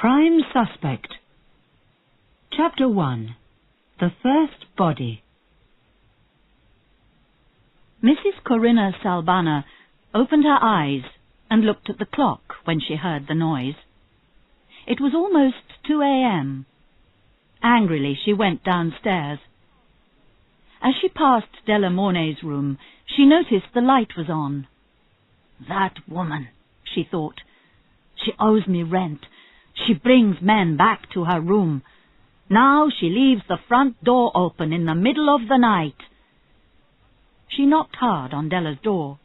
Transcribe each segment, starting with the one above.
Prime Suspect. Chapter 1. The First Body. Mrs. Corinna Salbana opened her eyes and looked at the clock when she heard the noise. It was almost 2 a.m. Angrily she went downstairs. As she passed Delia Mornay's room, she noticed the light was on. "That woman," she thought. "She owes me rent. She brings men back to her room. Now she leaves the front door open in the middle of the night." She knocked hard on Delia's door.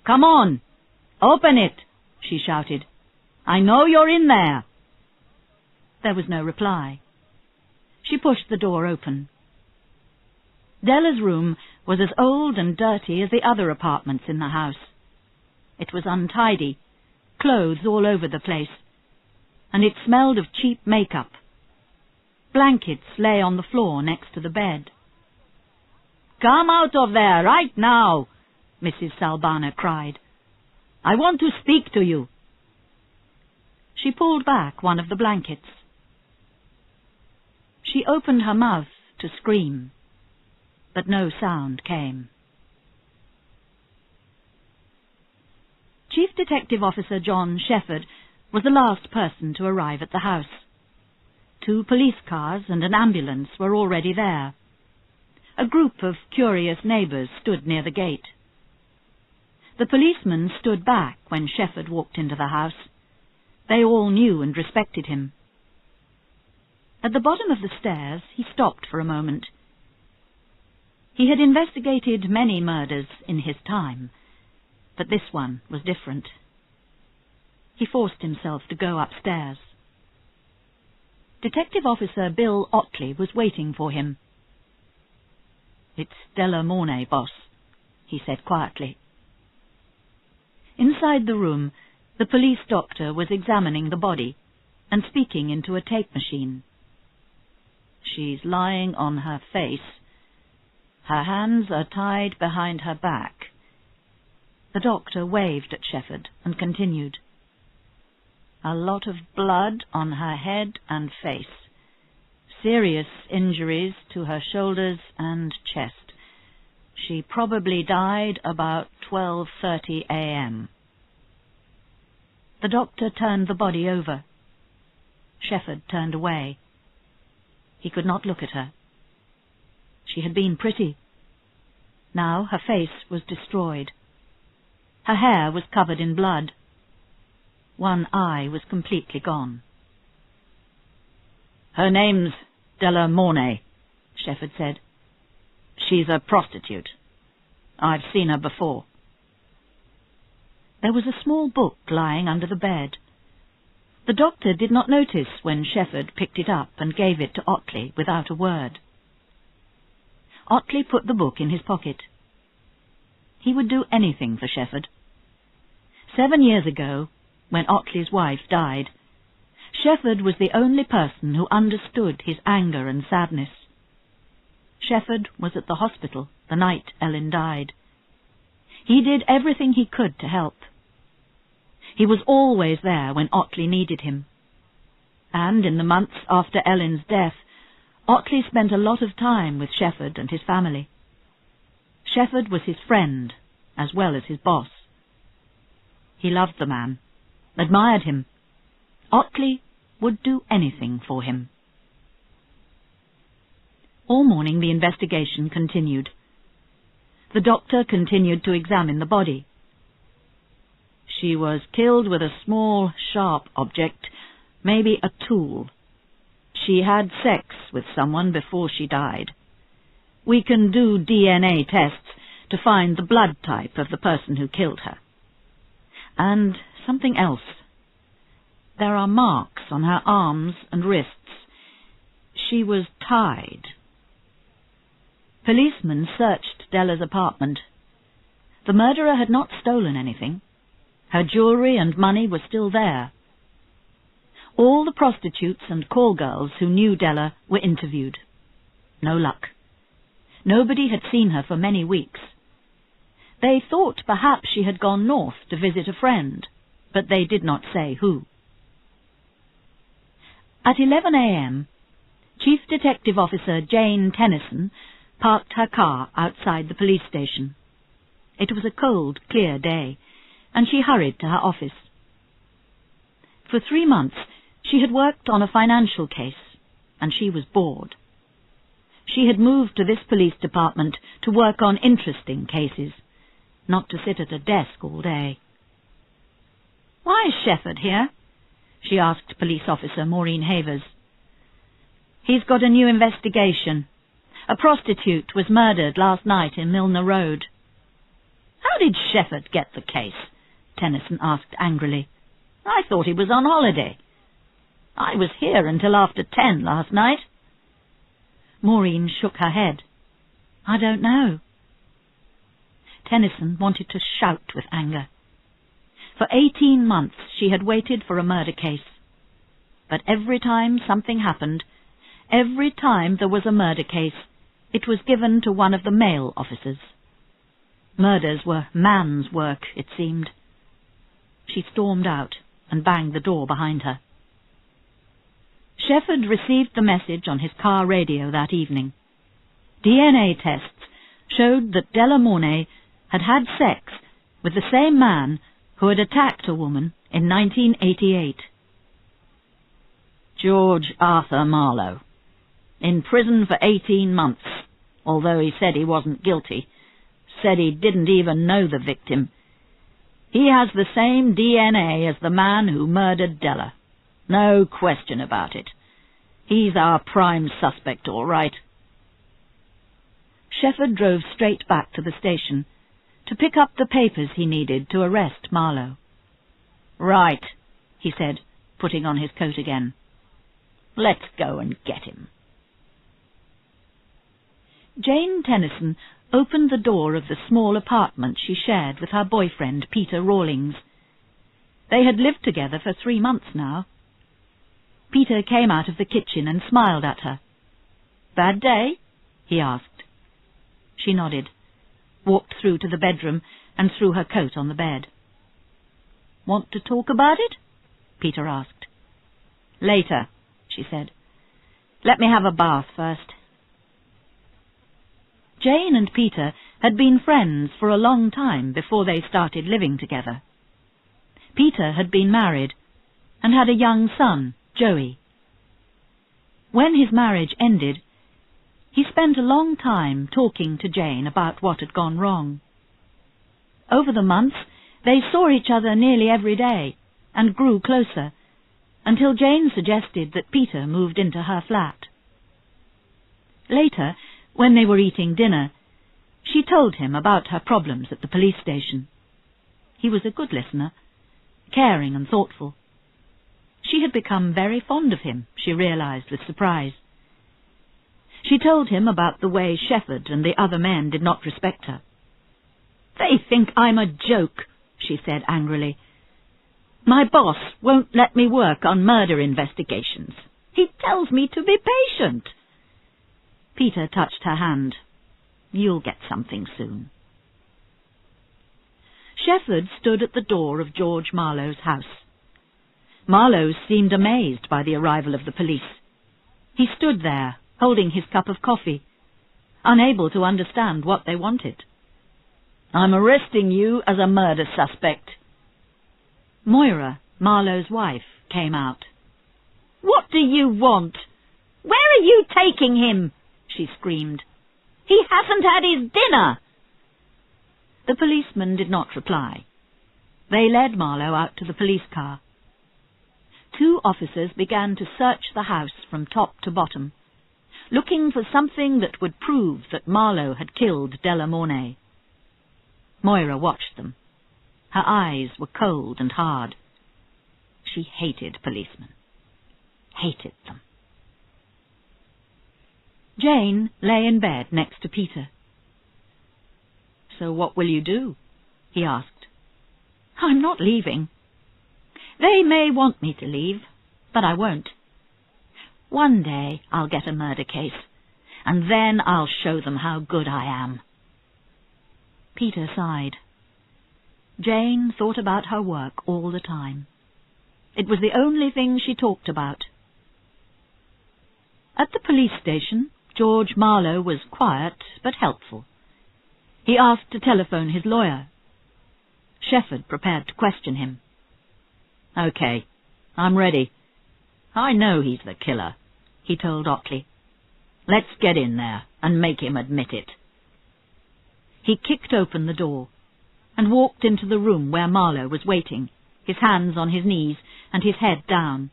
"Come on! Open it!" she shouted. "I know you're in there." There was no reply. She pushed the door open. Delia's room was as old and dirty as the other apartments in the house. It was untidy, clothes all over the place, and it smelled of cheap makeup. Blankets lay on the floor next to the bed. "Come out of there, right now!" Mrs. Salbana cried. "I want to speak to you." She pulled back one of the blankets. She opened her mouth to scream, but no sound came. Chief Detective Officer John Shepherd was the last person to arrive at the house. 2 police cars and an ambulance were already there. A group of curious neighbours stood near the gate. The policemen stood back when Shepherd walked into the house. They all knew and respected him. At the bottom of the stairs he stopped for a moment. He had investigated many murders in his time, but this one was different. He forced himself to go upstairs. Detective Officer Bill Otley was waiting for him. "It's Delia Mornay, boss," he said quietly. Inside the room, the police doctor was examining the body and speaking into a tape machine. "She's lying on her face. Her hands are tied behind her back." The doctor waved at Shepherd and continued. "A lot of blood on her head and face. Serious injuries to her shoulders and chest. She probably died about 12:30 a.m. The doctor turned the body over. Shepherd turned away. He could not look at her. She had been pretty. Now her face was destroyed. Her hair was covered in blood. One eye was completely gone. "Her name's Delia Mornay," Shepherd said. "She's a prostitute. I've seen her before." There was a small book lying under the bed. The doctor did not notice when Shepherd picked it up and gave it to Otley without a word. Otley put the book in his pocket. He would do anything for Shepherd. 7 years ago, when Otley's wife died, Shepherd was the only person who understood his anger and sadness. Shepherd was at the hospital the night Ellen died. He did everything he could to help. He was always there when Otley needed him. And in the months after Ellen's death, Otley spent a lot of time with Shepherd and his family. Shepherd was his friend as well as his boss. He loved the man, admired him. Otley would do anything for him. All morning the investigation continued. The doctor continued to examine the body. "She was killed with a small, sharp object, maybe a tool. She had sex with someone before she died. We can do DNA tests to find the blood type of the person who killed her. And something else. There are marks on her arms and wrists. She was tied." Policemen searched Delia's apartment. The murderer had not stolen anything. Her jewellery and money were still there. All the prostitutes and call girls who knew Delia were interviewed. No luck. Nobody had seen her for many weeks. They thought perhaps she had gone north to visit a friend, but they did not say who. At 11 a.m., Chief Detective Officer Jane Tennison parked her car outside the police station. It was a cold, clear day, and she hurried to her office. For 3 months, she had worked on a financial case, and she was bored. She had moved to this police department to work on interesting cases, not to sit at a desk all day. "Why is Shefford here?" she asked Police Officer Maureen Havers. "He's got a new investigation. A prostitute was murdered last night in Milner Road." "How did Shefford get the case?" Tennison asked angrily. "I thought he was on holiday. I was here until after 10 last night." Maureen shook her head. "I don't know." Tennison wanted to shout with anger. For 18 months she had waited for a murder case. But every time something happened, every time there was a murder case, it was given to one of the male officers. Murders were man's work, it seemed. She stormed out and banged the door behind her. Shefford received the message on his car radio that evening. DNA tests showed that Delia Mornay had had sex with the same man who had attacked a woman in 1988. George Arthur Marlow, in prison for 18 months, although he said he wasn't guilty, said he didn't even know the victim. He has the same DNA as the man who murdered Delia. No question about it. He's our prime suspect, all right. Shefford drove straight back to the station to pick up the papers he needed to arrest Marlow. "Right," he said, putting on his coat again. "Let's go and get him." Jane Tennison opened the door of the small apartment she shared with her boyfriend, Peter Rawlings. They had lived together for 3 months now. Peter came out of the kitchen and smiled at her. "Bad day?" he asked. She nodded, walked through to the bedroom and threw her coat on the bed. "Want to talk about it?" Peter asked. "Later," she said. "Let me have a bath first." Jane and Peter had been friends for a long time before they started living together. Peter had been married and had a young son, Joey. When his marriage ended, he spent a long time talking to Jane about what had gone wrong. Over the months, they saw each other nearly every day and grew closer, until Jane suggested that Peter moved into her flat. Later, when they were eating dinner, she told him about her problems at the police station. He was a good listener, caring and thoughtful. She had become very fond of him, she realized with surprise. She told him about the way Shefford and the other men did not respect her. "They think I'm a joke," she said angrily. "My boss won't let me work on murder investigations. He tells me to be patient." Peter touched her hand. "You'll get something soon." Shefford stood at the door of George Marlow's house. Marlow seemed amazed by the arrival of the police. He stood there, holding his cup of coffee, unable to understand what they wanted. "I'm arresting you as a murder suspect." Moira, Marlow's wife, came out. "What do you want? Where are you taking him?" she screamed. "He hasn't had his dinner." The policeman did not reply. They led Marlow out to the police car. 2 officers began to search the house from top to bottom, looking for something that would prove that Marlow had killed Delia Mornay. Moira watched them. Her eyes were cold and hard. She hated policemen. Hated them. Jane lay in bed next to Peter. "So what will you do?" he asked. "I'm not leaving. They may want me to leave, but I won't. One day I'll get a murder case, and then I'll show them how good I am." Peter sighed. Jane thought about her work all the time. It was the only thing she talked about. At the police station, George Marlow was quiet but helpful. He asked to telephone his lawyer. Shepherd prepared to question him. "Okay, I'm ready. I know he's the killer," he told Otley. "Let's get in there and make him admit it." He kicked open the door and walked into the room where Marlow was waiting, his hands on his knees and his head down.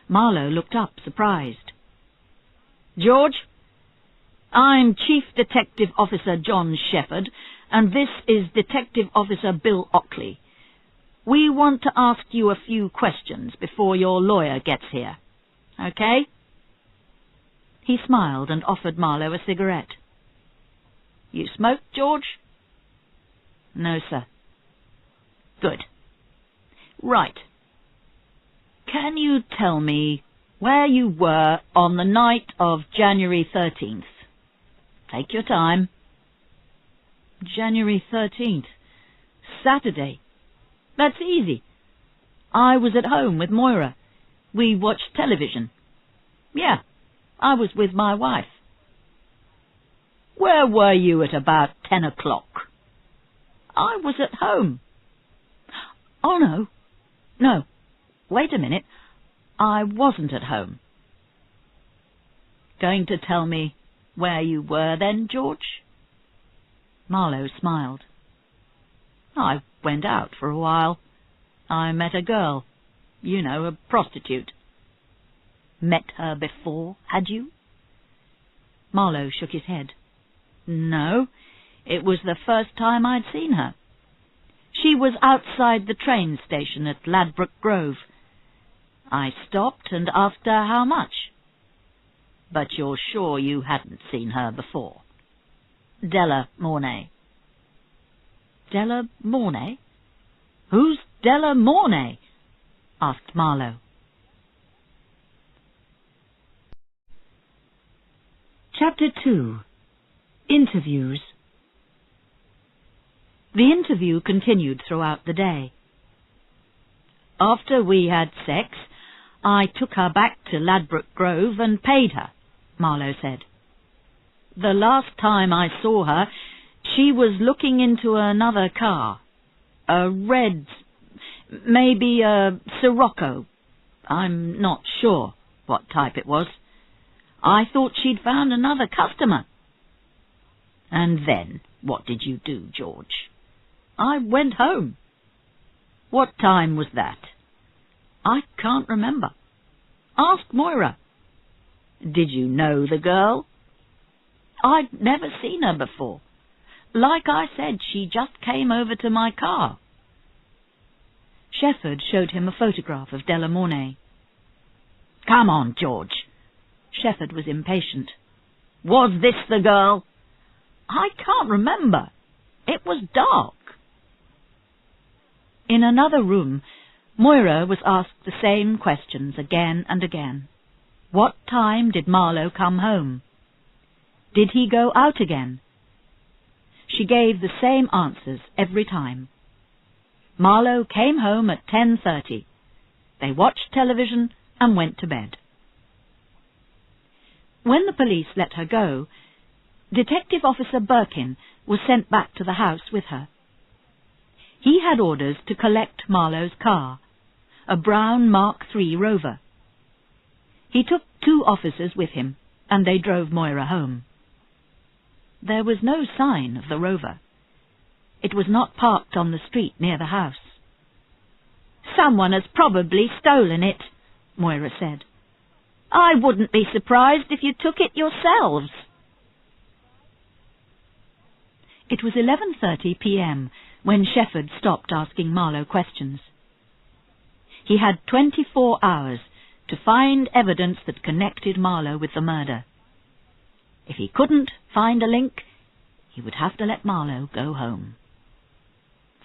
Marlow looked up, surprised. "George, I'm Chief Detective Officer John Shepherd, and this is Detective Officer Bill Otley. We want to ask you a few questions before your lawyer gets here. Okay?" He smiled and offered Marlow a cigarette. "You smoke, George?" "No, sir." "Good. Right. Can you tell me where you were on the night of January 13th? Take your time." "January 13th. Saturday. That's easy. I was at home with Moira. We watched television. Yeah, I was with my wife." "Where were you at about 10 o'clock? "I was at home." "Oh, no. No. Wait a minute. I wasn't at home." "Going to tell me where you were then, George?" Marlow smiled. "I went out for a while. I met a girl. You know, a prostitute." "Met her before, had you?" Marlow shook his head. "No, it was the first time I'd seen her. She was outside the train station at Ladbroke Grove. I stopped and asked her how much." "But you're sure you hadn't seen her before?" "Delia Mornay." "Delia Mornay? Who's Delia Mornay?" asked Marlow. Chapter 2. Interviews. The interview continued throughout the day. "After we had sex, I took her back to Ladbroke Grove and paid her," Marlow said. "The last time I saw her, she was looking into another car. A red, maybe a Sirocco. I'm not sure what type it was. I thought she'd found another customer." "And then, what did you do, George?" "I went home." "What time was that?" "I can't remember. Ask Moira." "Did you know the girl?" "I'd never seen her before. Like I said, she just came over to my car." Shepherd showed him a photograph of Delia Mornay. "Come on, George." Shepherd was impatient. "Was this the girl?" "I can't remember. It was dark." In another room, Moira was asked the same questions again and again. What time did Marlow come home? Did he go out again? She gave the same answers every time. Marlow came home at 10:30. They watched television and went to bed. When the police let her go, Detective Officer Birkin was sent back to the house with her. He had orders to collect Marlow's car, a brown Mark III Rover. He took 2 officers with him, and they drove Moira home. There was no sign of the Rover. It was not parked on the street near the house. "Someone has probably stolen it," Moira said. "I wouldn't be surprised if you took it yourselves." It was 11:30 p.m. when Shepherd stopped asking Marlow questions. He had 24 hours to find evidence that connected Marlow with the murder. If he couldn't find a link, he would have to let Marlow go home.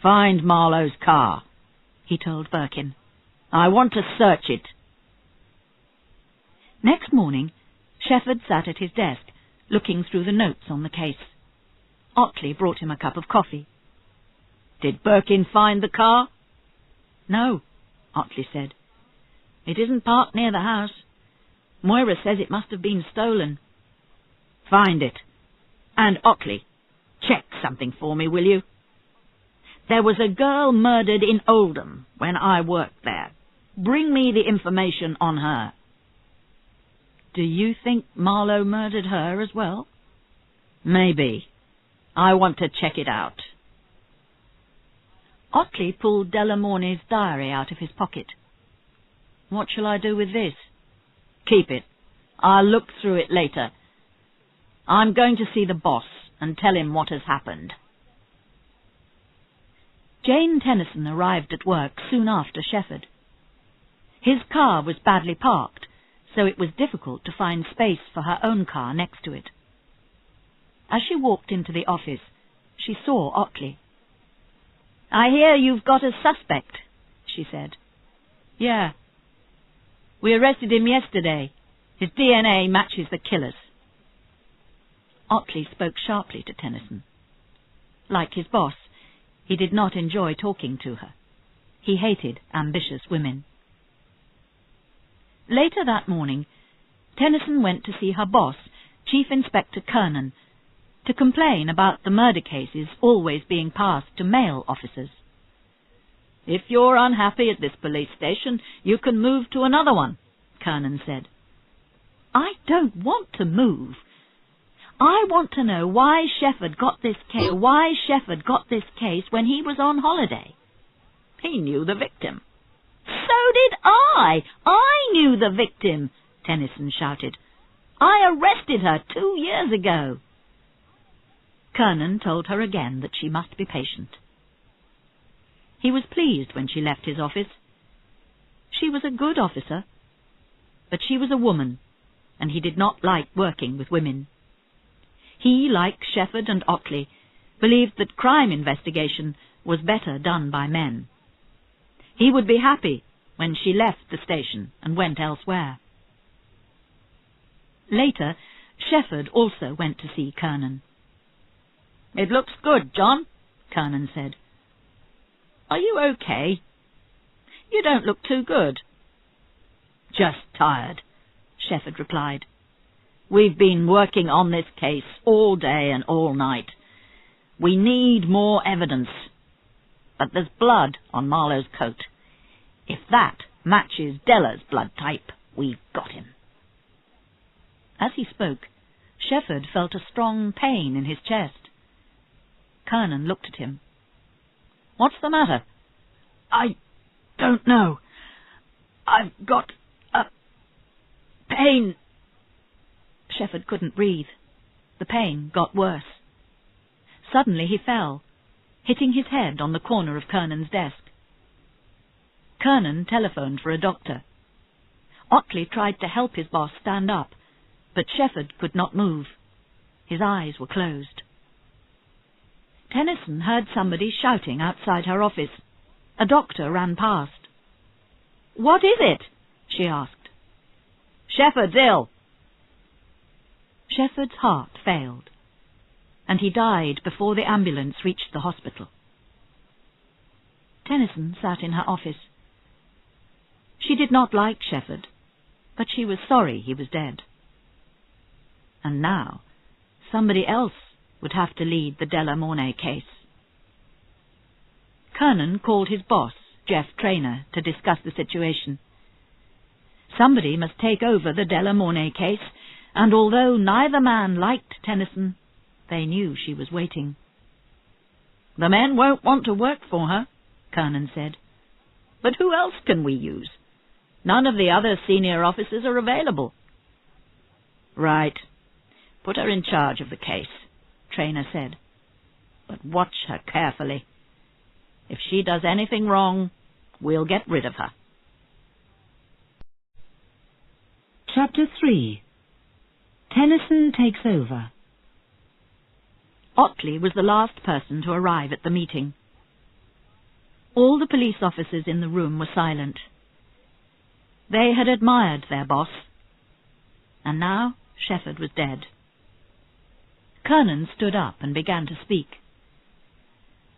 "Find Marlow's car," he told Birkin. "I want to search it." Next morning, Shepherd sat at his desk, looking through the notes on the case. Otley brought him a cup of coffee. "Did Birkin find the car?" "No," Otley said. "It isn't parked near the house. Moira says it must have been stolen. Find it. And Otley, check something for me, will you? There was a girl murdered in Oldham when I worked there. Bring me the information on her. Do you think Marlow murdered her as well? Maybe. I want to check it out. Otley pulled Delia Mornay's diary out of his pocket. What shall I do with this? Keep it. I'll look through it later. I'm going to see the boss and tell him what has happened. Jane Tennison arrived at work soon after Shefford. His car was badly parked, so it was difficult to find space for her own car next to it. As she walked into the office, she saw Otley. I hear you've got a suspect, she said. Yeah. We arrested him yesterday. His DNA matches the killer's. Otley spoke sharply to Tennison. Like his boss, he did not enjoy talking to her. He hated ambitious women. Later that morning, Tennison went to see her boss, Chief Inspector Kernan, to complain about the murder cases always being passed to male officers. If you're unhappy at this police station, you can move to another one, Kernan said. I don't want to move. I want to know why Shefford got this case when he was on holiday. He knew the victim. So did I! I knew the victim, Tennison shouted. I arrested her 2 years ago. Kernan told her again that she must be patient. He was pleased when she left his office. She was a good officer, but she was a woman, and he did not like working with women. He, like Shefford and Otley, believed that crime investigation was better done by men. He would be happy when she left the station and went elsewhere. Later, Shefford also went to see Kernan. It looks good, John, Kernan said. Are you okay? You don't look too good. Just tired, Shefford replied. We've been working on this case all day and all night. We need more evidence. But there's blood on Marlow's coat. If that matches Delia's blood type, we've got him. As he spoke, Shefford felt a strong pain in his chest. Kernan looked at him. What's the matter? I don't know. I've got a pain. Shefford couldn't breathe. The pain got worse. Suddenly he fell, hitting his head on the corner of Kernan's desk. Kernan telephoned for a doctor. Otley tried to help his boss stand up, but Shefford could not move. His eyes were closed. Tennison heard somebody shouting outside her office. A doctor ran past. What is it? She asked. Shefford's ill. Shefford's heart failed, and he died before the ambulance reached the hospital. Tennison sat in her office. She did not like Shefford, but she was sorry he was dead. And now, somebody else would have to lead the Delia Mornay case. Kernan called his boss, Jeff Traynor, to discuss the situation. Somebody must take over the Delia Mornay case, and although neither man liked Tennison, they knew she was waiting. The men won't want to work for her, Kernan said. But who else can we use? None of the other senior officers are available. Right. Put her in charge of the case, Traynor said. But watch her carefully. If she does anything wrong, we'll get rid of her. Chapter 3. Tennison takes over. Otley was the last person to arrive at the meeting. All the police officers in the room were silent. They had admired their boss, and now Shefford was dead. Kernan stood up and began to speak.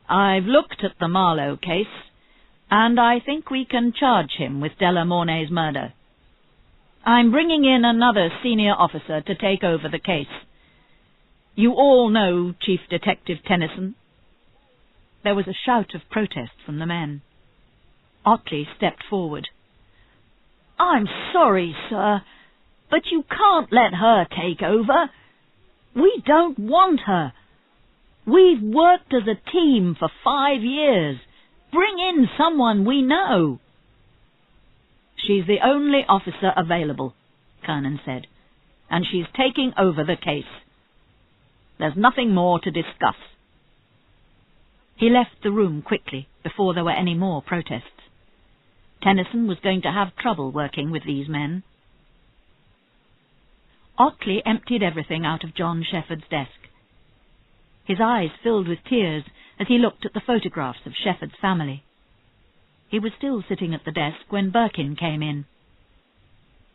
I've looked at the Marlow case, and I think we can charge him with Delia Mornay's murder. I'm bringing in another senior officer to take over the case. You all know Chief Detective Tennison." There was a shout of protest from the men. Otley stepped forward. "I'm sorry, sir, but you can't let her take over. We don't want her. We've worked as a team for 5 years. Bring in someone we know." "She's the only officer available," Kernan said, "and she's taking over the case. There's nothing more to discuss." He left the room quickly before there were any more protests. Tennison was going to have trouble working with these men. Otley emptied everything out of John Shepherd's desk. His eyes filled with tears as he looked at the photographs of Shepherd's family. He was still sitting at the desk when Birkin came in.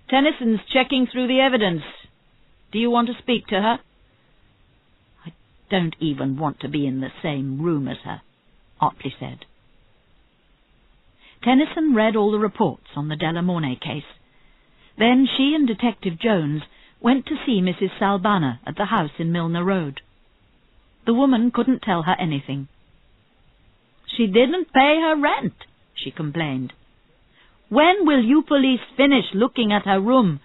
"Tennison's checking through the evidence. Do you want to speak to her?" "I don't even want to be in the same room as her," Otley said. Tennison read all the reports on the Delia Mornay case. Then she and Detective Jones went to see Mrs. Salbana at the house in Milner Road. The woman couldn't tell her anything. "She didn't pay her rent," she complained. "When will you police finish looking at her room?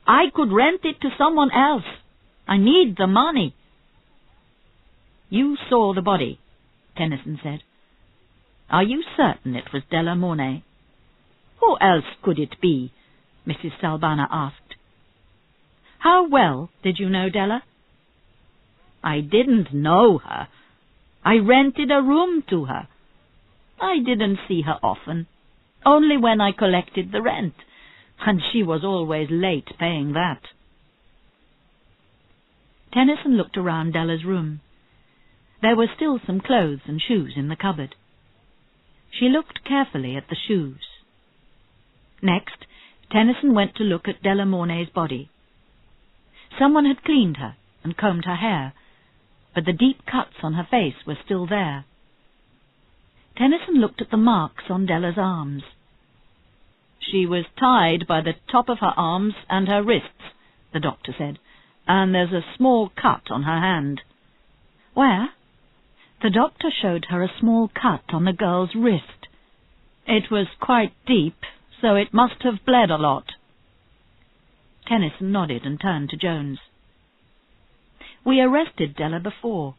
I could rent it to someone else. I need the money." "You saw the body," Tennison said. "Are you certain it was Delia Mornay?" "Who else could it be?" Mrs. Salbana asked. "How well did you know Delia?" "I didn't know her. I rented a room to her. I didn't see her often, only when I collected the rent, and she was always late paying that." Tennison looked around Delia's room. There were still some clothes and shoes in the cupboard. She looked carefully at the shoes. Next, Tennison went to look at Delia Mornay's body. Someone had cleaned her and combed her hair, but the deep cuts on her face were still there. Tennison looked at the marks on Delia's arms. "She was tied by the top of her arms and her wrists," the doctor said, "and there's a small cut on her hand." "Where?" The doctor showed her a small cut on the girl's wrist. "It was quite deep, so it must have bled a lot." Tennison nodded and turned to Jones. "We arrested Delia before,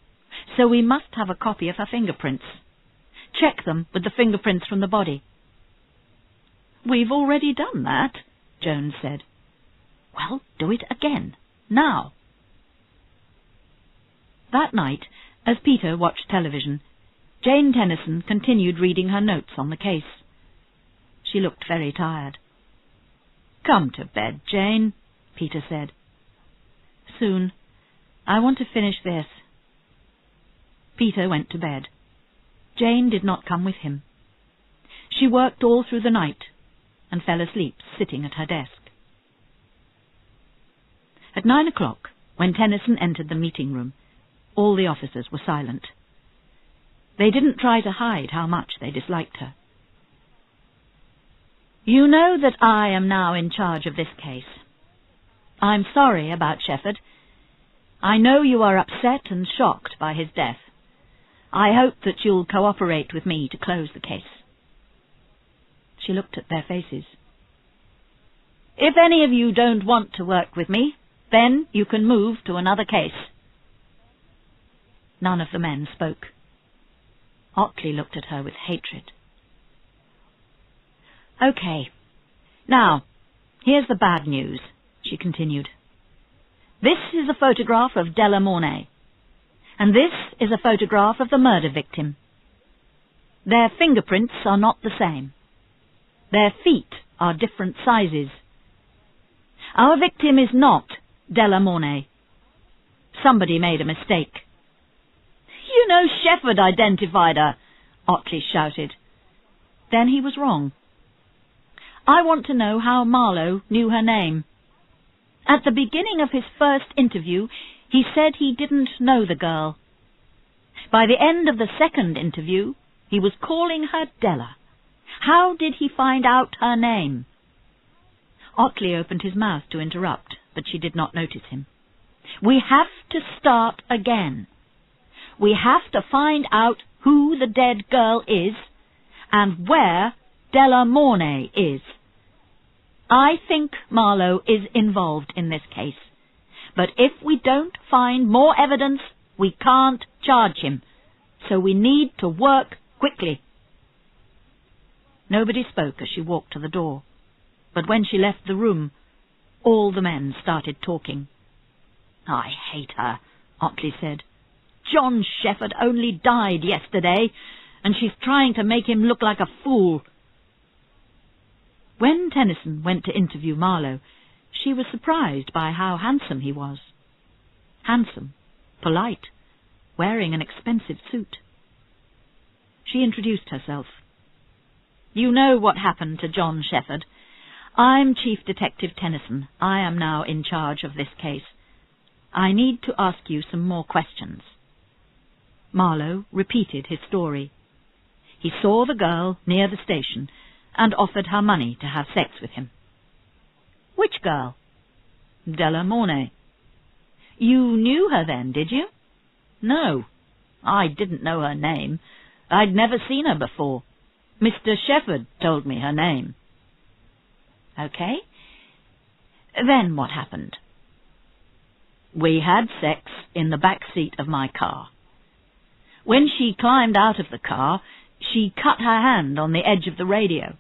so we must have a copy of her fingerprints. Check them with the fingerprints from the body." "We've already done that," Jones said. "Well, do it again, now." That night, as Peter watched television, Jane Tennison continued reading her notes on the case. She looked very tired. "Come to bed, Jane," Peter said. "Soon. I want to finish this." Peter went to bed. Jane did not come with him. She worked all through the night and fell asleep sitting at her desk. At 9 o'clock, when Tennison entered the meeting room, all the officers were silent. They didn't try to hide how much they disliked her. "You know that I am now in charge of this case. I'm sorry about Shepherd. I know you are upset and shocked by his death. I hope that you'll cooperate with me to close the case." She looked at their faces. "If any of you don't want to work with me, then you can move to another case." None of the men spoke. Otley looked at her with hatred. "Okay. Now, here's the bad news," she continued. "This is a photograph of Delia Mornay, and this is a photograph of the murder victim. Their fingerprints are not the same. Their feet are different sizes. Our victim is not Delia Mornay. Somebody made a mistake." "You know Shepherd identified her," Otley shouted. Then he was wrong. "I want to know how Marlow knew her name. At the beginning of his first interview, he said he didn't know the girl. By the end of the second interview, he was calling her Delia. How did he find out her name?" Otley opened his mouth to interrupt, but she did not notice him. "We have to start again. We have to find out who the dead girl is and where Delia Mornay is. I think Marlow is involved in this case, but if we don't find more evidence, we can't charge him, so we need to work quickly." Nobody spoke as she walked to the door, but when she left the room, all the men started talking. "I hate her," Otley said. "John Shepherd only died yesterday, and she's trying to make him look like a fool." When Tennison went to interview Marlow, she was surprised by how handsome he was. Handsome, polite, wearing an expensive suit. She introduced herself. "You know what happened to John Shepherd. I'm Chief Detective Tennison. I am now in charge of this case. I need to ask you some more questions." Marlow repeated his story. He saw the girl near the station and offered her money to have sex with him. "Which girl?" "Delia Mornay." "You knew her then, did you?" "No, I didn't know her name. I'd never seen her before. Mr. Shepherd told me her name." "Okay. Then what happened?" "We had sex in the back seat of my car. When she climbed out of the car, she cut her hand on the edge of the radio.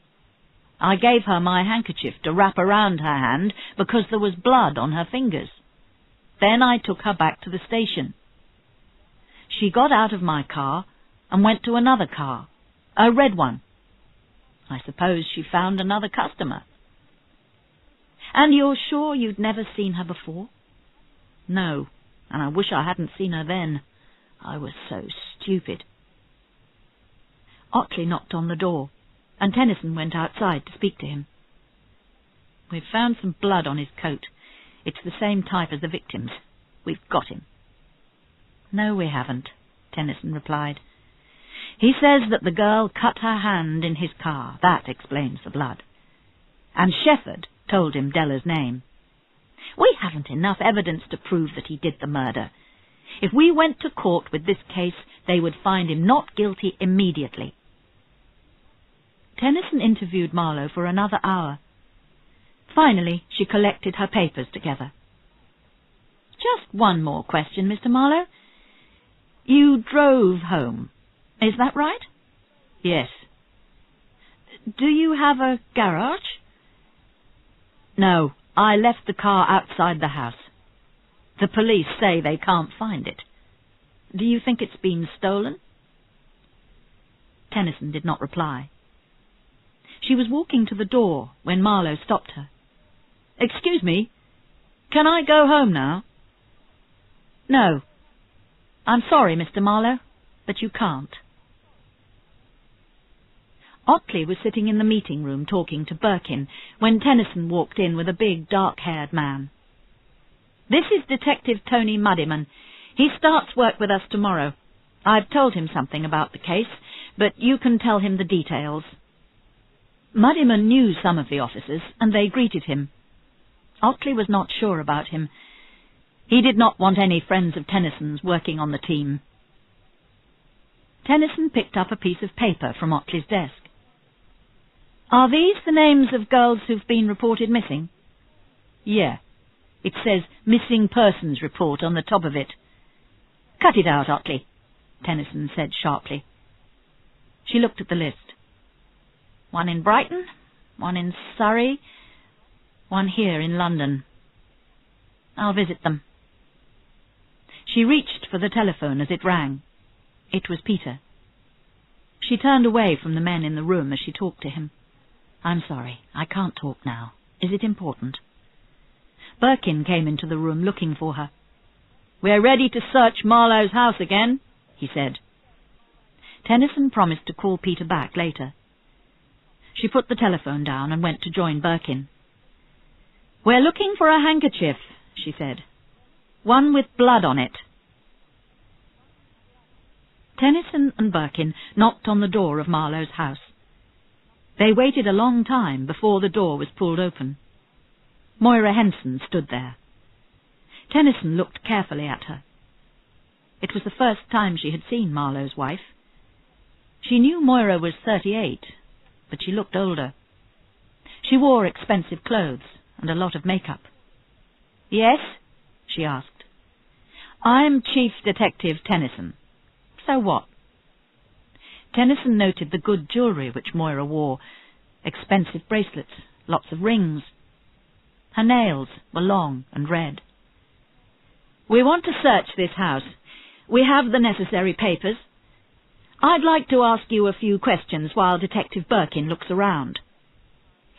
I gave her my handkerchief to wrap around her hand because there was blood on her fingers. Then I took her back to the station. She got out of my car and went to another car, a red one. I suppose she found another customer." "And you're sure you'd never seen her before?" "No, and I wish I hadn't seen her then. I was so stupid." Otley knocked on the door, and Tennison went outside to speak to him. "We've found some blood on his coat. It's the same type as the victim's. We've got him." "No, we haven't," Tennison replied. "He says that the girl cut her hand in his car. That explains the blood. And Shepherd told him Delia's name. We haven't enough evidence to prove that he did the murder. If we went to court with this case, they would find him not guilty immediately." Tennison interviewed Marlow for another hour. Finally, she collected her papers together. "Just one more question, Mr. Marlow. You drove home, is that right?" "Yes." "Do you have a garage?" "No, I left the car outside the house. The police say they can't find it. Do you think it's been stolen?" Tennison did not reply. She was walking to the door when Marlow stopped her. "Excuse me, can I go home now?" "No. I'm sorry, Mr. Marlow, but you can't." Otley was sitting in the meeting room talking to Birkin when Tennison walked in with a big, dark-haired man. "This is Detective Tony Muddiman. He starts work with us tomorrow. I've told him something about the case, but you can tell him the details." Muddiman knew some of the officers, and they greeted him. Otley was not sure about him. He did not want any friends of Tennison's working on the team. Tennison picked up a piece of paper from Otley's desk. "Are these the names of girls who've been reported missing?" "Yeah. It says Missing Persons Report on the top of it." "Cut it out, Otley," Tennison said sharply. She looked at the list. "One in Brighton, one in Surrey, one here in London. I'll visit them." She reached for the telephone as it rang. It was Peter. She turned away from the men in the room as she talked to him. "I'm sorry, I can't talk now. Is it important?" Birkin came into the room looking for her. "We're ready to search Marlow's house again," he said. Tennison promised to call Peter back later. She put the telephone down and went to join Birkin. "We're looking for a handkerchief," she said. "One with blood on it." Tennison and Birkin knocked on the door of Marlow's house. They waited a long time before the door was pulled open. Moira Henson stood there. Tennison looked carefully at her. It was the first time she had seen Marlow's wife. She knew Moira was 38, but she looked older. She wore expensive clothes and a lot of makeup. "Yes?" she asked. "I'm Chief Detective Tennison. So what?" Tennison noted the good jewellery which Moira wore, expensive bracelets, lots of rings. Her nails were long and red. "We want to search this house. We have the necessary papers. I'd like to ask you a few questions while Detective Birkin looks around."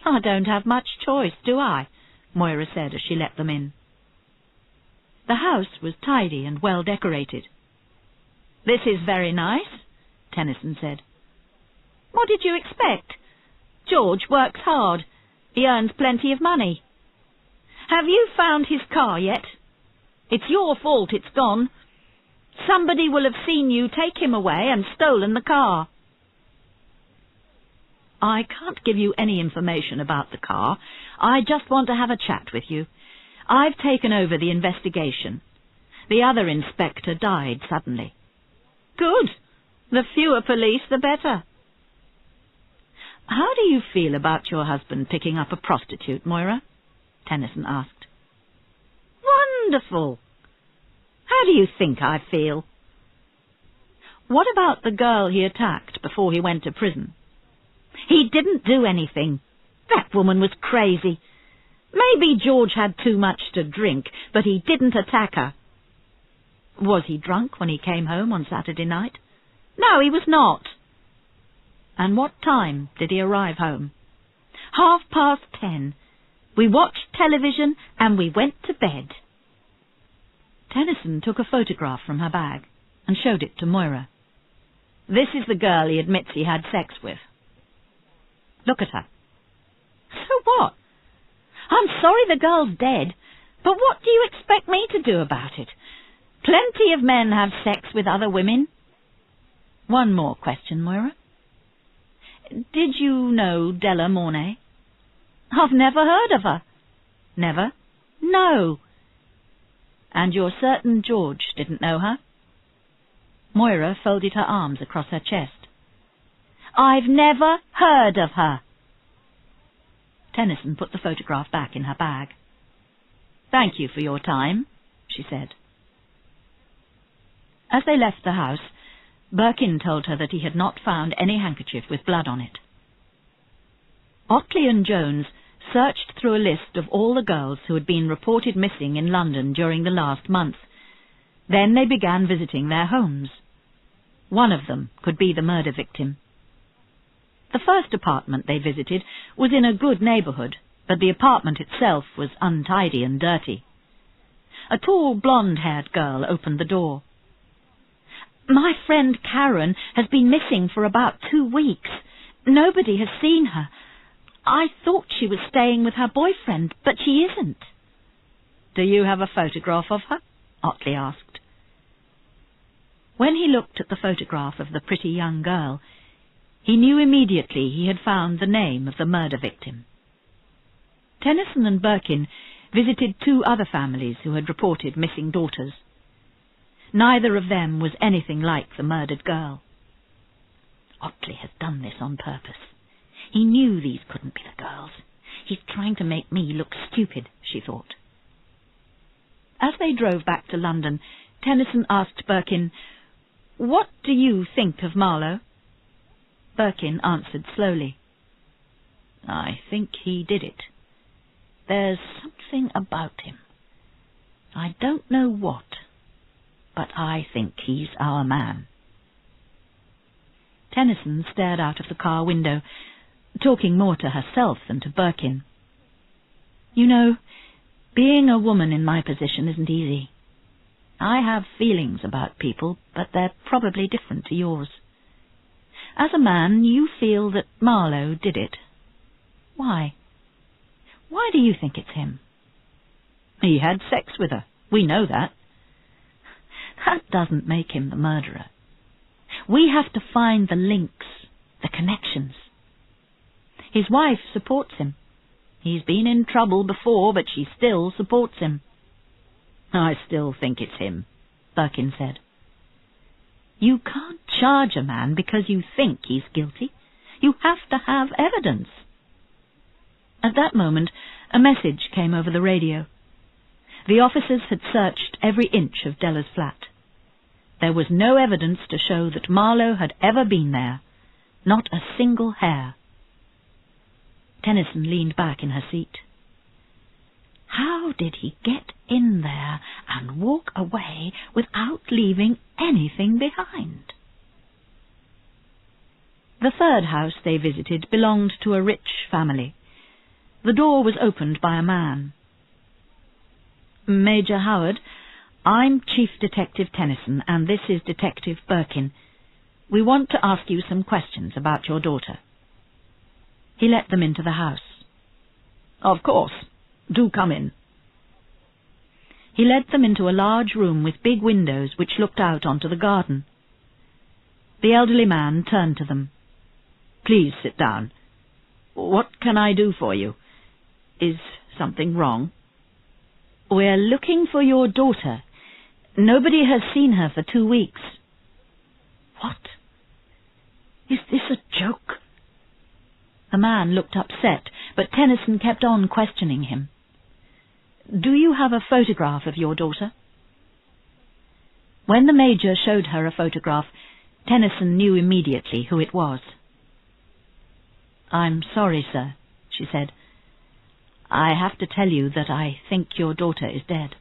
"I don't have much choice, do I?" Moira said as she let them in. The house was tidy and well decorated. "This is very nice," Tennison said. "What did you expect? George works hard. He earns plenty of money. Have you found his car yet? It's your fault it's gone. Somebody will have seen you take him away and stolen the car." "I can't give you any information about the car. I just want to have a chat with you. I've taken over the investigation. The other inspector died suddenly." "Good. The fewer police, the better." "How do you feel about your husband picking up a prostitute, Moira?" Tennison asked. "Wonderful. How do you think I feel?" "What about the girl he attacked before he went to prison?" "He didn't do anything. That woman was crazy. Maybe George had too much to drink, but he didn't attack her." "Was he drunk when he came home on Saturday night?" "No, he was not." "And what time did he arrive home?" 10:30. We watched television and we went to bed." Tennison took a photograph from her bag and showed it to Moira. "This is the girl he admits he had sex with. Look at her." "So what? I'm sorry the girl's dead, but what do you expect me to do about it? Plenty of men have sex with other women." "One more question, Moira. Did you know Delia Mornay?" "I've never heard of her." "Never?" "No." "And you're certain George didn't know her?" Moira folded her arms across her chest. "I've never heard of her." Tennison put the photograph back in her bag. "Thank you for your time," she said. As they left the house, Birkin told her that he had not found any handkerchief with blood on it. Otley and Jones searched through a list of all the girls who had been reported missing in London during the last month. Then they began visiting their homes. One of them could be the murder victim. The first apartment they visited was in a good neighbourhood, but the apartment itself was untidy and dirty. A tall, blonde-haired girl opened the door. "My friend Karen has been missing for about 2 weeks. Nobody has seen her. I thought she was staying with her boyfriend, but she isn't." "Do you have a photograph of her?" Otley asked. When he looked at the photograph of the pretty young girl, he knew immediately he had found the name of the murder victim. Tennison and Birkin visited 2 other families who had reported missing daughters. Neither of them was anything like the murdered girl. "Otley has done this on purpose. He knew these couldn't be the girls. He's trying to make me look stupid," she thought. As they drove back to London, Tennison asked Birkin, "What do you think of Marlow?" Birkin answered slowly, "I think he did it. There's something about him. I don't know what, but I think he's our man." Tennison stared out of the car window, talking more to herself than to Birkin. "You know, being a woman in my position isn't easy. I have feelings about people, but they're probably different to yours. As a man, you feel that Marlow did it. Why? Why do you think it's him?" "He had sex with her. We know that." "That doesn't make him the murderer. We have to find the links, the connections. His wife supports him. He's been in trouble before, but she still supports him." "I still think it's him," Birkin said. "You can't charge a man because you think he's guilty. You have to have evidence." At that moment, a message came over the radio. The officers had searched every inch of Della's flat. There was no evidence to show that Marlow had ever been there, not a single hair. Tennison leaned back in her seat. How did he get in there and walk away without leaving anything behind? The third house they visited belonged to a rich family. The door was opened by a man. "Major Howard, I'm Chief Detective Tennison, and this is Detective Birkin. We want to ask you some questions about your daughter." He let them into the house. "Of course. Do come in." He led them into a large room with big windows which looked out onto the garden. The elderly man turned to them. "Please sit down. What can I do for you? Is something wrong?" "We're looking for your daughter. Nobody has seen her for 2 weeks." "What? Is this a joke?" The man looked upset, but Tennison kept on questioning him. "Do you have a photograph of your daughter?" When the Major showed her a photograph, Tennison knew immediately who it was. "I'm sorry, sir," she said. "I have to tell you that I think your daughter is dead."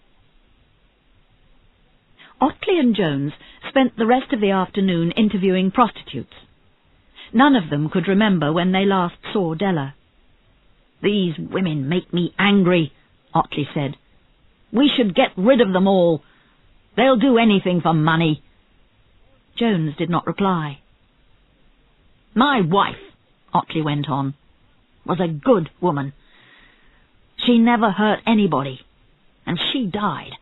Otley and Jones spent the rest of the afternoon interviewing prostitutes. None of them could remember when they last saw Della. "These women make me angry," Otley said. "We should get rid of them all. They'll do anything for money." Jones did not reply. "My wife," Otley went on, "was a good woman. She never hurt anybody, and she died.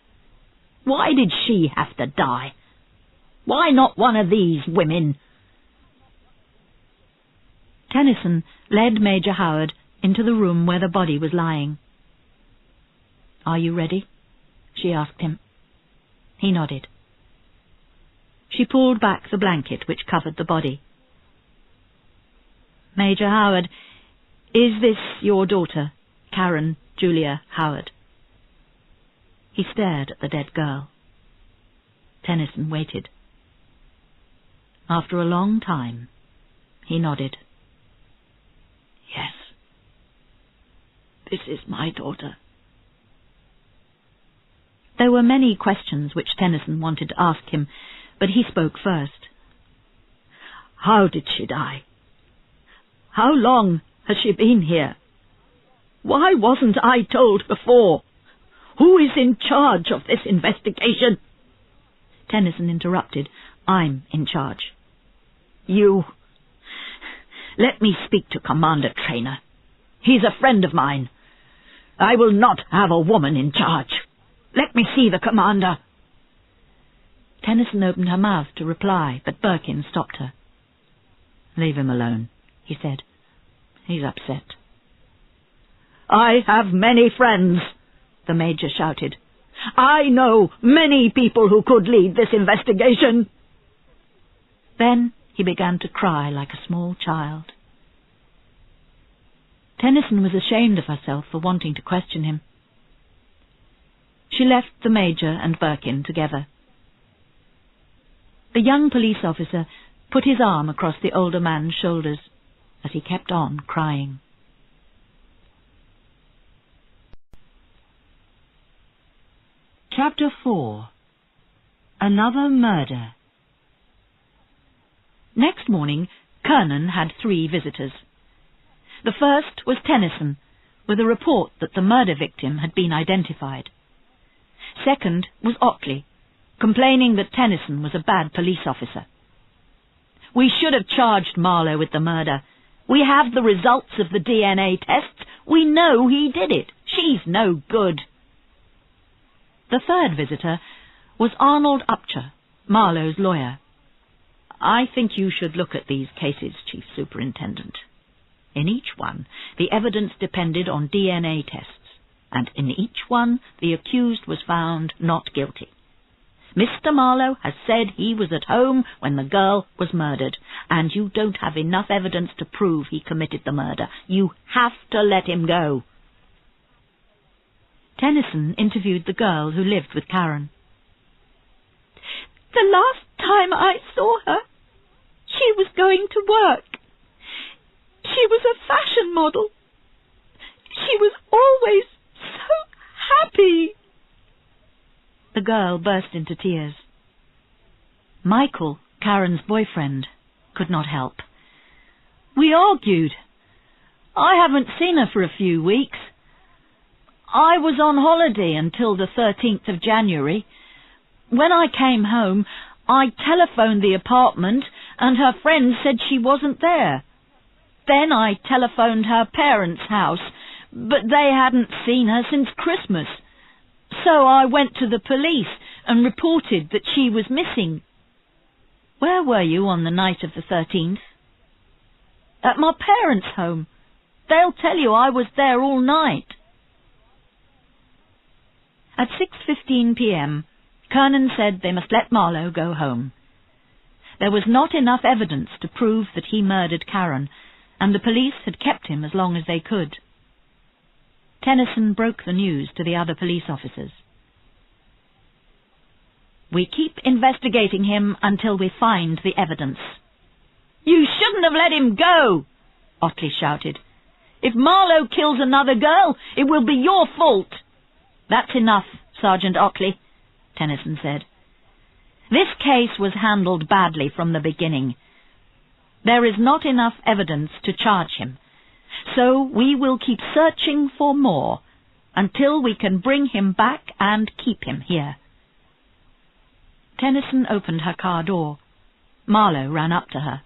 Why did she have to die? Why not one of these women?" Tennison led Major Howard into the room where the body was lying. "Are you ready?" she asked him. He nodded. She pulled back the blanket which covered the body. "Major Howard, is this your daughter, Karen Julia Howard?" He stared at the dead girl. Tennison waited. After a long time, he nodded. "Yes, this is my daughter." There were many questions which Tennison wanted to ask him, but he spoke first. "How did she die? How long has she been here? Why wasn't I told before? Who is in charge of this investigation?" Tennison interrupted. "I'm in charge." "You? Let me speak to Commander Traynor. He's a friend of mine. I will not have a woman in charge. Let me see the commander." Tennison opened her mouth to reply, but Birkin stopped her. "Leave him alone," he said. "He's upset." "I have many friends," the Major shouted. "I know many people who could lead this investigation." Then he began to cry like a small child. Tennison was ashamed of herself for wanting to question him. She left the Major and Birkin together. The young police officer put his arm across the older man's shoulders as he kept on crying. Chapter 4. Another Murder. Next morning, Kernan had 3 visitors. The first was Tennison, with a report that the murder victim had been identified. Second was Otley, complaining that Tennison was a bad police officer. "We should have charged Marlow with the murder. We have the results of the DNA tests. We know he did it. She's no good." The third visitor was Arnold Upcher, Marlow's lawyer. "I think you should look at these cases, Chief Superintendent. In each one, the evidence depended on DNA tests, and in each one, the accused was found not guilty. Mr. Marlow has said he was at home when the girl was murdered, and you don't have enough evidence to prove he committed the murder. You have to let him go. Tennison interviewed the girl who lived with Karen. The last time I saw her, she was going to work. She was a fashion model. She was always so happy. The girl burst into tears. Michael, Karen's boyfriend, could not help. We argued. I haven't seen her for a few weeks. I was on holiday until the 13th of January. When I came home, I telephoned the apartment and her friend said she wasn't there. Then I telephoned her parents' house, but they hadn't seen her since Christmas. So I went to the police and reported that she was missing. Where were you on the night of the 13th? At my parents' home. They'll tell you I was there all night. At 6:15 p.m., Kernan said they must let Marlow go home. There was not enough evidence to prove that he murdered Karen, and the police had kept him as long as they could. Tennison broke the news to the other police officers. We keep investigating him until we find the evidence. You shouldn't have let him go, Otley shouted. If Marlow kills another girl, it will be your fault. That's enough, Sergeant Otley, Tennison said. This case was handled badly from the beginning. There is not enough evidence to charge him, so we will keep searching for more until we can bring him back and keep him here. Tennison opened her car door. Marlow ran up to her.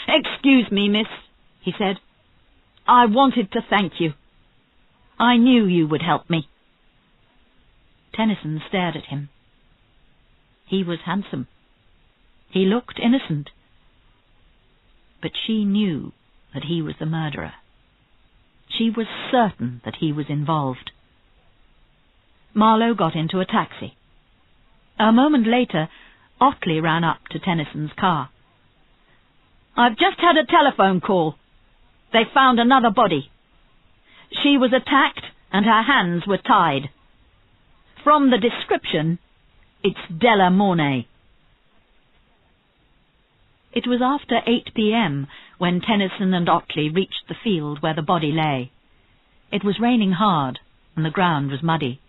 Excuse me, miss, he said. I wanted to thank you. I knew you would help me. Tennison stared at him. He was handsome. He looked innocent. But she knew that he was the murderer. She was certain that he was involved. Marlow got into a taxi. A moment later, Otley ran up to Tennison's car. I've just had a telephone call. They found another body. She was attacked and her hands were tied. From the description, it's Delia Mornay. It was after 8 p.m. when Tennison and Otley reached the field where the body lay. It was raining hard and the ground was muddy.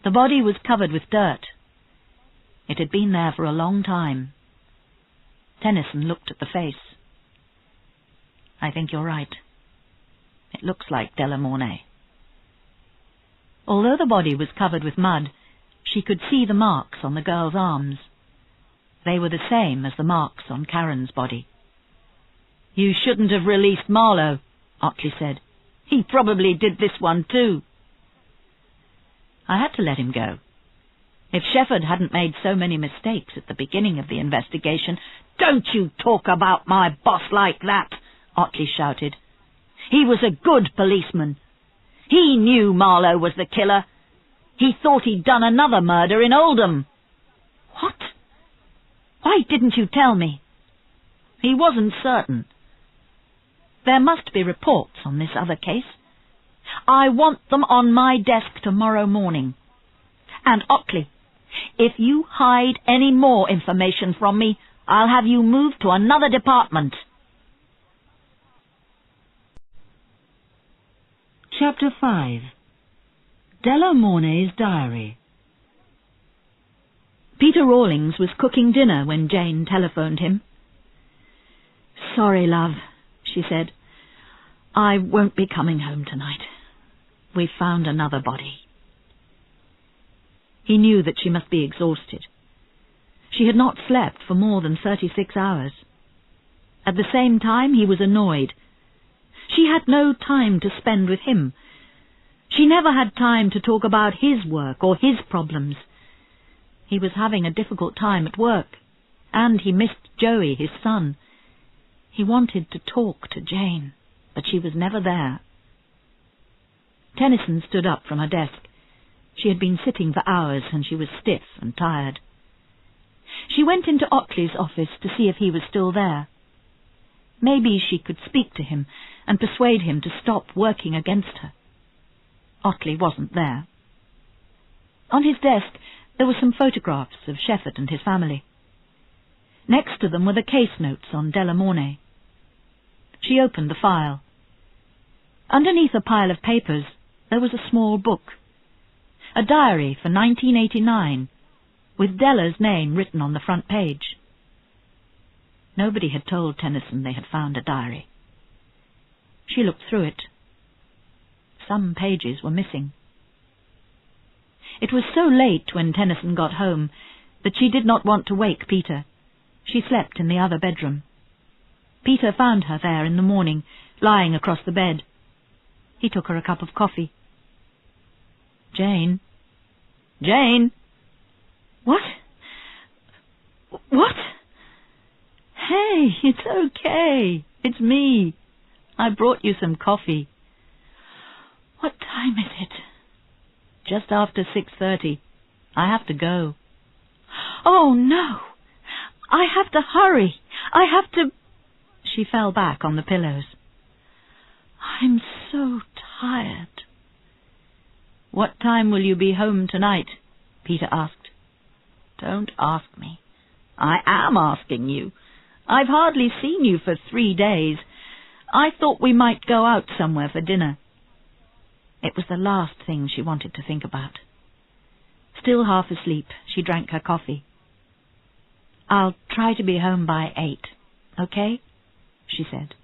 The body was covered with dirt. It had been there for a long time. Tennison looked at the face. I think you're right. It looks like Delia Mornay. Although the body was covered with mud, she could see the marks on the girl's arms. They were the same as the marks on Karen's body. You shouldn't have released Marlow, Otley said. He probably did this one too. I had to let him go. If Shefford hadn't made so many mistakes at the beginning of the investigation... Don't you talk about my boss like that, Otley shouted. He was a good policeman. He knew Marlow was the killer. He thought he'd done another murder in Oldham. What? Why didn't you tell me? He wasn't certain. There must be reports on this other case. I want them on my desk tomorrow morning. And Otley, if you hide any more information from me, I'll have you moved to another department. Chapter 5. Delia Mornay's Diary. Peter Rawlings was cooking dinner when Jane telephoned him. Sorry, love, she said. I won't be coming home tonight. We've found another body. He knew that she must be exhausted. She had not slept for more than 36 hours. At the same time, he was annoyed. She had no time to spend with him. She never had time to talk about his work or his problems. He was having a difficult time at work, and he missed Joey, his son. He wanted to talk to Jane, but she was never there. Tennison stood up from her desk. She had been sitting for hours, and she was stiff and tired. She went into Otley's office to see if he was still there. Maybe she could speak to him and persuade him to stop working against her. Otley wasn't there. On his desk there were some photographs of Shefford and his family. Next to them were the case notes on Delia Mornay. She opened the file. Underneath a pile of papers there was a small book, a diary for 1989, with Delia's name written on the front page. Nobody had told Tennison they had found a diary. She looked through it. Some pages were missing. It was so late when Tennison got home that she did not want to wake Peter. She slept in the other bedroom. Peter found her there in the morning, lying across the bed. He took her a cup of coffee. "Jane? Jane?" "What? What?" "Hey, it's okay. It's me. I brought you some coffee." "What time is it?" "Just after 6:30. I have to go." "Oh, no. I have to hurry. I have to—" She fell back on the pillows. "I'm so tired." "What time will you be home tonight?" Peter asked. "Don't ask me. I am asking you. I've hardly seen you for 3 days. I thought we might go out somewhere for dinner." It was the last thing she wanted to think about. Still half asleep, she drank her coffee. "I'll try to be home by 8, okay?" she said.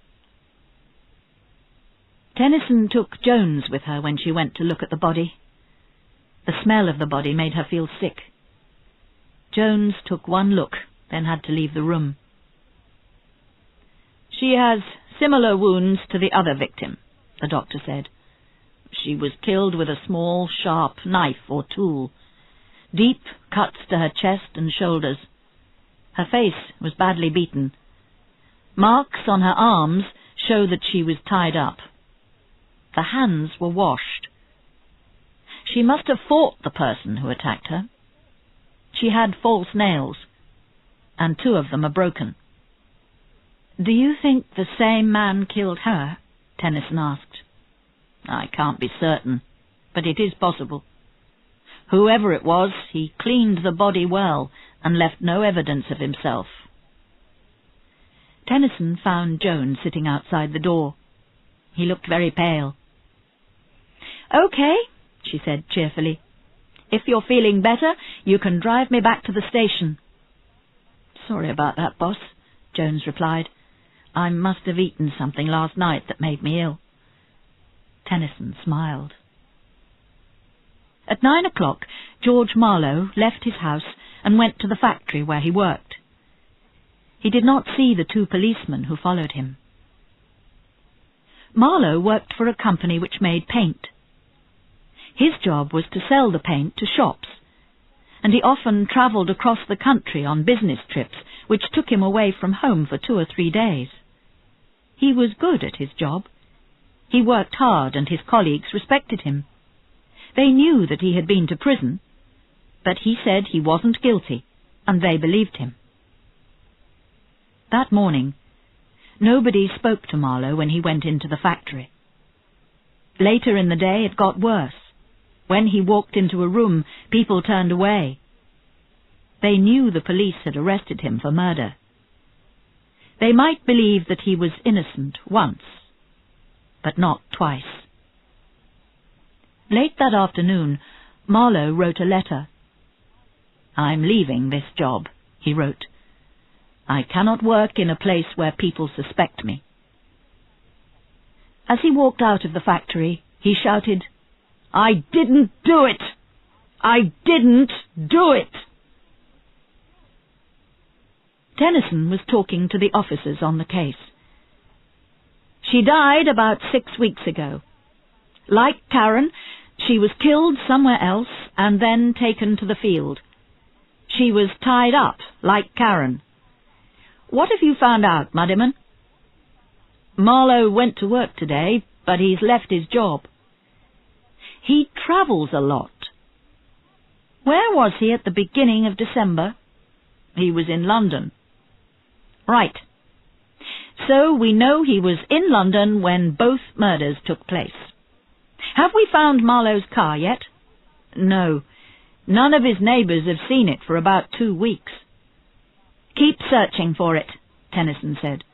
Tennison took Jones with her when she went to look at the body. The smell of the body made her feel sick. Jones took one look, then had to leave the room. "She has similar wounds to the other victim," the doctor said. "She was killed with a small, sharp knife or tool. Deep cuts to her chest and shoulders. Her face was badly beaten. Marks on her arms show that she was tied up. The hands were washed. She must have fought the person who attacked her. She had false nails, and 2 of them are broken." "Do you think the same man killed her?" Tennison asked. "I can't be certain, but it is possible. Whoever it was, he cleaned the body well and left no evidence of himself." Tennison found Jones sitting outside the door. He looked very pale. "Okay," she said cheerfully. "If you're feeling better, you can drive me back to the station." "Sorry about that, boss," Jones replied. "I must have eaten something last night that made me ill." Tennison smiled. At 9 o'clock, George Marlow left his house and went to the factory where he worked. He did not see the 2 policemen who followed him. Marlow worked for a company which made paint. His job was to sell the paint to shops, and he often travelled across the country on business trips, which took him away from home for 2 or 3 days. He was good at his job. He worked hard, and his colleagues respected him. They knew that he had been to prison, but he said he wasn't guilty, and they believed him. That morning, nobody spoke to Marlow when he went into the factory. Later in the day, it got worse. When he walked into a room, people turned away. They knew the police had arrested him for murder. They might believe that he was innocent once, but not twice. Late that afternoon, Marlow wrote a letter. "I'm leaving this job," he wrote. "I cannot work in a place where people suspect me." As he walked out of the factory, he shouted, "I didn't do it! I didn't do it!" Tennison was talking to the officers on the case. "She died about 6 weeks ago. Like Karen, she was killed somewhere else and then taken to the field. She was tied up like Karen. What have you found out, Muddyman?" Marlow went to work today, but he's left his job. He travels a lot. Where was he at the beginning of December? He was in London. Right. So we know he was in London when both murders took place. Have we found Marlow's car yet? No. None of his neighbours have seen it for about 2 weeks. Keep searching for it, Tennison said,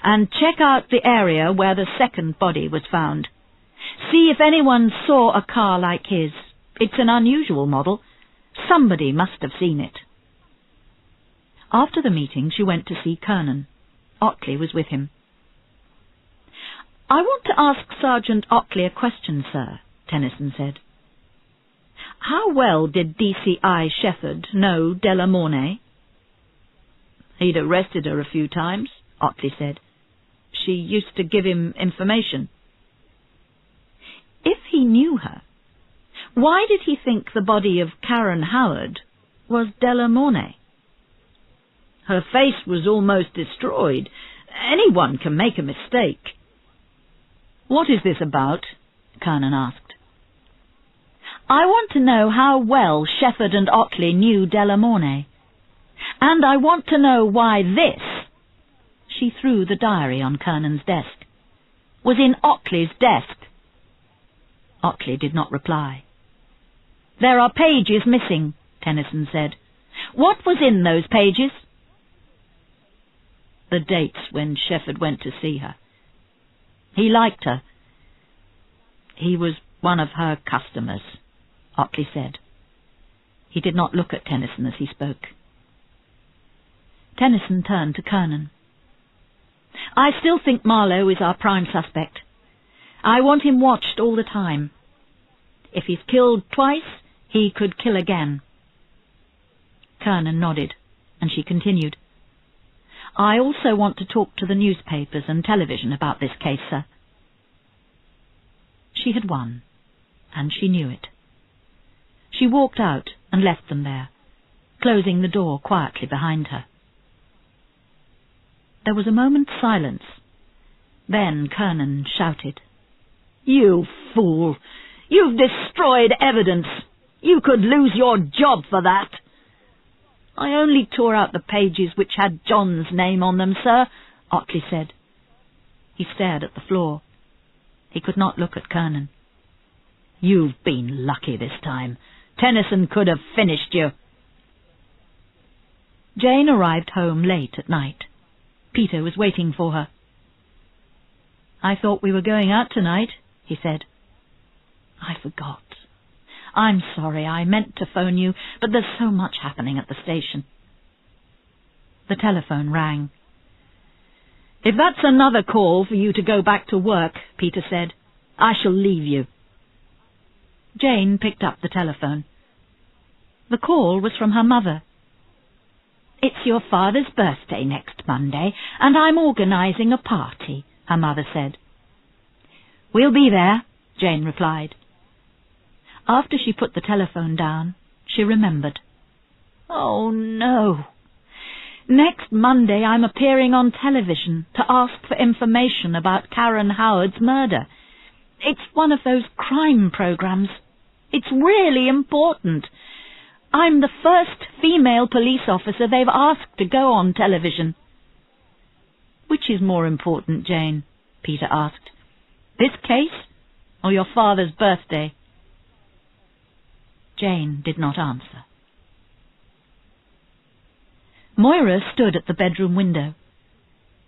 and check out the area where the second body was found. See if anyone saw a car like his. It's an unusual model. Somebody must have seen it. After the meeting, she went to see Kernan. Otley was with him. "I want to ask Sergeant Otley a question, sir," Tennison said. "How well did DCI Shepherd know Delia Mornay?" "He'd arrested her a few times," Otley said. "She used to give him information." If he knew her, why did he think the body of Karen Howard was Delia Mornay? Her face was almost destroyed. Anyone can make a mistake. "What is this about?" Kernan asked. "I want to know how well Shepherd and Otley knew Delia Mornay. And I want to know why this," she threw the diary on Kernan's desk, "was in Otley's desk." Otley did not reply. "There are pages missing," Tennison said. "What was in those pages?" "The dates when Shepherd went to see her. He liked her. He was one of her customers," Otley said. He did not look at Tennison as he spoke. Tennison turned to Kernan. "I still think Marlow is our prime suspect. I want him watched all the time. If he's killed twice, he could kill again." Kernan nodded, and she continued. "I also want to talk to the newspapers and television about this case, sir." She had won, and she knew it. She walked out and left them there, closing the door quietly behind her. There was a moment's silence. Then Kernan shouted, "You fool! You've destroyed evidence! You could lose your job for that!" "I only tore out the pages which had John's name on them, sir," Otley said. He stared at the floor. He could not look at Kernan. "You've been lucky this time. Tennison could have finished you." Jane arrived home late at night. Peter was waiting for her. "I thought we were going out tonight," he said. "I forgot. I'm sorry, I meant to phone you, but there's so much happening at the station." The telephone rang. "If that's another call for you to go back to work," Peter said, "I shall leave you." Jane picked up the telephone. The call was from her mother. "It's your father's birthday next Monday, and I'm organising a party," her mother said. "We'll be there," Jane replied. After she put the telephone down, she remembered. "Oh, no. Next Monday I'm appearing on television to ask for information about Karen Howard's murder. It's one of those crime programs. It's really important. I'm the first female police officer they've asked to go on television." "Which is more important, Jane?" Peter asked. "This case or your father's birthday?" Jane did not answer. Moira stood at the bedroom window.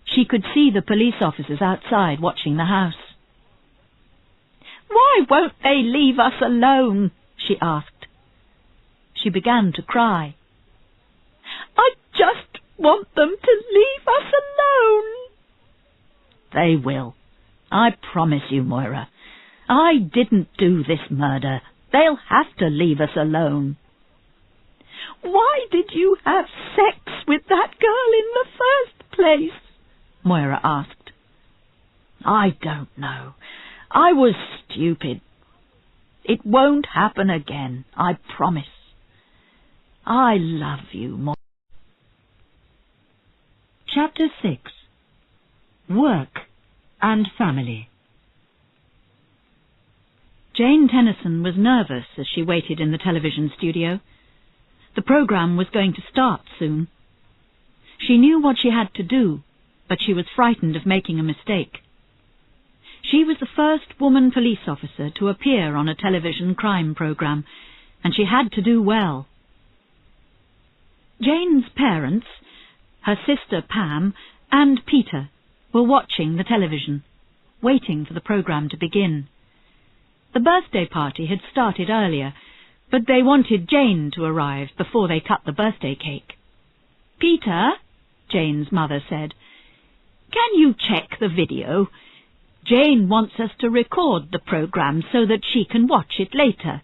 She could see the police officers outside watching the house. "Why won't they leave us alone?" she asked. She began to cry. "I just want them to leave us alone." "They will. I promise you, Moira. I didn't do this murder. They'll have to leave us alone." "Why did you have sex with that girl in the first place?" Moira asked. "I don't know. I was stupid. It won't happen again, I promise. I love you, Moira." Chapter 6. Work. and family. Jane Tennison was nervous as she waited in the television studio. The programme was going to start soon. She knew what she had to do, but she was frightened of making a mistake. She was the first woman police officer to appear on a television crime programme, and she had to do well. Jane's parents, her sister Pam, and Peter were watching the television, waiting for the programme to begin. The birthday party had started earlier, but they wanted Jane to arrive before they cut the birthday cake. "Peter," Jane's mother said, "can you check the video? Jane wants us to record the programme so that she can watch it later."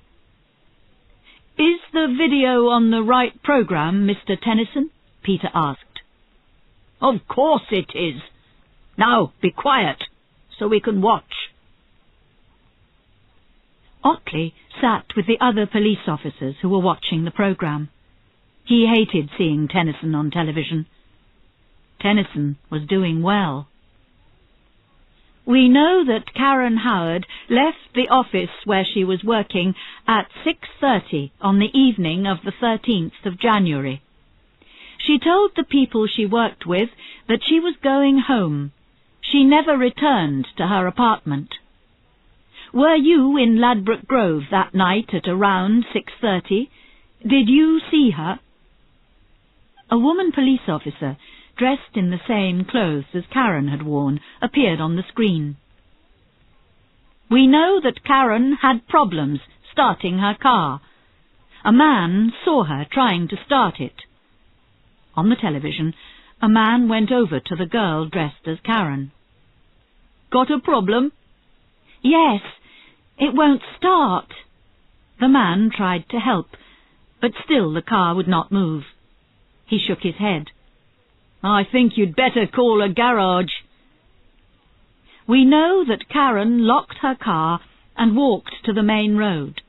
"Is the video on the right programme, Mr. Tennison?" Peter asked. "Of course it is. Now be quiet, so we can watch." Otley sat with the other police officers who were watching the programme. He hated seeing Tennison on television. Tennison was doing well. "We know that Karen Howard left the office where she was working at 6:30 on the evening of the 13th of January. She told the people she worked with that she was going home. She never returned to her apartment. Were you in Ladbroke Grove that night at around 6:30? Did you see her?" A woman police officer, dressed in the same clothes as Karen had worn, appeared on the screen. "We know that Karen had problems starting her car. A man saw her trying to start it." On the television, a man went over to the girl dressed as Karen. "Got a problem?" "Yes, it won't start." The man tried to help, but still the car would not move. He shook his head. "I think you'd better call a garage." "We know that Karen locked her car and walked to the main road.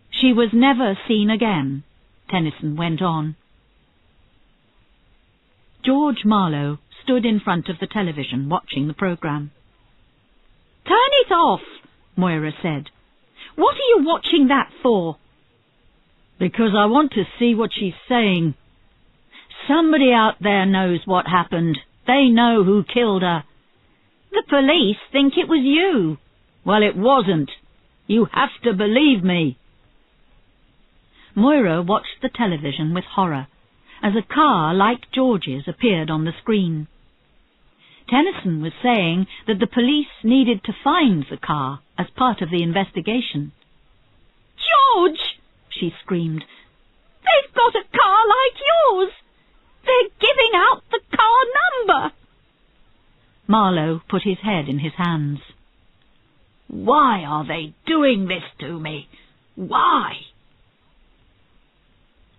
She was never seen again," Tennison went on. George Marlow stood in front of the television watching the programme. "Turn it off," Moira said. "What are you watching that for?" "Because I want to see what she's saying. Somebody out there knows what happened. They know who killed her." "The police think it was you." "Well, it wasn't. You have to believe me." Moira watched the television with horror as a car like George's appeared on the screen. Tennison was saying that the police needed to find the car as part of the investigation. "George!" she screamed. "They've got a car like yours! They're giving out the car number!" Marlow put his head in his hands. "Why are they doing this to me? Why?"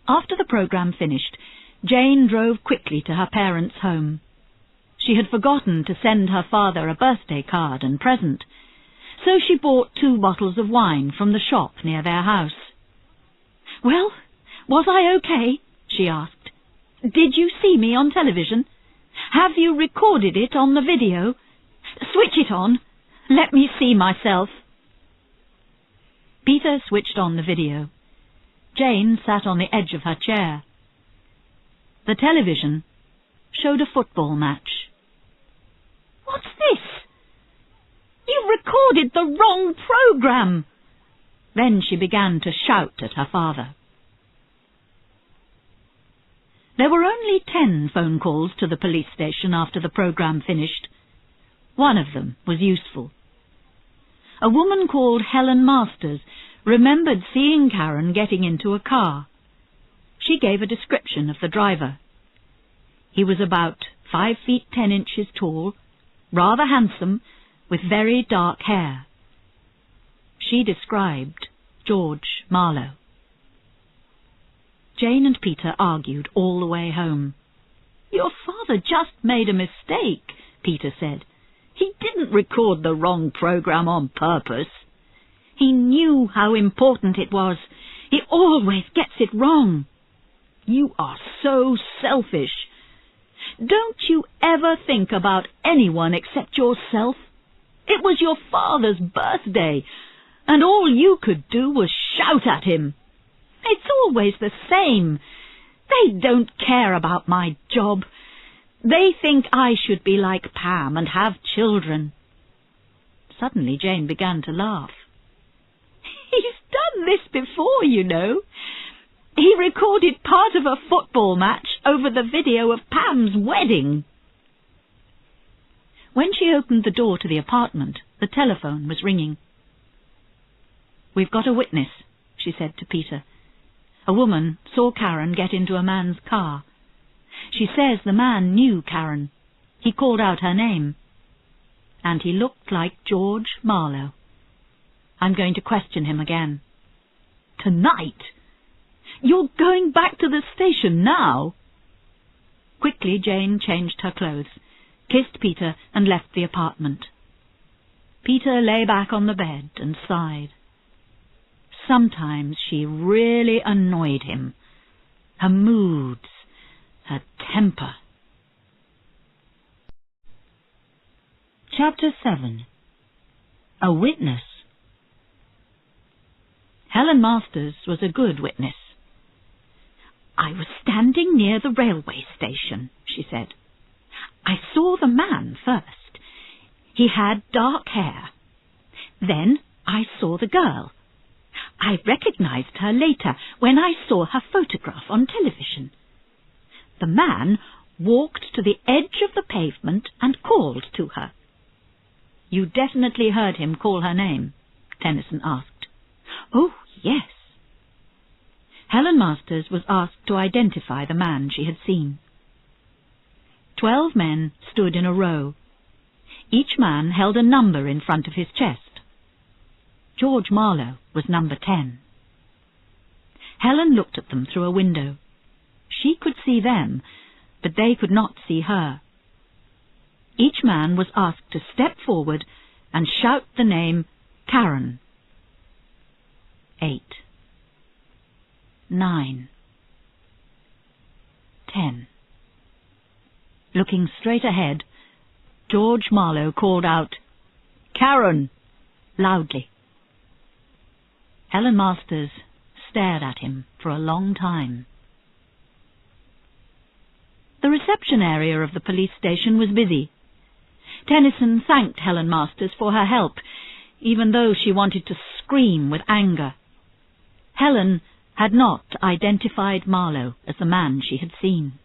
After the programme finished, Jane drove quickly to her parents' home. She had forgotten to send her father a birthday card and present, so she bought 2 bottles of wine from the shop near their house. "Well, was I okay?" she asked. "Did you see me on television? Have you recorded it on the video? Switch it on. Let me see myself." Peter switched on the video. Jane sat on the edge of her chair. The television showed a football match. "What's this? You recorded the wrong programme!" Then she began to shout at her father. There were only 10 phone calls to the police station after the programme finished. One of them was useful. A woman called Helen Masters remembered seeing Karen getting into a car. She gave a description of the driver. He was about 5 feet 10 inches tall, rather handsome, with very dark hair. She described George Marlow. Jane and Peter argued all the way home. "Your father just made a mistake," Peter said. "He didn't record the wrong programme on purpose. He knew how important it was. He always gets it wrong." "You are so selfish." Don't you ever think about anyone except yourself? It was your father's birthday, and all you could do was shout at him. It's always the same. They don't care about my job. They think I should be like Pam and have children." Suddenly Jane began to laugh. "He's done this before, you know. He recorded part of a football match over the video of Pam's wedding." When she opened the door to the apartment, the telephone was ringing. "We've got a witness," she said to Peter. "A woman saw Karen get into a man's car. She says the man knew Karen. He called out her name. And he looked like George Marlow. I'm going to question him again." "Tonight? You're going back to the station now?" Quickly Jane changed her clothes, kissed Peter and left the apartment. Peter lay back on the bed and sighed. Sometimes she really annoyed him. Her moods, her temper. Chapter 7. A Witness. Helen Masters was a good witness. "I was standing near the railway station," she said. "I saw the man first. He had dark hair. Then I saw the girl. I recognized her later when I saw her photograph on television. The man walked to the edge of the pavement and called to her." "You definitely heard him call her name?" Tennison asked. "Oh, yes." Helen Masters was asked to identify the man she had seen. 12 men stood in a row. Each man held a number in front of his chest. George Marlow was number 10. Helen looked at them through a window. She could see them, but they could not see her. Each man was asked to step forward and shout the name Karen. 8, 9, 10. Looking straight ahead, George Marlow called out, "Karen!" loudly. Helen Masters stared at him for a long time. The reception area of the police station was busy. Tennison thanked Helen Masters for her help, even though she wanted to scream with anger. Helen had not identified Marlow as the man she had seen.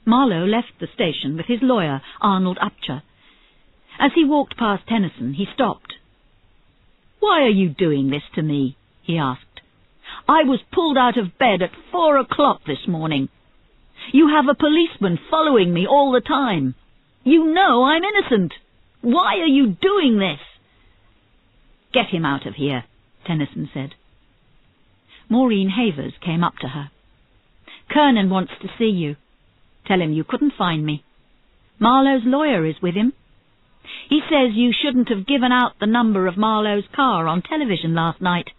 Marlow left the station with his lawyer, Arnold Upcher. As he walked past Tennison, he stopped. "Why are you doing this to me?" he asked. "I was pulled out of bed at 4 o'clock this morning. You have a policeman following me all the time. You know I'm innocent. Why are you doing this?" "Get him out of here," Tennison said. Maureen Havers came up to her. "Kernan wants to see you. Tell him you couldn't find me. Marlow's lawyer is with him. He says you shouldn't have given out the number of Marlow's car on television last night.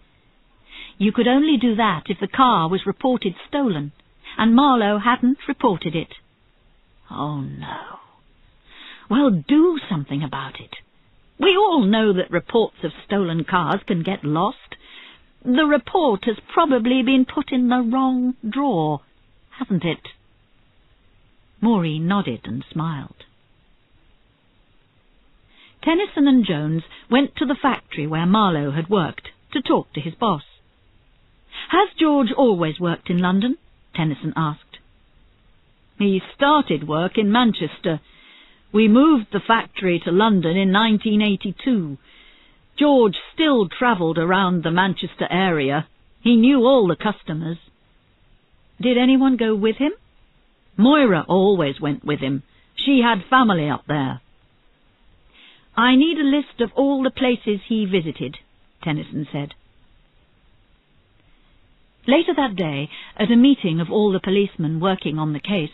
You could only do that if the car was reported stolen, and Marlow hadn't reported it." "Oh, no." "Well, do something about it. We all know that reports of stolen cars can get lost. The report has probably been put in the wrong drawer, hasn't it?" Maureen nodded and smiled. Tennison and Jones went to the factory where Marlow had worked to talk to his boss. "Has George always worked in London?" Tennison asked. "He started work in Manchester. We moved the factory to London in 1982. George still travelled around the Manchester area. He knew all the customers." "Did anyone go with him?" "Moira always went with him. She had family up there." "I need a list of all the places he visited," Tennison said. Later that day, at a meeting of all the policemen working on the case,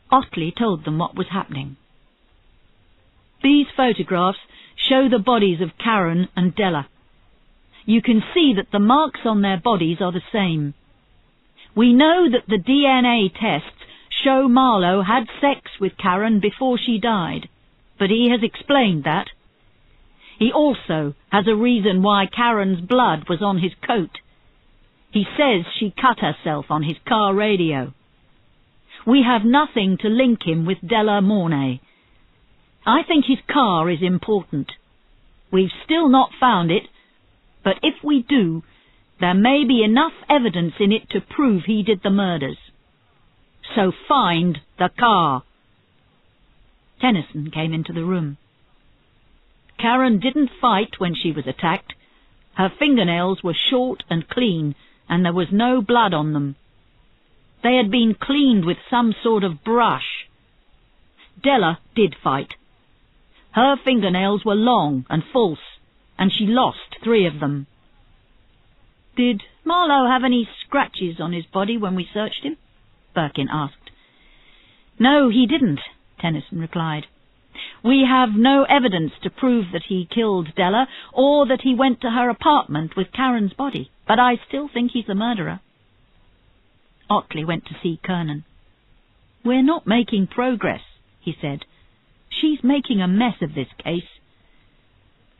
Otley told them what was happening. "These photographs show the bodies of Karen and Della. You can see that the marks on their bodies are the same. We know that the DNA tests show Marlow had sex with Karen before she died, but he has explained that. He also has a reason why Karen's blood was on his coat. He says she cut herself on his car radio. We have nothing to link him with Delia Mornay. I think his car is important. We've still not found it, but if we do, there may be enough evidence in it to prove he did the murders. So find the car. Tennison came into the room. Karen didn't fight when she was attacked. Her fingernails were short and clean, and there was no blood on them. They had been cleaned with some sort of brush. Delia did fight. Her fingernails were long and false, and she lost 3 of them. Did Marlow have any scratches on his body when we searched him? Birkin asked. No, he didn't, Tennison replied. We have no evidence to prove that he killed Delia or that he went to her apartment with Karen's body, but I still think he's the murderer. Otley went to see Kernan. We're not making progress, he said. She's making a mess of this case.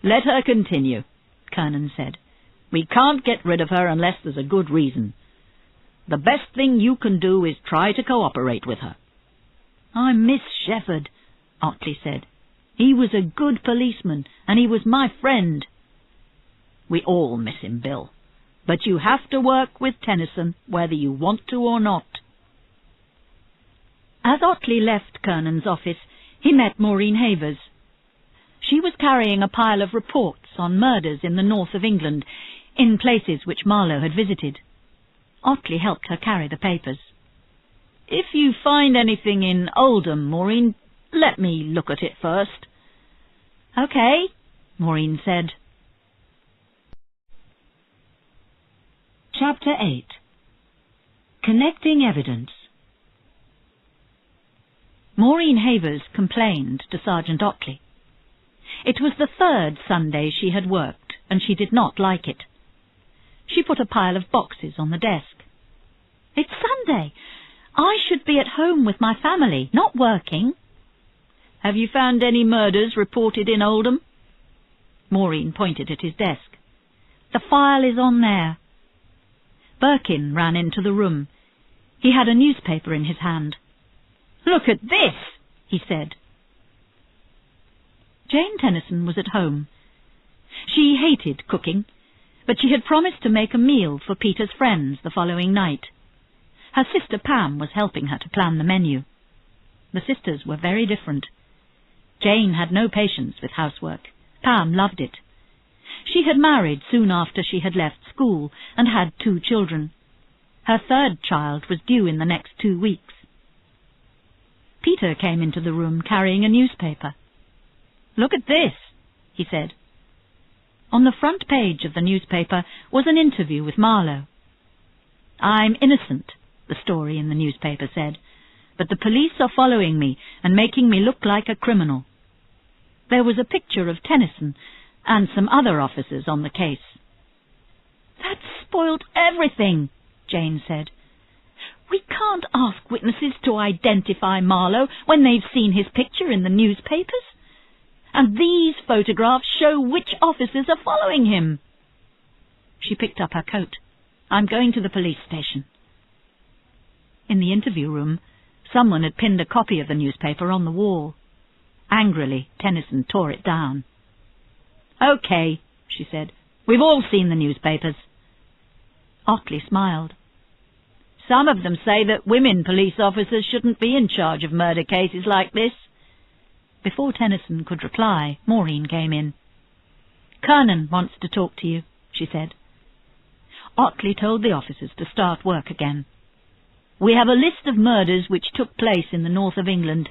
Let her continue, Kernan said. We can't get rid of her unless there's a good reason. The best thing you can do is try to cooperate with her. I miss Shepherd, Otley said. He was a good policeman, and he was my friend. We all miss him, Bill. But you have to work with Tennison, whether you want to or not. As Otley left Kernan's office, he met Maureen Havers. She was carrying a pile of reports on murders in the north of England, in places which Marlow had visited. Otley helped her carry the papers. If you find anything in Oldham, Maureen, let me look at it first. Okay, Maureen said. Chapter 8. Connecting Evidence. Maureen Havers complained to Sergeant Otley. It was the 3rd Sunday she had worked, and she did not like it. She put a pile of boxes on the desk. It's Sunday. I should be at home with my family, not working. Have you found any murders reported in Oldham? Maureen pointed at his desk. The file is on there. Birkin ran into the room. He had a newspaper in his hand. Look at this, he said. Jane Tennison was at home. She hated cooking, but she had promised to make a meal for Peter's friends the following night. Her sister Pam was helping her to plan the menu. The sisters were very different. Jane had no patience with housework. Pam loved it. She had married soon after she had left school and had 2 children. Her 3rd child was due in the next 2 weeks. Peter came into the room carrying a newspaper. Look at this, he said. On the front page of the newspaper was an interview with Marlow. I'm innocent, the story in the newspaper said, but the police are following me and making me look like a criminal. There was a picture of Tennison and some other officers on the case. That's spoiled everything, Jane said. We can't ask witnesses to identify Marlow when they've seen his picture in the newspapers. And these photographs show which officers are following him. She picked up her coat. I'm going to the police station. In the interview room, someone had pinned a copy of the newspaper on the wall. Angrily, Tennison tore it down. Okay, she said. We've all seen the newspapers. Otley smiled. Some of them say that women police officers shouldn't be in charge of murder cases like this. Before Tennison could reply, Maureen came in. Kernan wants to talk to you, she said. Otley told the officers to start work again. We have a list of murders which took place in the north of England.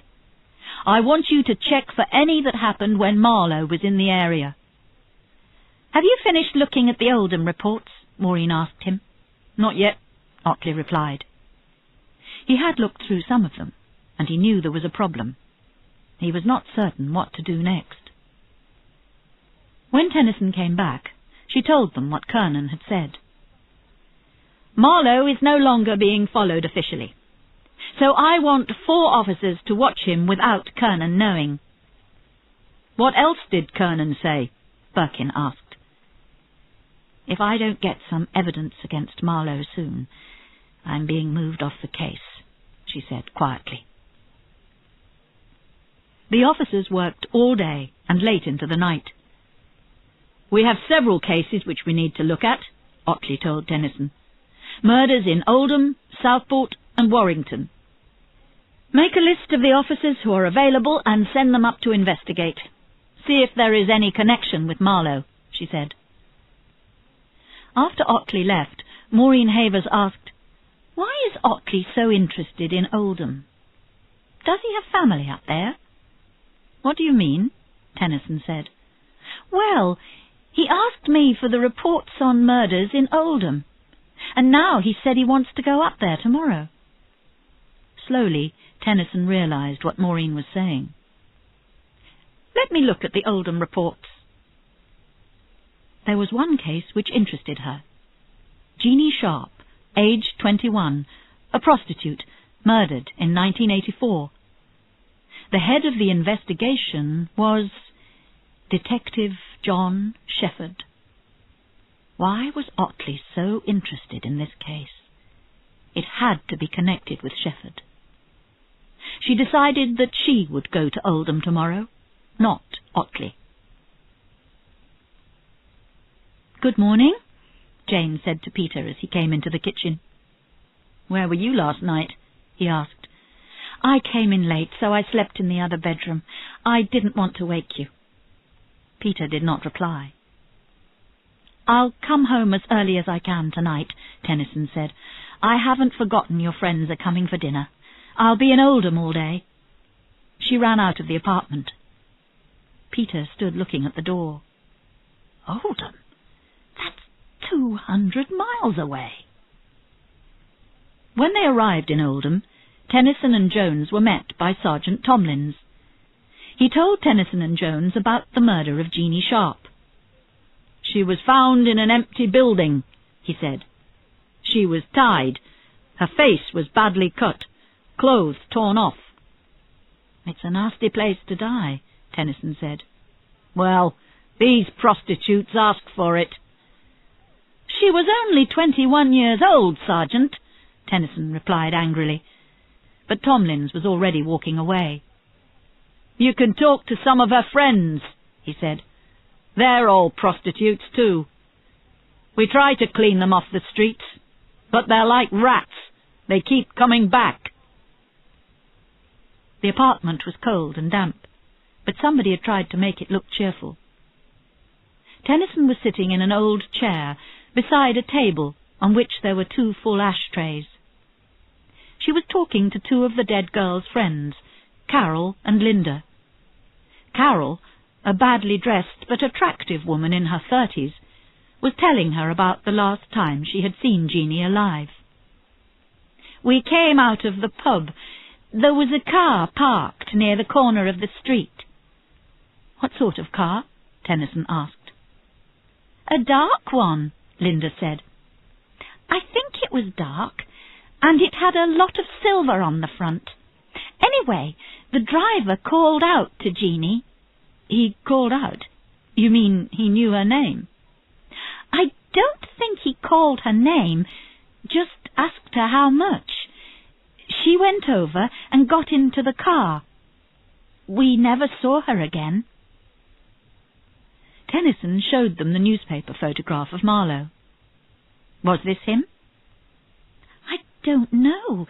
I want you to check for any that happened when Marlow was in the area. Have you finished looking at the Oldham reports? Maureen asked him. Not yet, Otley replied. He had looked through some of them, and he knew there was a problem. He was not certain what to do next. When Tennison came back, she told them what Kernan had said. Marlow is no longer being followed officially. So I want 4 officers to watch him without Kernan knowing." "What else did Kernan say?" Birkin asked. "If I don't get some evidence against Marlow soon, I'm being moved off the case," she said quietly. The officers worked all day and late into the night. "We have several cases which we need to look at," Otley told Tennison. "Murders in Oldham, Southport and Warrington. Make a list of the officers who are available and send them up to investigate. See if there is any connection with Marlow," she said. After Otley left, Maureen Havers asked, "Why is Otley so interested in Oldham? Does he have family up there?" "What do you mean?" Tennison said. "Well, he asked me for the reports on murders in Oldham, and now he said he wants to go up there tomorrow." Slowly, Tennison realized what Maureen was saying. "Let me look at the Oldham reports." There was one case which interested her. Jeannie Sharp, aged 21, a prostitute, murdered in 1984. The head of the investigation was Detective John Shefford. Why was Otley so interested in this case? It had to be connected with Shefford. She decided that she would go to Oldham tomorrow, not Otley. "Good morning," Jane said to Peter as he came into the kitchen. "Where were you last night?" he asked. "I came in late, so I slept in the other bedroom. I didn't want to wake you." Peter did not reply. "I'll come home as early as I can tonight," Tennison said. "I haven't forgotten your friends are coming for dinner. I'll be in Oldham all day." She ran out of the apartment. Peter stood looking at the door. Oldham? That's 200 miles away. When they arrived in Oldham, Tennison and Jones were met by Sergeant Tomlins. He told Tennison and Jones about the murder of Jeannie Sharp. "She was found in an empty building," he said. "She was tied. Her face was badly cut. Clothes torn off." "It's a nasty place to die," Tennison said. "Well, these prostitutes asked for it." "She was only 21 years old, Sergeant," Tennison replied angrily. But Tomlins was already walking away. "You can talk to some of her friends," he said. "They're all prostitutes too. We try to clean them off the streets, but they're like rats. They keep coming back." The apartment was cold and damp, but somebody had tried to make it look cheerful. Tennison was sitting in an old chair beside a table on which there were 2 full ashtrays. She was talking to 2 of the dead girl's friends, Carol and Lynda. Carol, a badly dressed but attractive woman in her 30s, was telling her about the last time she had seen Jeannie alive. "We came out of the pub. There was a car parked near the corner of the street." "What sort of car?" Tennison asked. "A dark one," Lynda said. "I think it was dark, and it had a lot of silver on the front. Anyway, the driver called out to Jeannie." "He called out? You mean he knew her name?" "I don't think he called her name, just asked her how much. She went over and got into the car. We never saw her again." Tennison showed them the newspaper photograph of Marlow. "Was this him?" "I don't know.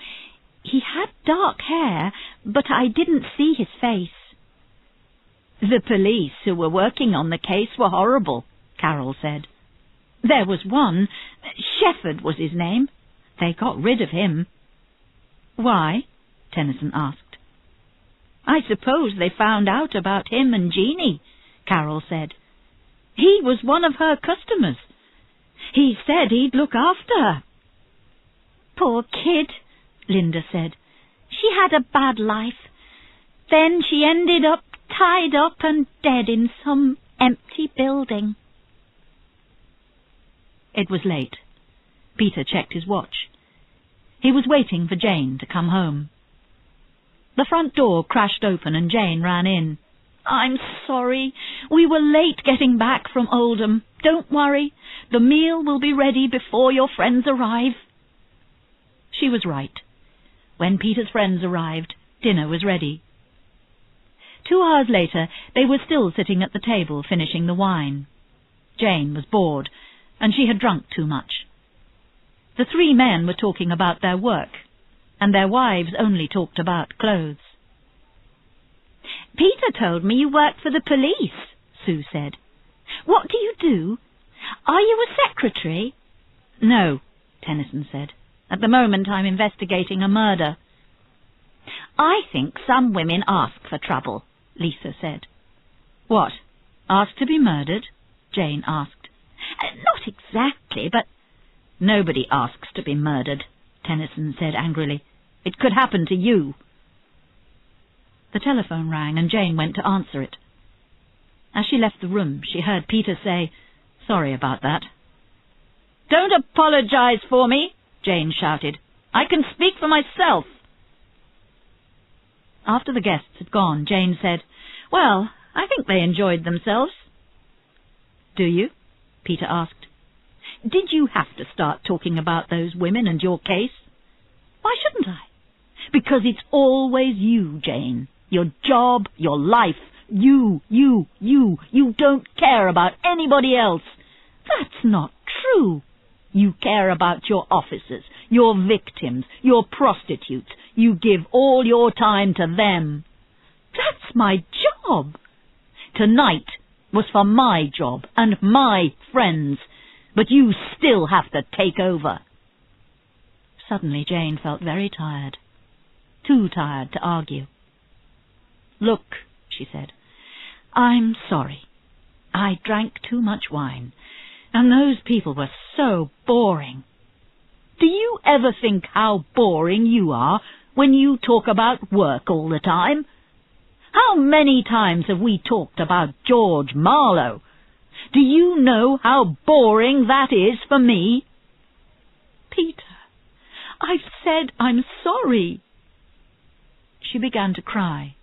He had dark hair, but I didn't see his face." "The police who were working on the case were horrible," Carol said. "There was one, Shefford was his name. They got rid of him." "Why?" Tennison asked. "I suppose they found out about him and Jeannie," Carol said. "He was one of her customers. He said he'd look after her." "Poor kid," Lynda said. "She had a bad life. Then she ended up tied up and dead in some empty building." It was late. Peter checked his watch. He was waiting for Jane to come home. The front door crashed open and Jane ran in. "I'm sorry. We were late getting back from Oldham. Don't worry. The meal will be ready before your friends arrive." She was right. When Peter's friends arrived, dinner was ready. 2 hours later, they were still sitting at the table finishing the wine. Jane was bored, and she had drunk too much. The 3 men were talking about their work, and their wives only talked about clothes. "Peter told me you work for the police," Sue said. "What do you do? Are you a secretary?" "No," Tennison said. "At the moment I'm investigating a murder." "I think some women ask for trouble," Lisa said. "What? Ask to be murdered?" Jane asked. "Not exactly, but—" "Nobody asks to be murdered," Tennison said angrily. "It could happen to you." The telephone rang and Jane went to answer it. As she left the room, she heard Peter say, "Sorry about that." "Don't apologize for me," Jane shouted. "I can speak for myself." After the guests had gone, Jane said, "Well, I think they enjoyed themselves." "Do you?" Peter asked. "Did you have to start talking about those women and your case?" "Why shouldn't I?" "Because it's always you, Jane. Your job, your life. You. You don't care about anybody else." "That's not true." "You care about your officers, your victims, your prostitutes. You give all your time to them." "That's my job." "Tonight was for my job and my friends, but you still have to take over." Suddenly Jane felt very tired, too tired to argue. "Look," she said, "I'm sorry. I drank too much wine, and those people were so boring. Do you ever think how boring you are when you talk about work all the time? How many times have we talked about George Marlow? Do you know how boring that is for me?" "Peter, I've said I'm sorry." She began to cry.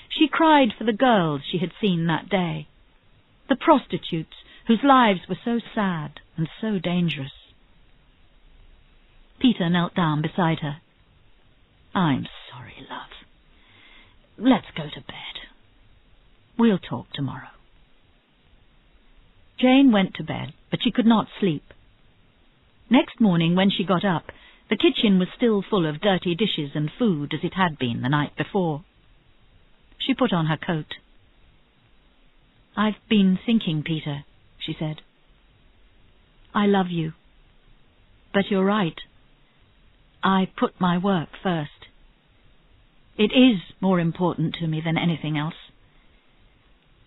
She cried for the girls she had seen that day, the prostitutes whose lives were so sad and so dangerous. Peter knelt down beside her. "I'm sorry, love. Let's go to bed. We'll talk tomorrow." Jane went to bed, but she could not sleep. Next morning, when she got up, the kitchen was still full of dirty dishes and food as it had been the night before. She put on her coat. "I've been thinking, Peter," she said. "I love you. But you're right. I put my work first. It is more important to me than anything else.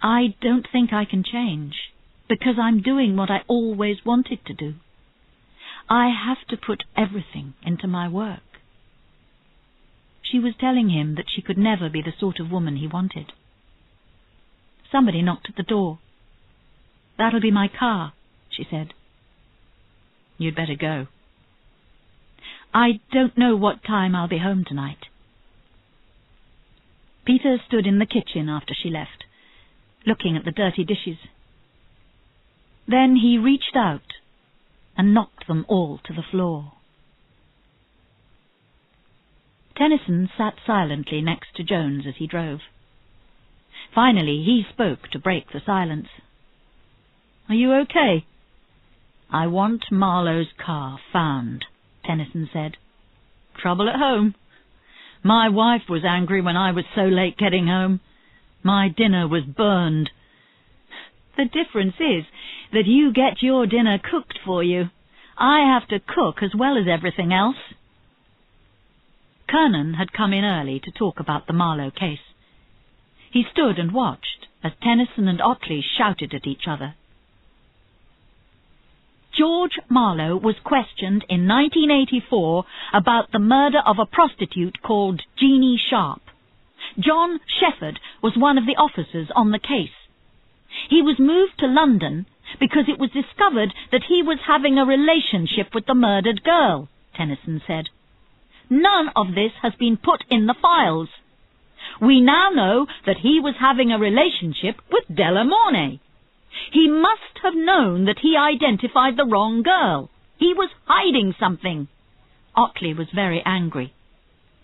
I don't think I can change, because I'm doing what I always wanted to do. I have to put everything into my work." She was telling him that she could never be the sort of woman he wanted. Somebody knocked at the door. "That'll be my car," she said. "You'd better go." "I don't know what time I'll be home tonight." Peter stood in the kitchen after she left, looking at the dirty dishes. Then he reached out and knocked them all to the floor. Tennison sat silently next to Jones as he drove. Finally he spoke to break the silence. "Are you okay?" "I want Marlow's car found," Tennison said. "Trouble at home. My wife was angry when I was so late getting home. My dinner was burned." "The difference is that you get your dinner cooked for you. I have to cook as well as everything else." Kernan had come in early to talk about the Marlow case. He stood and watched as Tennison and Otley shouted at each other. George Marlow was questioned in 1984 about the murder of a prostitute called Jeannie Sharp. John Shefford was one of the officers on the case. He was moved to London because it was discovered that he was having a relationship with the murdered girl, Tennison said. None of this has been put in the files. We now know that he was having a relationship with Delia Mornay. He must have known that he identified the wrong girl. He was hiding something. Otley was very angry.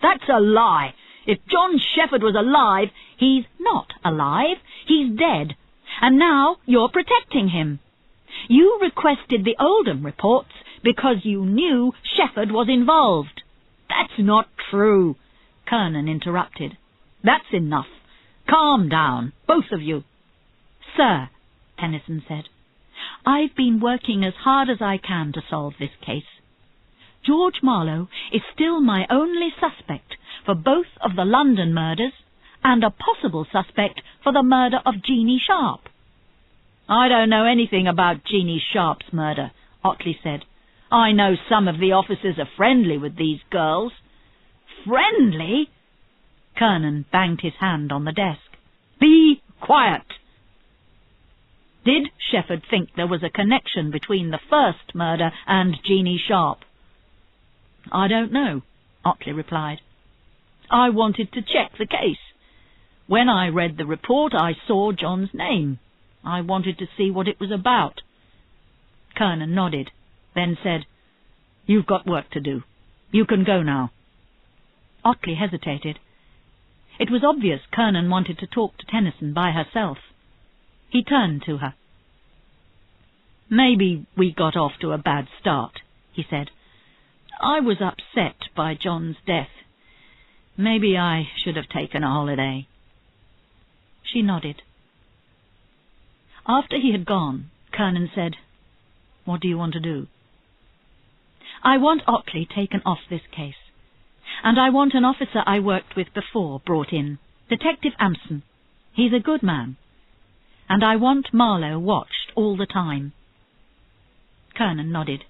That's a lie. If John Shepherd was alive, he's not alive. He's dead. And now you're protecting him. You requested the Oldham reports because you knew Shepherd was involved. That's not true, Kernan interrupted. That's enough. Calm down, both of you. Sir, Tennison said, I've been working as hard as I can to solve this case. George Marlow is still my only suspect for both of the London murders and a possible suspect for the murder of Jeannie Sharp. I don't know anything about Jeannie Sharp's murder, Otley said. I know some of the officers are friendly with these girls. Friendly? Kernan banged his hand on the desk. Be quiet! Did Shepherd think there was a connection between the first murder and Jeannie Sharp? I don't know, Otley replied. I wanted to check the case. When I read the report, I saw John's name. I wanted to see what it was about. Kernan nodded, then said, You've got work to do. You can go now. Otley hesitated. It was obvious Kernan wanted to talk to Tennison by herself. He turned to her. Maybe we got off to a bad start, he said. I was upset by John's death. Maybe I should have taken a holiday. She nodded. After he had gone, Kernan said, What do you want to do? I want Otley taken off this case. And I want an officer I worked with before brought in, Detective Amson. He's a good man. And I want Marlow watched all the time. Kernan nodded.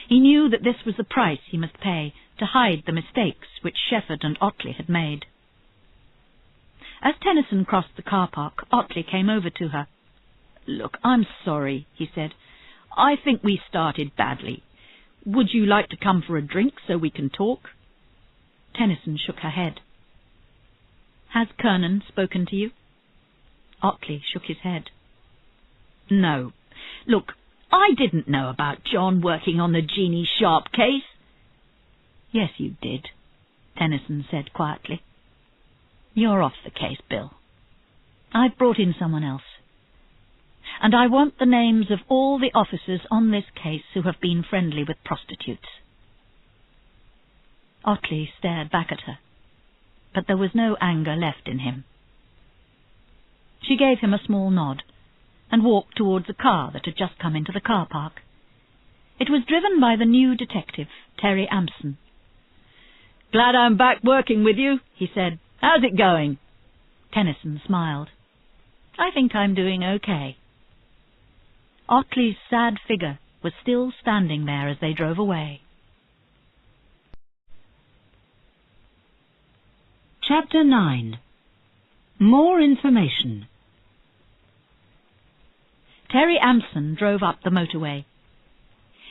He knew that this was the price he must pay to hide the mistakes which Shepherd and Otley had made. As Tennison crossed the car park, Otley came over to her. Look, I'm sorry, he said. I think we started badly. Would you like to come for a drink so we can talk? Tennison shook her head. Has Kernan spoken to you? Otley shook his head. No. Look, I didn't know about John working on the Jeannie Sharp case. Yes, you did, Tennison said quietly. You're off the case, Bill. I've brought in someone else. And I want the names of all the officers on this case who have been friendly with prostitutes. Otley stared back at her, but there was no anger left in him. She gave him a small nod and walked towards a car that had just come into the car park. It was driven by the new detective, Terry Amson. Glad I'm back working with you, he said. How's it going? Tennison smiled. I think I'm doing okay. Otley's sad figure was still standing there as they drove away. Chapter 9. More information. Terry Amson drove up the motorway.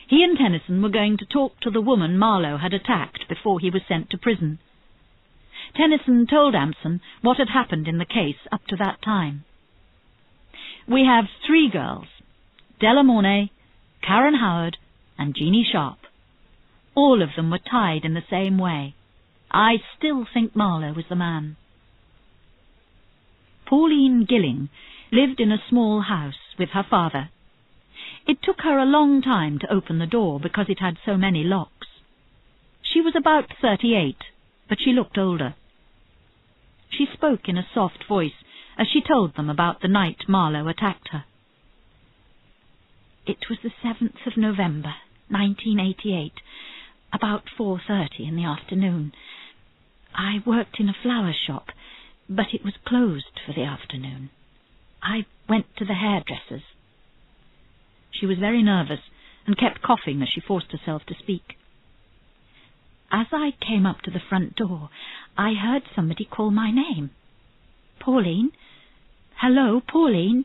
He and Tennison were going to talk to the woman Marlow had attacked before he was sent to prison. Tennison told Amson what had happened in the case up to that time. We have 3 girls, Delia Mornay, Karen Howard, and Jeannie Sharp. All of them were tied in the same way. I still think Marlow was the man. Pauline Gilling lived in a small house with her father. It took her a long time to open the door because it had so many locks. She was about 38, but she looked older. She spoke in a soft voice as she told them about the night Marlow attacked her. It was the 7th of November, 1988, about 4:30 in the afternoon. I worked in a flower shop, but it was closed for the afternoon. I went to the hairdresser's. She was very nervous and kept coughing as she forced herself to speak. As I came up to the front door, I heard somebody call my name. Pauline? Hello, Pauline?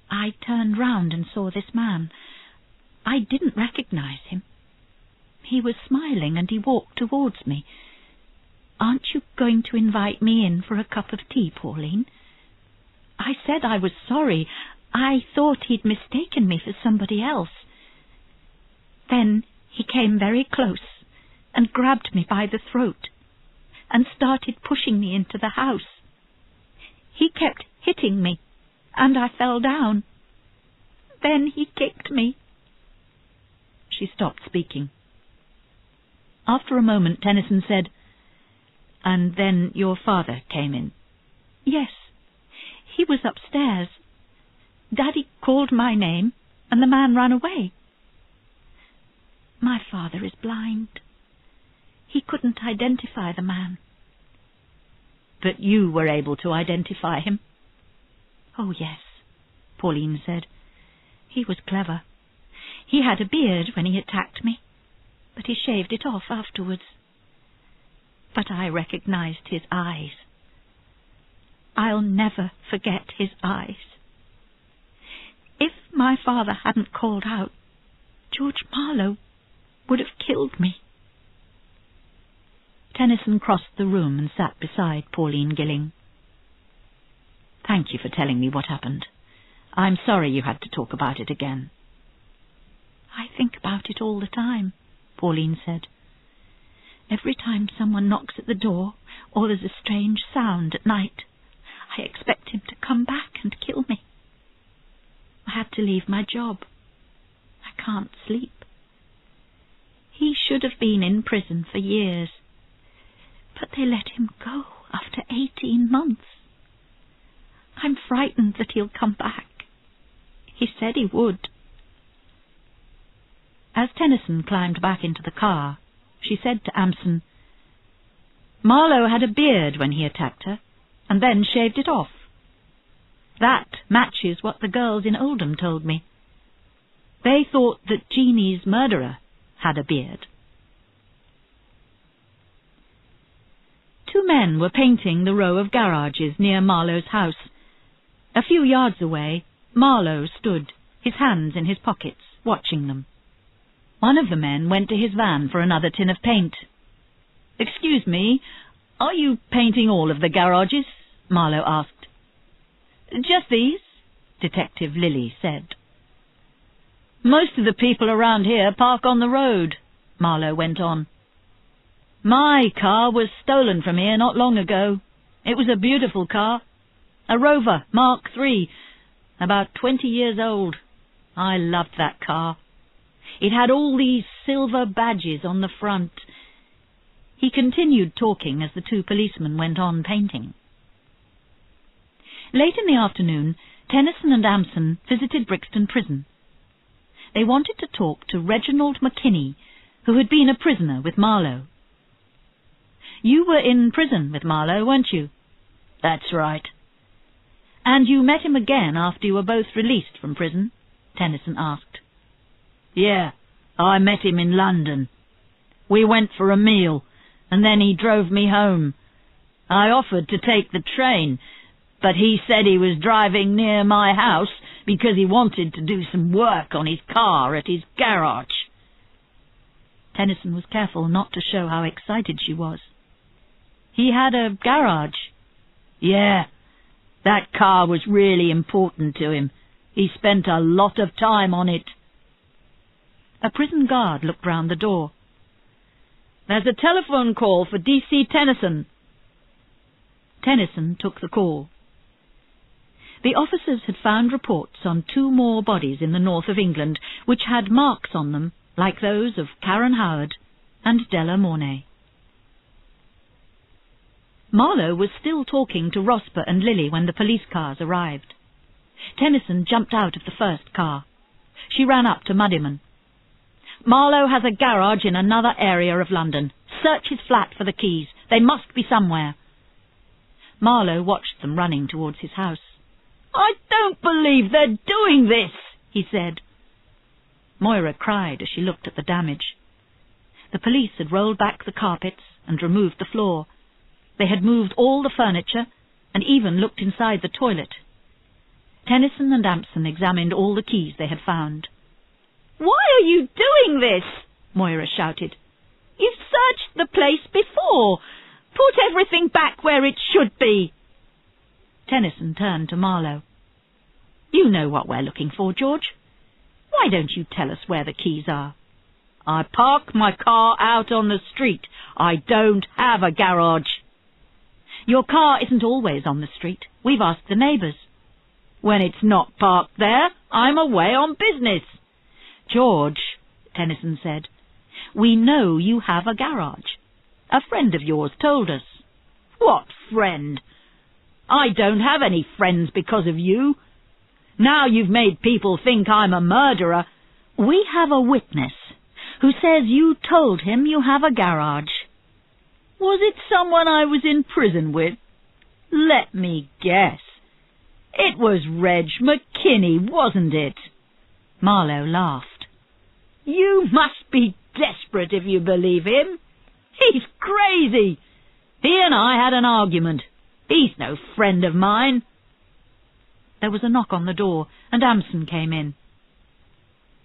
I turned round and saw this man. I didn't recognize him. He He was smiling and he walked towards me. "Aren't you going to invite me in for a cup of tea, Pauline?" I said I was sorry. I thought he'd mistaken me for somebody else. Then he came very close and grabbed me by the throat and started pushing me into the house. He kept hitting me, and I fell down. Then he kicked me. She stopped speaking. After a moment, Tennison said, "And then your father came in?" "Yes. He was upstairs. Daddy called my name, and the man ran away. My father is blind. He couldn't identify the man." "But you were able to identify him?" "Oh, yes," Pauline said. "He was clever. He had a beard when he attacked me, but he shaved it off afterwards. But I recognized his eyes. I'll never forget his eyes. If my father hadn't called out, George Marlow would have killed me." Tennison crossed the room and sat beside Pauline Gilling. "Thank you for telling me what happened. I'm sorry you had to talk about it again." "I think about it all the time," Pauline said. "Every time someone knocks at the door or there's a strange sound at night, I expect him to come back and kill me. I had to leave my job. I can't sleep. He should have been in prison for years, but they let him go after 18 months. I'm frightened that he'll come back. He said he would." As Tennison climbed back into the car, she said to Amson, "Marlow had a beard when he attacked her, and then shaved it off. That matches what the girls in Oldham told me. They thought that Jeannie's murderer had a beard." Two men were painting the row of garages near Marlow's house. A few yards away, Marlow stood, his hands in his pockets, watching them. One of the men went to his van for another tin of paint. "Excuse me, are you painting all of the garages?" Marlow asked. "Just these," Detective Lilly said. "Most of the people around here park on the road," Marlow went on. "My car was stolen from here not long ago. It was a beautiful car. A Rover Mark III, about 20 years old. I loved that car. It had all these silver badges on the front." He continued talking as the two policemen went on painting. Late in the afternoon, Tennison and Amson visited Brixton Prison. They wanted to talk to Reginald McKinney, who had been a prisoner with Marlow. "You were in prison with Marlow, weren't you?" "That's right." "And you met him again after you were both released from prison?" Tennison asked. "Yeah, I met him in London. We went for a meal, and then he drove me home. I offered to take the train, but he said he was driving near my house because he wanted to do some work on his car at his garage." Tennison was careful not to show how excited she was. "He had a garage?" "Yeah, that car was really important to him. He spent a lot of time on it." A prison guard looked round the door. "There's a telephone call for DC Tennison." Tennison took the call. The officers had found reports on 2 more bodies in the north of England, which had marks on them like those of Karen Howard and Delia Mornay. Marlow was still talking to Rosper and Lily when the police cars arrived. Tennison jumped out of the first car. She ran up to Muddyman. "Marlow has a garage in another area of London. Search his flat for the keys. They must be somewhere." Marlow watched them running towards his house. "I don't believe they're doing this," he said. Moira cried as she looked at the damage. The police had rolled back the carpets and removed the floor. They had moved all the furniture and even looked inside the toilet. Tennison and Amson examined all the keys they had found. "Why are you doing this?" Moira shouted. the place before. Put everything back where it should be. Tennison turned to Marlow. You know what we're looking for, George. Why don't you tell us where the keys are? I park my car out on the street. I don't have a garage. Your car isn't always on the street. We've asked the neighbours. When it's not parked there, I'm away on business. George, Tennison said, we know you have a garage. A friend of yours told us. What friend? I don't have any friends because of you. Now you've made people think I'm a murderer. We have a witness who says you told him you have a garage. Was it someone I was in prison with? Let me guess. It was Reg McKinney, wasn't it? Marlow laughed. You must be desperate if you believe him. He's crazy. He and I had an argument. He's no friend of mine. There was a knock on the door, and Amson came in.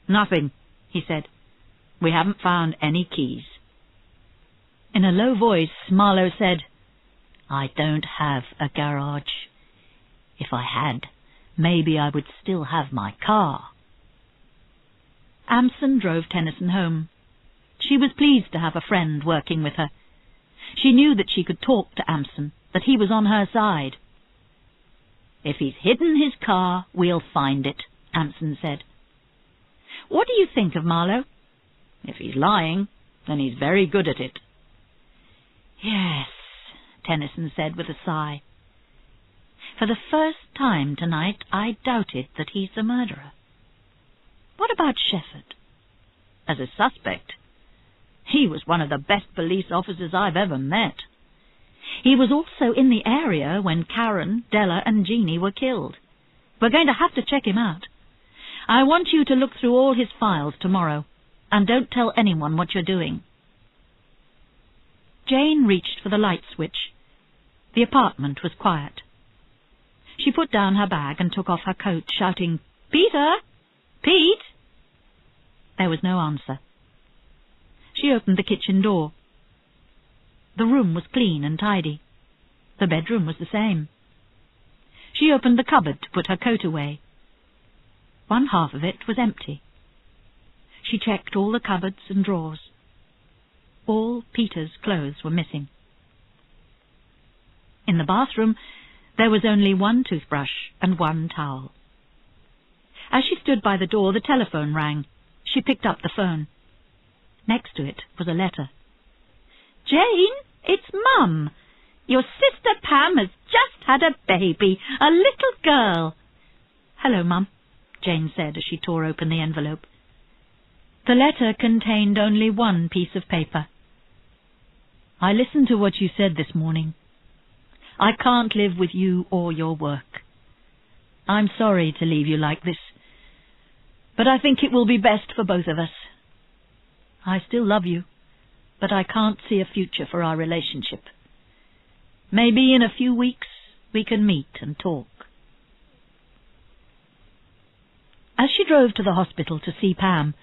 Nothing, he said. We haven't found any keys. In a low voice, Marlow said, I don't have a garage. If I had, maybe I would still have my car. Amson drove Tennison home. She was pleased to have a friend working with her. She knew that she could talk to Amson, that he was on her side. If he's hidden his car, we'll find it, Amson said. What do you think of Marlow? If he's lying, then he's very good at it. Yes, Tennison said with a sigh. For the first time tonight, I doubted that he's the murderer. What about Shefford? As a suspect, he was one of the best police officers I've ever met. He was also in the area when Karen, Della and Jeannie were killed. We're going to have to check him out. I want you to look through all his files tomorrow, and don't tell anyone what you're doing. Jane reached for the light switch. The apartment was quiet. She put down her bag and took off her coat, shouting, Peter! Pete! There was no answer. She opened the kitchen door. The room was clean and tidy. The bedroom was the same. She opened the cupboard to put her coat away. One half of it was empty. She checked all the cupboards and drawers. All Peter's clothes were missing. In the bathroom, there was only one toothbrush and one towel. As she stood by the door, the telephone rang. She picked up the phone. Next to it was a letter. Jane, it's Mum. Your sister Pam has just had a baby, a little girl. Hello, Mum, Jane said as she tore open the envelope. The letter contained only one piece of paper. I listened to what you said this morning. I can't live with you or your work. I'm sorry to leave you like this, but I think it will be best for both of us. I still love you, but I can't see a future for our relationship. Maybe in a few weeks we can meet and talk. As she drove to the hospital to see Pam,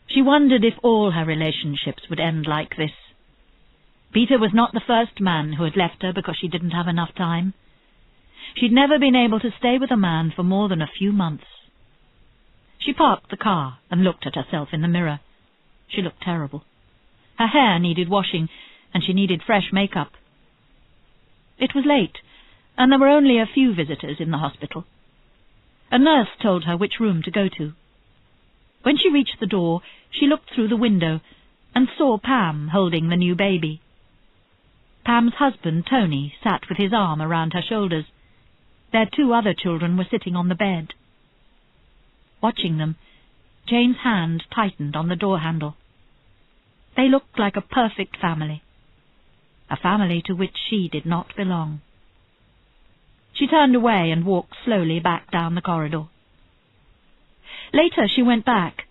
she wondered if all her relationships would end like this. Peter was not the first man who had left her because she didn't have enough time. She'd never been able to stay with a man for more than a few months. She parked the car and looked at herself in the mirror. She looked terrible. Her hair needed washing, and she needed fresh makeup. It was late, and there were only a few visitors in the hospital. A nurse told her which room to go to. When she reached the door, she looked through the window and saw Pam holding the new baby. Pam's husband, Tony, sat with his arm around her shoulders. Their two other children were sitting on the bed. Watching them, Jane's hand tightened on the door handle. They looked like a perfect family, a family to which she did not belong. She turned away and walked slowly back down the corridor. Later she went back.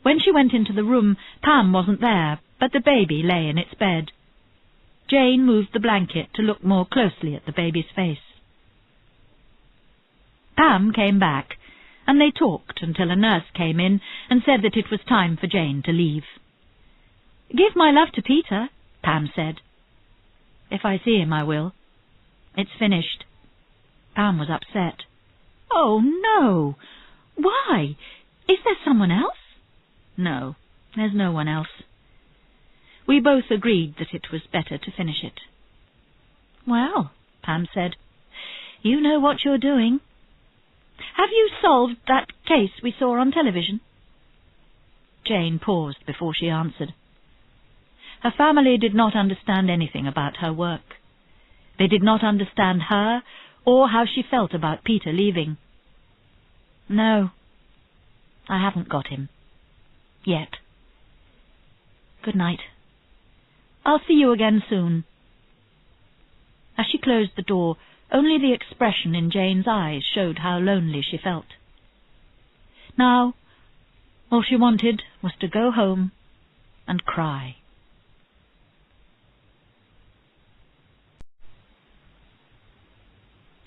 When she went into the room, Pam wasn't there, but the baby lay in its bed. Jane moved the blanket to look more closely at the baby's face. Pam came back, and they talked until a nurse came in and said that it was time for Jane to leave. Give my love to Peter, Pam said. If I see him, I will. It's finished. Pam was upset. Oh, no. Why? Is there someone else? No, there's no one else. We both agreed that it was better to finish it. Well, Pam said, you know what you're doing. Have you solved that case we saw on television? Jane paused before she answered. Her family did not understand anything about her work. They did not understand her or how she felt about Peter leaving. No, I haven't got him. Yet. Good night. I'll see you again soon. As she closed the door, only the expression in Jane's eyes showed how lonely she felt. Now, all she wanted was to go home and cry.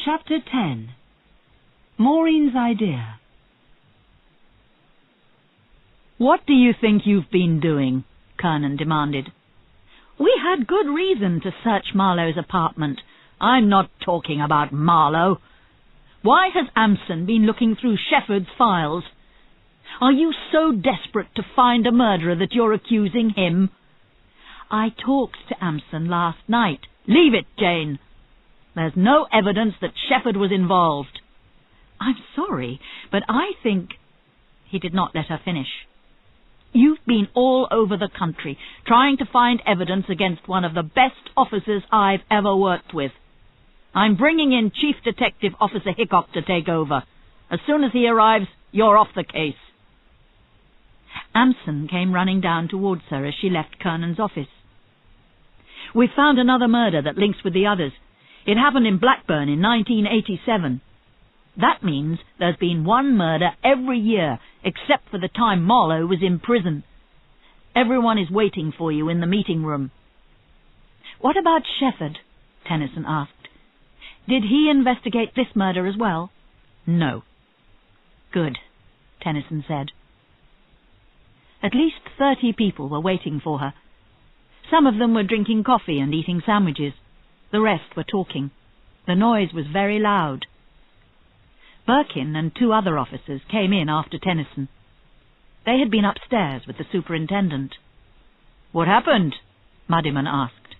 Chapter 10. Maureen's Idea. What do you think you've been doing? Kernan demanded. We had good reason to search Marlow's apartment. I'm not talking about Marlow. Why has Amson been looking through Shefford's files? Are you so desperate to find a murderer that you're accusing him? I talked to Amson last night. Leave it, Jane. There's no evidence that Shefford was involved. I'm sorry, but I think... He did not let her finish. You've been all over the country, trying to find evidence against one of the best officers I've ever worked with. I'm bringing in Chief Detective Officer Hickok to take over. As soon as he arrives, you're off the case. Amson came running down towards her as she left Kernan's office. We've found another murder that links with the others. It happened in Blackburn in 1987. That means there's been one murder every year, except for the time Marlow was in prison. Everyone is waiting for you in the meeting room. What about Shefford? Tennison asked. Did he investigate this murder as well? No. Good, Tennison said. At least 30 people were waiting for her. Some of them were drinking coffee and eating sandwiches. The rest were talking. The noise was very loud. Birkin and 2 other officers came in after Tennison. They had been upstairs with the superintendent. What happened? Muddiman asked.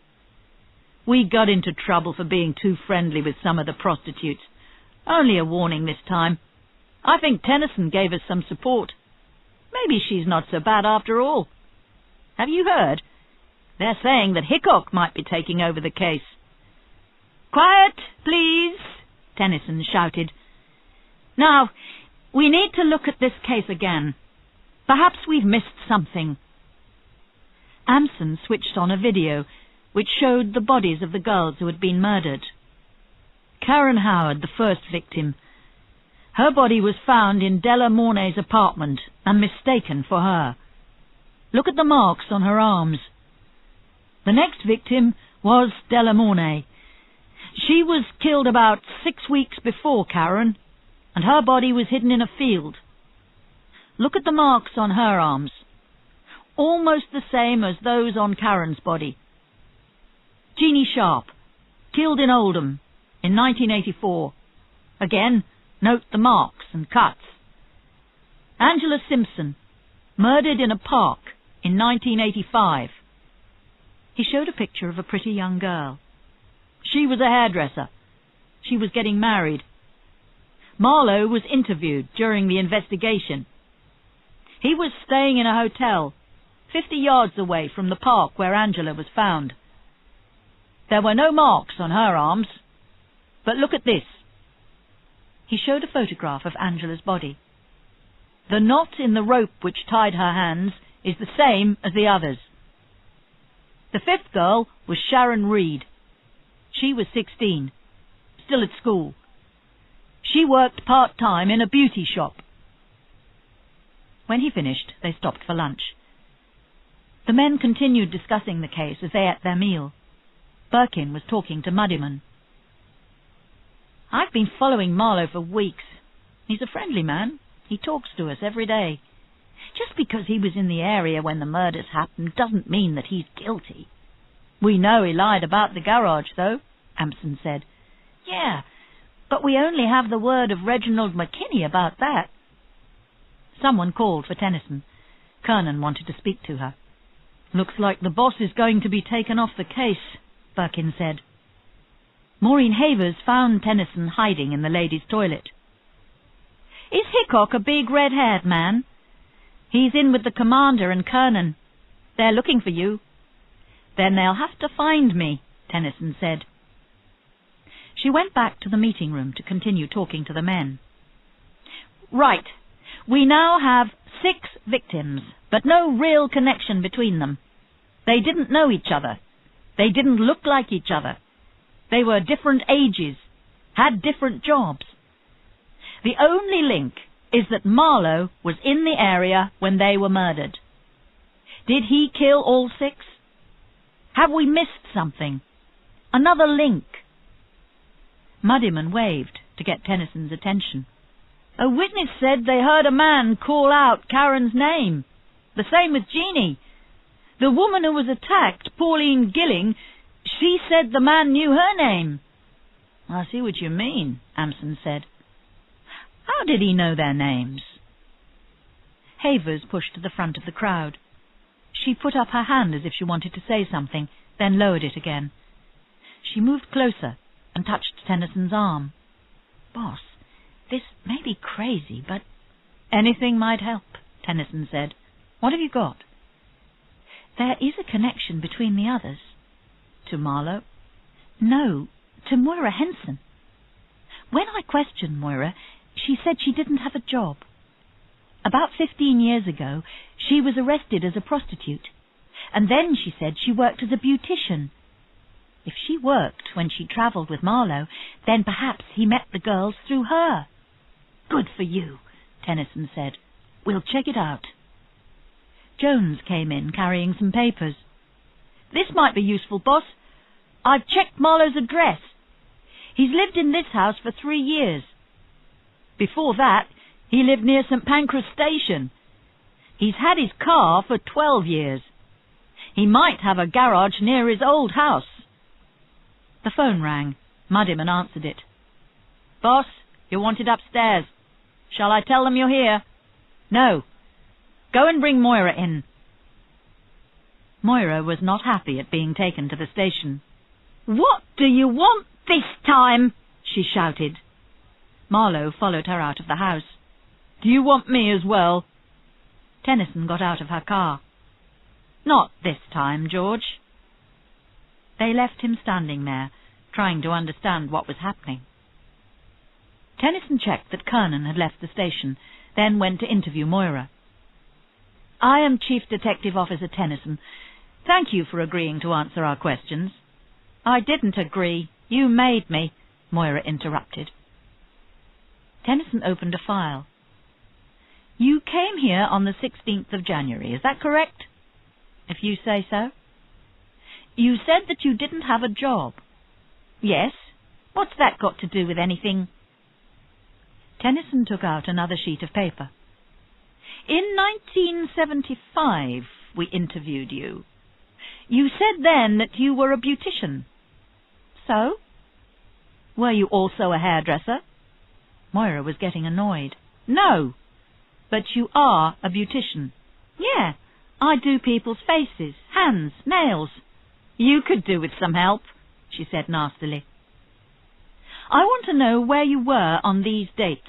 We got into trouble for being too friendly with some of the prostitutes. Only a warning this time. I think Tennison gave us some support. Maybe she's not so bad after all. Have you heard? They're saying that Hickok might be taking over the case. Quiet, please, Tennison shouted. Now, we need to look at this case again. Perhaps we've missed something. Amson switched on a video which showed the bodies of the girls who had been murdered. Karen Howard, the first victim. Her body was found in Delia Mornay's apartment and mistaken for her. Look at the marks on her arms. The next victim was Delia Mornay. She was killed about 6 weeks before Karen, and her body was hidden in a field. Look at the marks on her arms. Almost the same as those on Karen's body. Jeannie Sharp, killed in Oldham in 1984. Again, note the marks and cuts. Angela Simpson, murdered in a park in 1985. He showed a picture of a pretty young girl. She was a hairdresser. She was getting married. Marlow was interviewed during the investigation. He was staying in a hotel 50 yards away from the park where Angela was found. There were no marks on her arms. But look at this. He showed a photograph of Angela's body. The knot in the rope which tied her hands is the same as the others. The 5th girl was Sharon Reed. She was 16, still at school. She worked part-time in a beauty shop. When he finished, they stopped for lunch. The men continued discussing the case as they ate their meal. Birkin was talking to Muddiman. I've been following Marlow for weeks. He's a friendly man. He talks to us every day. Just because he was in the area when the murders happened doesn't mean that he's guilty. We know he lied about the garage, though, Ampson said. Yeah, but we only have the word of Reginald McKinney about that. Someone called for Tennison. Kernan wanted to speak to her. Looks like the boss is going to be taken off the case, Birkin said. Maureen Havers found Tennison hiding in the ladies' toilet. Is Hickok a big red-haired man? He's in with the commander and Kernan. They're looking for you. Then they'll have to find me, Tennison said. She went back to the meeting room to continue talking to the men. Right. We now have 6 victims, but no real connection between them. They didn't know each other. They didn't look like each other. They were different ages, had different jobs. The only link is that Marlow was in the area when they were murdered. Did he kill all 6? Have we missed something? Another link? Muddiman waved to get Tennison's attention. A witness said they heard a man call out Karen's name. The same with Jeannie. The woman who was attacked, Pauline Gilling, she said the man knew her name. I see what you mean, Ampson said. How did he know their names? Havers pushed to the front of the crowd. She put up her hand as if she wanted to say something, then lowered it again. She moved closer and touched Tennison's arm. Boss, this may be crazy, but anything might help, Tennison said. What have you got? There is a connection between the others. To Marlow? No, to Moira Henson. When I questioned Moira, she said she didn't have a job. About 15 years ago, she was arrested as a prostitute, and then she said she worked as a beautician. If she worked when she travelled with Marlow, then perhaps he met the girls through her. Good for you, Tennison said. We'll check it out. Jones came in carrying some papers. This might be useful, boss. I've checked Marlow's address. He's lived in this house for 3 years. Before that, he lived near St. Pancras Station. He's had his car for 12 years. He might have a garage near his old house. The phone rang. Muddiman answered it. Boss, you're wanted upstairs. Shall I tell them you're here? No. Go and bring Moira in. Moira was not happy at being taken to the station. What do you want this time? She shouted. Marlow followed her out of the house. Do you want me as well? Tennison got out of her car. Not this time, George. They left him standing there, trying to understand what was happening. Tennison checked that Kernan had left the station, then went to interview Moira. I am Chief Detective Officer Tennison. Thank you for agreeing to answer our questions. I didn't agree. You made me, Moira interrupted. Tennison opened a file. You came here on the 16th of January, is that correct? If you say so. You said that you didn't have a job. Yes. What's that got to do with anything? Tennison took out another sheet of paper. In 1975, we interviewed you. You said then that you were a beautician. So? Were you also a hairdresser? Moira was getting annoyed. No. But you are a beautician. Yeah, I do people's faces, hands, nails. You could do with some help, she said nastily. I want to know where you were on these dates.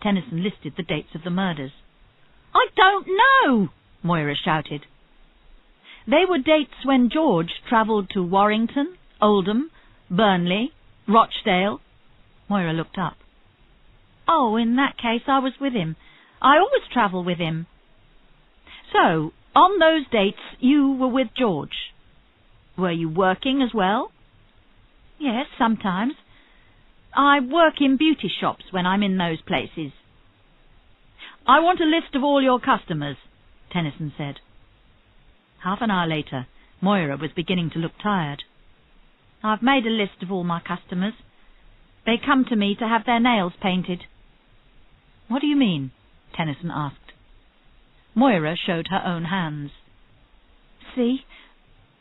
Tennison listed the dates of the murders. I don't know, Moira shouted. They were dates when George travelled to Warrington, Oldham, Burnley, Rochdale. Moira looked up. Oh, in that case I was with him. I always travel with him. So, on those dates you were with George. Were you working as well? Yes, sometimes. I work in beauty shops when I'm in those places. I want a list of all your customers, Tennison said. Half an hour later, Moira was beginning to look tired. I've made a list of all my customers. They come to me to have their nails painted. What do you mean? Tennison asked. Moira showed her own hands. "See,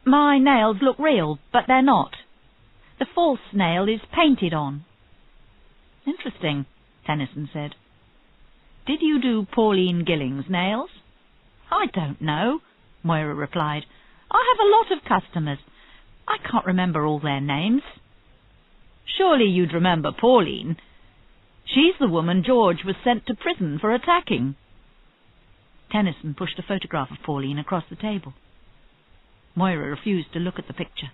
my nails look real, but they're not. The false nail is painted on." "Interesting," Tennison said. "Did you do Pauline Gilling's nails?" "I don't know," Moira replied. "I have a lot of customers. I can't remember all their names." "Surely you'd remember Pauline. She's the woman George was sent to prison for attacking." Tennison pushed a photograph of Pauline across the table. Moira refused to look at the picture.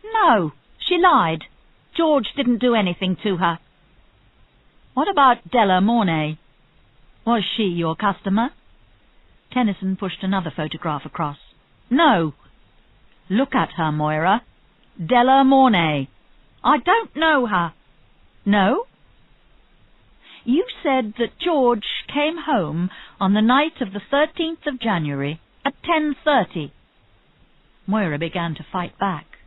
"No, she lied. George didn't do anything to her." "What about Delia Mornay? Was she your customer?" Tennison pushed another photograph across. "No. Look at her, Moira. Delia Mornay." "I don't know her." "No? You said that George came home on the night of the 13th of January at 10:30. Moira began to fight back.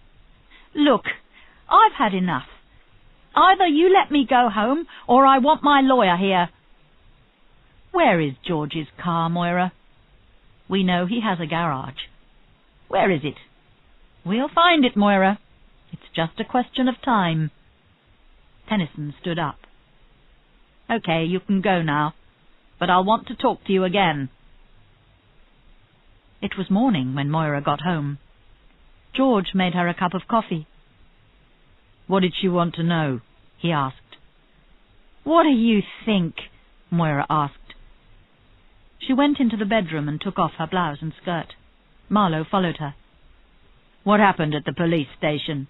"Look, I've had enough. Either you let me go home, or I want my lawyer here." "Where is George's car, Moira?" "We know he has a garage." "Where is it?" "We'll find it, Moira. It's just a question of time." Tennison stood up. "Okay, you can go now, but I'll want to talk to you again." It was morning when Moira got home. George made her a cup of coffee. "What did she want to know?" he asked. "What do you think?" Moira asked. She went into the bedroom and took off her blouse and skirt. Marlow followed her. "What happened at the police station?"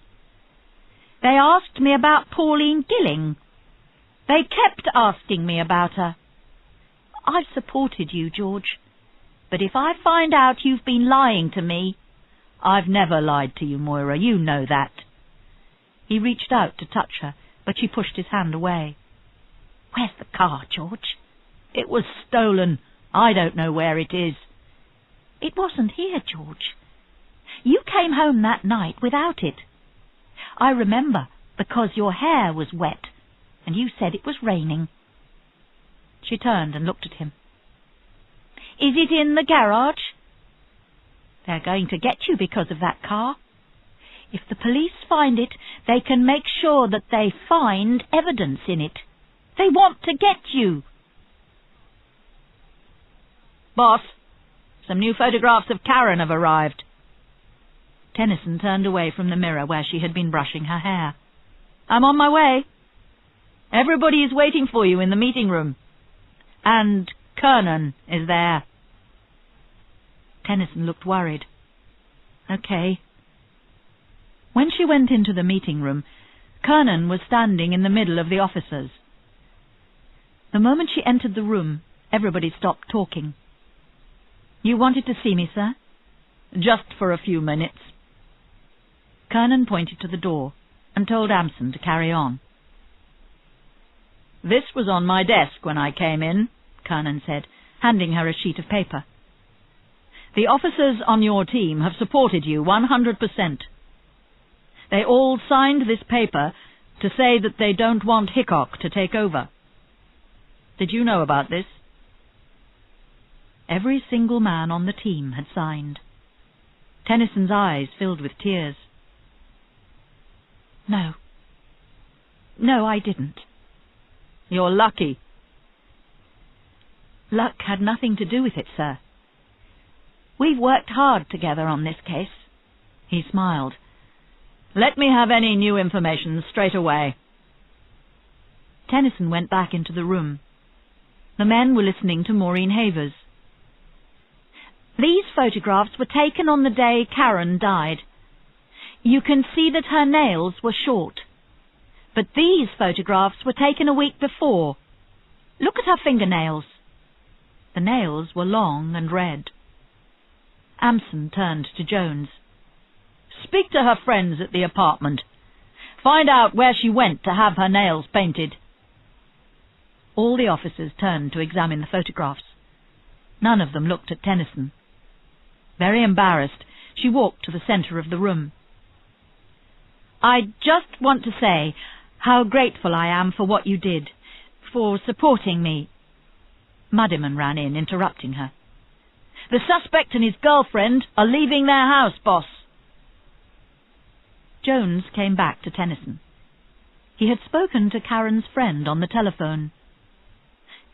"They asked me about Pauline Gilling. They kept asking me about her. I've supported you, George, but if I find out you've been lying to me—" "I've never lied to you, Moira, you know that." He reached out to touch her, but she pushed his hand away. "Where's the car, George?" "It was stolen. I don't know where it is." "It wasn't here, George. You came home that night without it. I remember, because your hair was wet, and you said it was raining." She turned and looked at him. "Is it in the garage?" "They're going to get you because of that car. If the police find it, they can make sure that they find evidence in it. They want to get you." "Boss, some new photographs of Karen have arrived." Tennison turned away from the mirror where she had been brushing her hair. "I'm on my way. Everybody is waiting for you in the meeting room. And Kernan is there." Tennison looked worried. "Okay." When she went into the meeting room, Kernan was standing in the middle of the officers. The moment she entered the room, everybody stopped talking. "You wanted to see me, sir?" "Just for a few minutes." Kernan pointed to the door and told Amson to carry on. "This was on my desk when I came in," Kernan said, handing her a sheet of paper. "The officers on your team have supported you 100%. They all signed this paper to say that they don't want Hickok to take over. Did you know about this?" Every single man on the team had signed. Tennison's eyes filled with tears. "No. No, I didn't." "You're lucky." "Luck had nothing to do with it, sir. We've worked hard together on this case." He smiled. "Let me have any new information straight away." Tennison went back into the room. The men were listening to Maureen Havers. "These photographs were taken on the day Karen died. You can see that her nails were short. But these photographs were taken a week before. Look at her fingernails." The nails were long and red. Amson turned to Jones. "Speak to her friends at the apartment. Find out where she went to have her nails painted." All the officers turned to examine the photographs. None of them looked at Tennison. Very embarrassed, she walked to the centre of the room. "I just want to say how grateful I am for what you did, for supporting me." Muddiman ran in, interrupting her. The suspect and his girlfriend are leaving their house, boss. Jones came back to Tennison. He had spoken to Karen's friend on the telephone.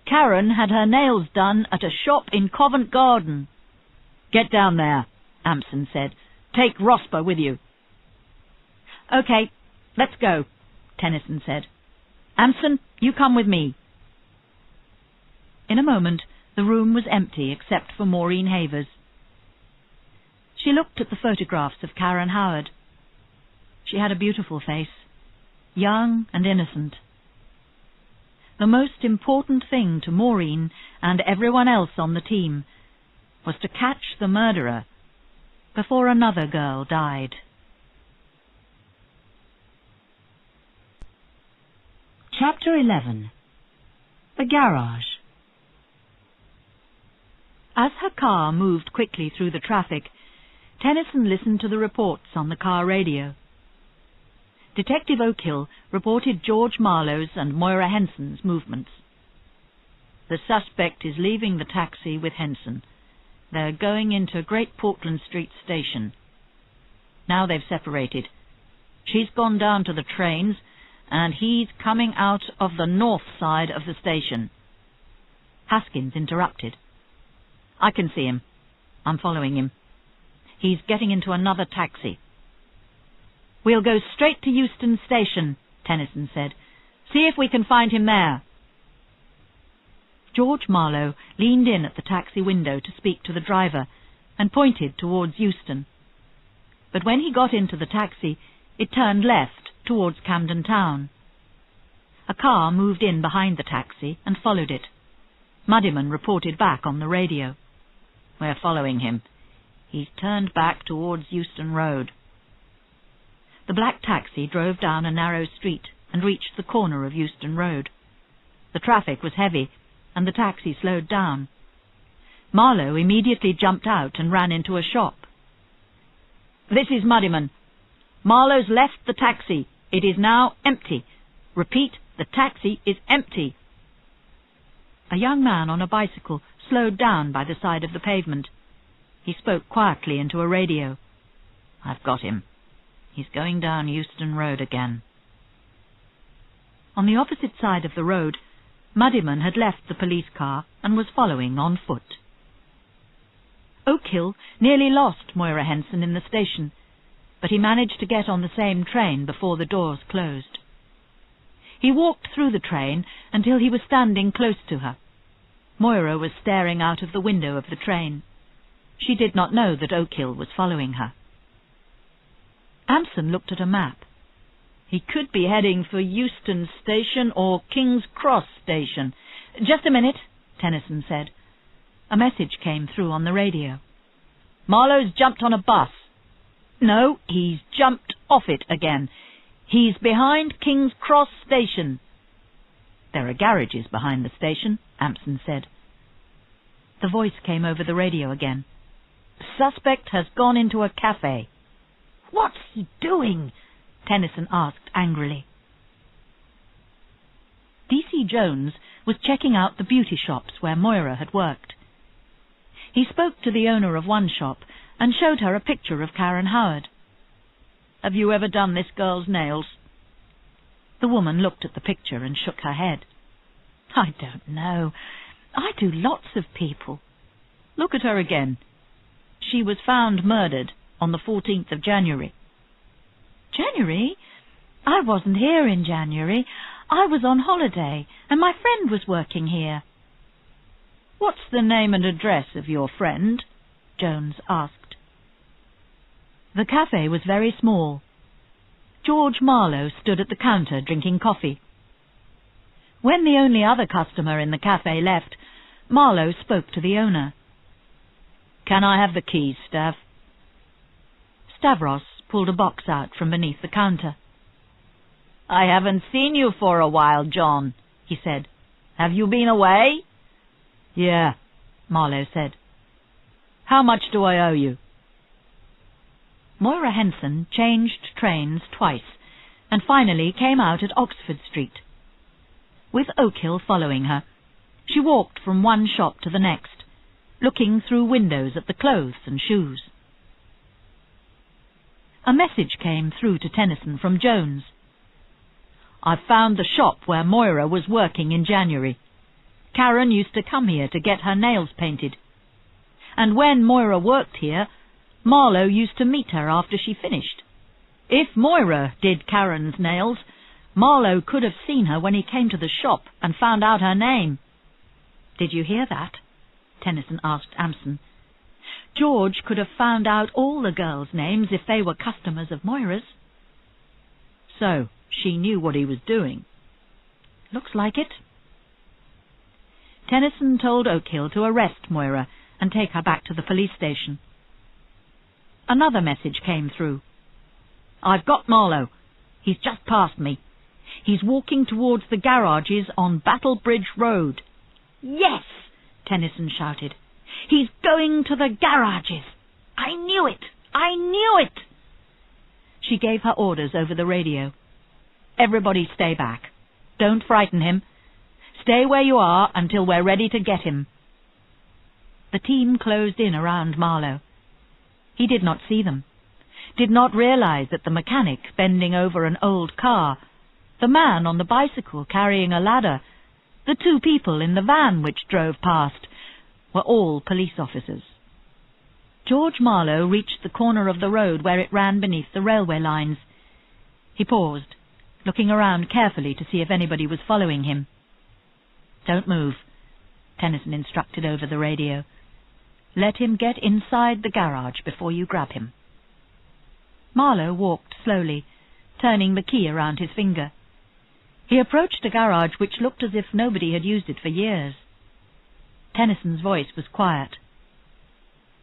Karen had her nails done at a shop in Covent Garden. Get down there, Ampson said. Take Rosper with you. Okay, let's go, Tennison said. Ampson, you come with me. In a moment, the room was empty except for Maureen Havers. She looked at the photographs of Karen Howard. She had a beautiful face, young and innocent. The most important thing to Maureen and everyone else on the team was to catch the murderer before another girl died. Chapter 11. The Garage. As her car moved quickly through the traffic, Tennison listened to the reports on the car radio. Detective Oakhill reported George Marlow's and Moira Henson's movements. The suspect is leaving the taxi with Henson. They're going into Great Portland Street Station. Now they've separated. She's gone down to the trains, and he's coming out of the north side of the station. Haskins interrupted. I can see him. I'm following him. He's getting into another taxi. We'll go straight to Euston Station, Tennison said. See if we can find him there. George Marlow leaned in at the taxi window to speak to the driver and pointed towards Euston. But when he got into the taxi, it turned left towards Camden Town. A car moved in behind the taxi and followed it. Muddiman reported back on the radio. We're following him. He's turned back towards Euston Road. The black taxi drove down a narrow street and reached the corner of Euston Road. The traffic was heavy, and the taxi slowed down. Marlow immediately jumped out and ran into a shop. This is Muddiman. Marlow's left the taxi. It is now empty. Repeat, the taxi is empty. A young man on a bicycle slowed down by the side of the pavement. He spoke quietly into a radio. I've got him. He's going down Euston Road again. On the opposite side of the road, Muddiman had left the police car and was following on foot. Oakhill nearly lost Moira Henson in the station, but he managed to get on the same train before the doors closed. He walked through the train until he was standing close to her. Moira was staring out of the window of the train. She did not know that Oakhill was following her. Ampson looked at a map. He could be heading for Euston Station or King's Cross Station. Just a minute, Tennison said. A message came through on the radio. Marlow's jumped on a bus. No, he's jumped off it again. He's behind King's Cross Station. There are garages behind the station, Ampson said. The voice came over the radio again. Suspect has gone into a cafe. What's he doing? Tennison asked angrily. D.C. Jones was checking out the beauty shops where Moira had worked. He spoke to the owner of one shop and showed her a picture of Karen Howard. Have you ever done this girl's nails? The woman looked at the picture and shook her head. I don't know. I do lots of people. Look at her again. She was found murdered on the 14th of January. January? I wasn't here in January. I was on holiday, and my friend was working here. What's the name and address of your friend? Jones asked. The cafe was very small. George Marlow stood at the counter drinking coffee. When the only other customer in the cafe left, Marlow spoke to the owner. Can I have the keys, Stav? Stavros pulled a box out from beneath the counter. I haven't seen you for a while, John, he said. Have you been away? Yeah, Marlow said. How much do I owe you? Moira Henson changed trains twice and finally came out at Oxford Street. With Oakhill following her, she walked from one shop to the next, looking through windows at the clothes and shoes. A message came through to Tennison from Jones. "I've found the shop where Moira was working in January. Karen used to come here to get her nails painted. And when Moira worked here, Marlow used to meet her after she finished. If Moira did Karen's nails, Marlow could have seen her when he came to the shop and found out her name." "Did you hear that?" Tennison asked Amson. "George could have found out all the girls' names if they were customers of Moira's." "So she knew what he was doing." "Looks like it." Tennison told Oakhill to arrest Moira and take her back to the police station. Another message came through. "I've got Marlow. He's just passed me. He's walking towards the garages on Battlebridge Road." "Yes!" Tennison shouted. "He's going to the garages! I knew it! I knew it!" She gave her orders over the radio. "Everybody stay back. Don't frighten him. Stay where you are until we're ready to get him." The team closed in around Marlow. He did not see them, did not realize that the mechanic bending over an old car, the man on the bicycle carrying a ladder, the two people in the van which drove past, were all police officers. George Marlow reached the corner of the road where it ran beneath the railway lines. He paused, looking around carefully to see if anybody was following him. "Don't move," Tennison instructed over the radio. "Let him get inside the garage before you grab him." Marlow walked slowly, turning the key around his finger. He approached a garage which looked as if nobody had used it for years. Tennyson's voice was quiet.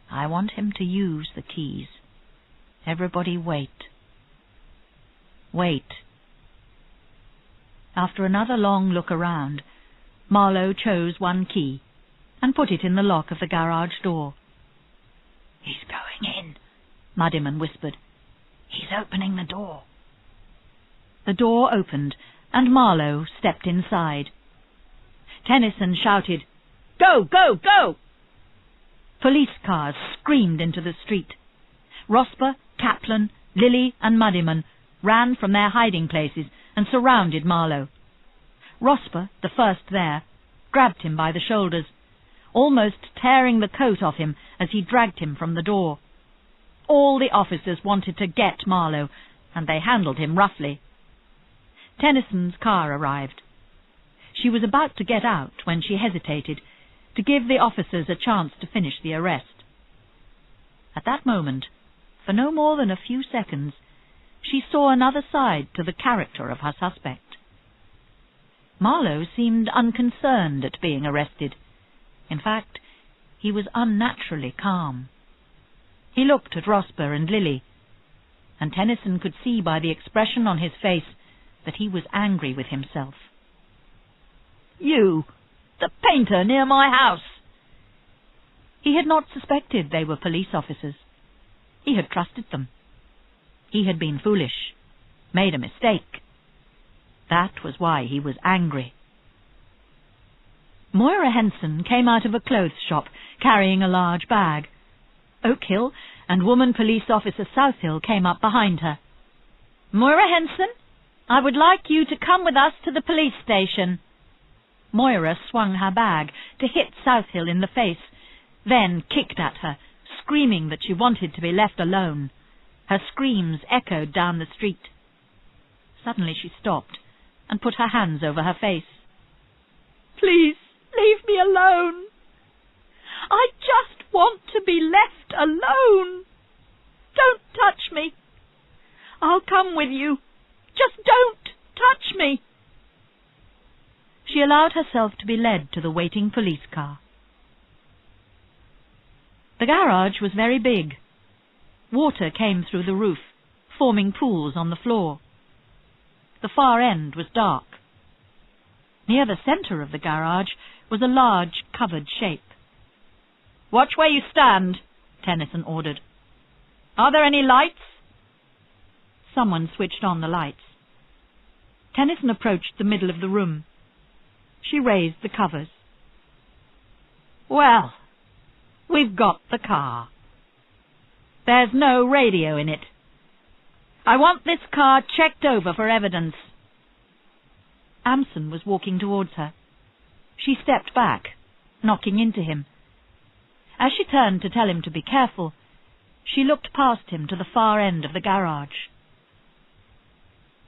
"I want him to use the keys. Everybody wait. Wait." After another long look around, Marlow chose one key and put it in the lock of the garage door. "He's going in," Muddiman whispered. "He's opening the door." The door opened, and Marlow stepped inside. Tennison shouted, "Go, go, go!" Police cars screamed into the street. Rosper, Kaplan, Lilly, and Muddiman ran from their hiding places and surrounded Marlow. Rosper, the first there, grabbed him by the shoulders, almost tearing the coat off him as he dragged him from the door. All the officers wanted to get Marlow, and they handled him roughly. Tennison's car arrived. She was about to get out when she hesitated, to give the officers a chance to finish the arrest. At that moment, for no more than a few seconds, she saw another side to the character of her suspect. Marlow seemed unconcerned at being arrested. In fact, he was unnaturally calm. He looked at Rosper and Lilly, and Tennison could see by the expression on his face that he was angry with himself. "You, the painter near my house!" He had not suspected they were police officers. He had trusted them. He had been foolish, made a mistake. That was why he was angry. Moira Henson came out of a clothes shop, carrying a large bag. Oakhill and Woman Police Officer Southill came up behind her. "Moira Henson, I would like you to come with us to the police station." Moira swung her bag to hit Southill in the face, then kicked at her, screaming that she wanted to be left alone. Her screams echoed down the street. Suddenly she stopped and put her hands over her face. "Please, leave me alone. I just want to be left alone. Don't touch me. I'll come with you. Just don't touch me." She allowed herself to be led to the waiting police car. The garage was very big. Water came through the roof, forming pools on the floor. The far end was dark. Near the centre of the garage was a large covered shape. "Watch where you stand," Tennison ordered. "Are there any lights?" Someone switched on the lights. Tennison approached the middle of the room. She raised the covers. "Well, We've got the car. There's no radio in it. I want this car checked over for evidence." Amson was walking towards her. She stepped back, knocking into him. As she turned to tell him to be careful, she looked past him to the far end of the garage.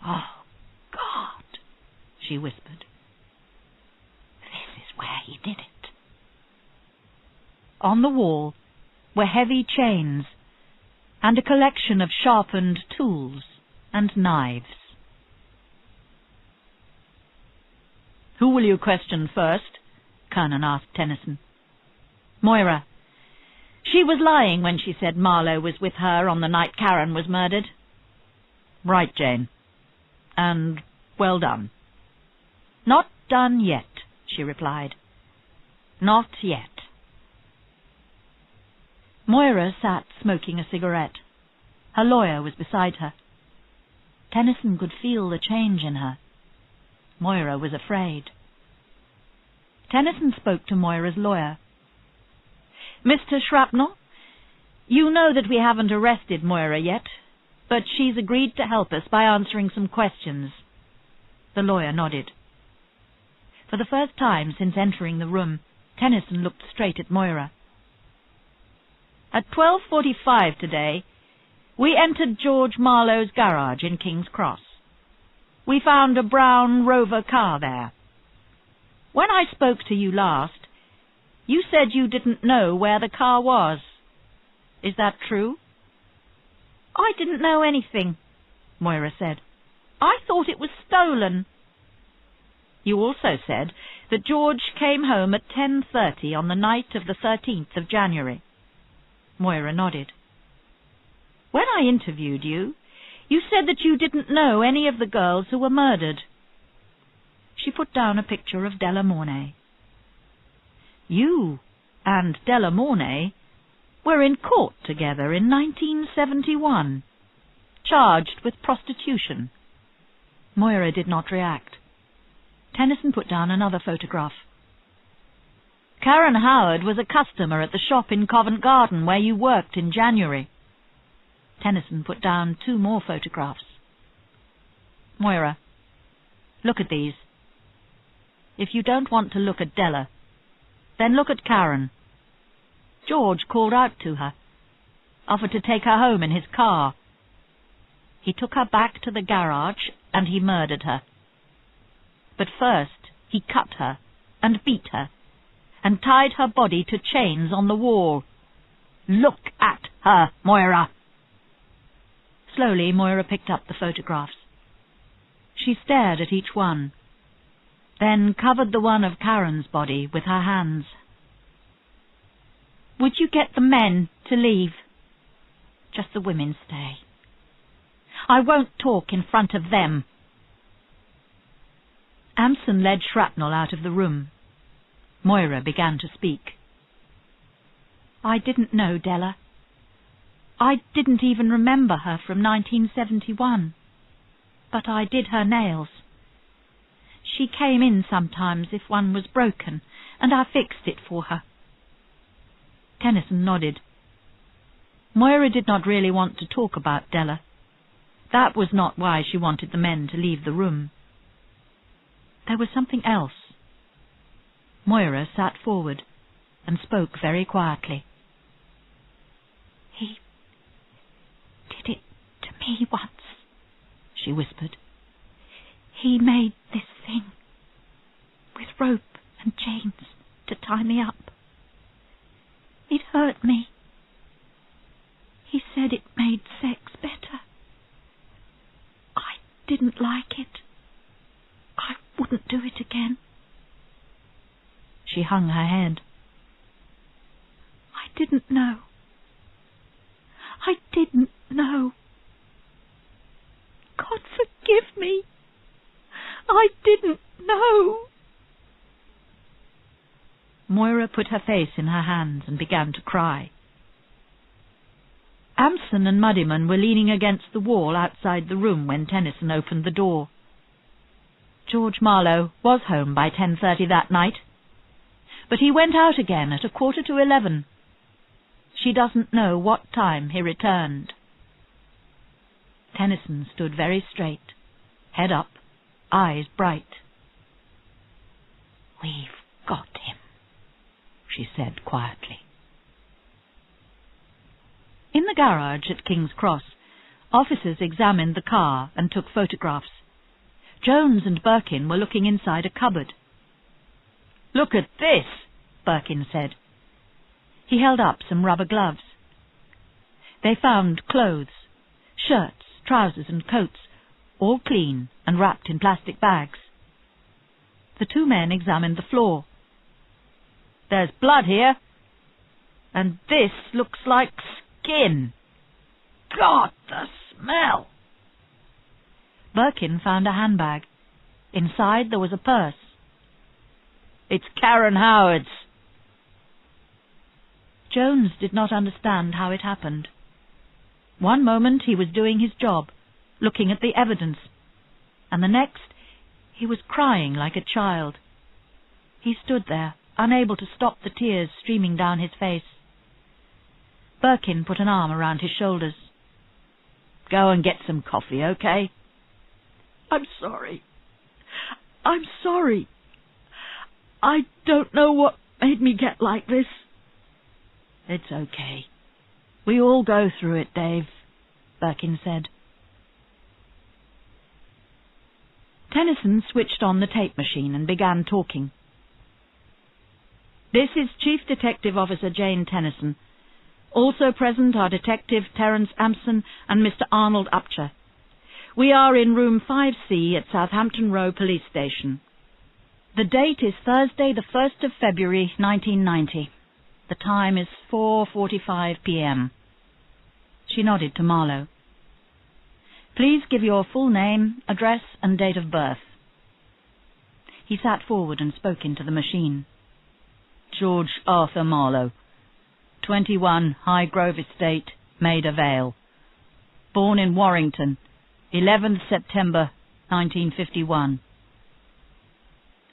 "Oh, God," she whispered. "This is where he did it." On the wall were heavy chains and a collection of sharpened tools and knives. "Who will you question first?" Kernan asked Tennison. "Moira. She was lying when she said Marlow was with her on the night Karen was murdered." "Right, Jane. And well done." "Not done yet," she replied. "Not yet." Moira sat smoking a cigarette. Her lawyer was beside her. Tennison could feel the change in her. Moira was afraid. Tennison spoke to Moira's lawyer. "Mr. Shrapnel, you know that we haven't arrested Moira yet, but she's agreed to help us by answering some questions." The lawyer nodded. For the first time since entering the room, Tennison looked straight at Moira. "At 12:45 today, we entered George Marlow's garage in King's Cross. We found a brown Rover car there. When I spoke to you last, you said you didn't know where the car was. Is that true?" "I didn't know anything," Moira said. "I thought it was stolen." "You also said that George came home at 10:30 on the night of the 13th of January. Moira nodded. "When I interviewed you, you said that you didn't know any of the girls who were murdered." She put down a picture of Delia Mornay. "You and Delia Mornay were in court together in 1971, charged with prostitution." Moira did not react. Tennison put down another photograph. "Karen Howard was a customer at the shop in Covent Garden where you worked in January." Tennison put down 2 more photographs. "Moira, look at these. If you don't want to look at Delia, then look at Karen. George called out to her, offered to take her home in his car. He took her back to the garage and he murdered her. But first he cut her and beat her and tied her body to chains on the wall. Look at her, Moira." Slowly, Moira picked up the photographs. She stared at each one, then covered the one of Karen's body with her hands. "Would you get the men to leave? Just the women stay. I won't talk in front of them." Amson led Shrapnel out of the room. Moira began to speak. "I didn't know Delia. I didn't even remember her from 1971. But I did her nails. She came in sometimes if one was broken, and I fixed it for her." Tennison nodded. Moira did not really want to talk about Delia. That was not why she wanted the men to leave the room. There was something else. Moira sat forward and spoke very quietly. "He did it to me once," she whispered. "He made this thing with rope and chains to tie me up. It hurt me. He said it made sex better. I didn't like it. I wouldn't do it again." She hung her head. "I didn't know. I didn't know. God forgive me. I didn't know." Moira put her face in her hands and began to cry. Amson and Muddyman were leaning against the wall outside the room when Tennison opened the door. George Marlow was home by 10:30 that night, but he went out again at 11:15. she doesn't know what time he returned." Tennison stood very straight, head up, eyes bright. "We've got him," she said quietly. In the garage at King's Cross, officers examined the car and took photographs. Jones and Birkin were looking inside a cupboard. "Look at this," Birkin said. He held up some rubber gloves. They found clothes, shirts, trousers and coats, all clean and wrapped in plastic bags. The two men examined the floor. "There's blood here, and this looks like skin. God, the smell!" Birkin found a handbag. Inside there was a purse. "It's Karen Howard's." Jones did not understand how it happened. One moment he was doing his job, looking at the evidence, and the next he was crying like a child. He stood there, unable to stop the tears streaming down his face. Birkin put an arm around his shoulders. "Go and get some coffee, okay?" "I'm sorry. I'm sorry. I don't know what made me get like this." "It's okay. We all go through it, Dave," Birkin said. Tennison switched on the tape machine and began talking. "This is Chief Detective Officer Jane Tennison. Also present are Detective Terence Ampson and Mr. Arnold Upcher. We are in room 5C at Southampton Row Police Station. The date is Thursday, the 1st of February, 1990. The time is 4:45 p.m. She nodded to Marlow. "Please give your full name, address, and date of birth." He sat forward and spoke into the machine. "George Arthur Marlow, 21 Highgrove Estate, Maida Vale. Born in Warrington, 11th September, 1951.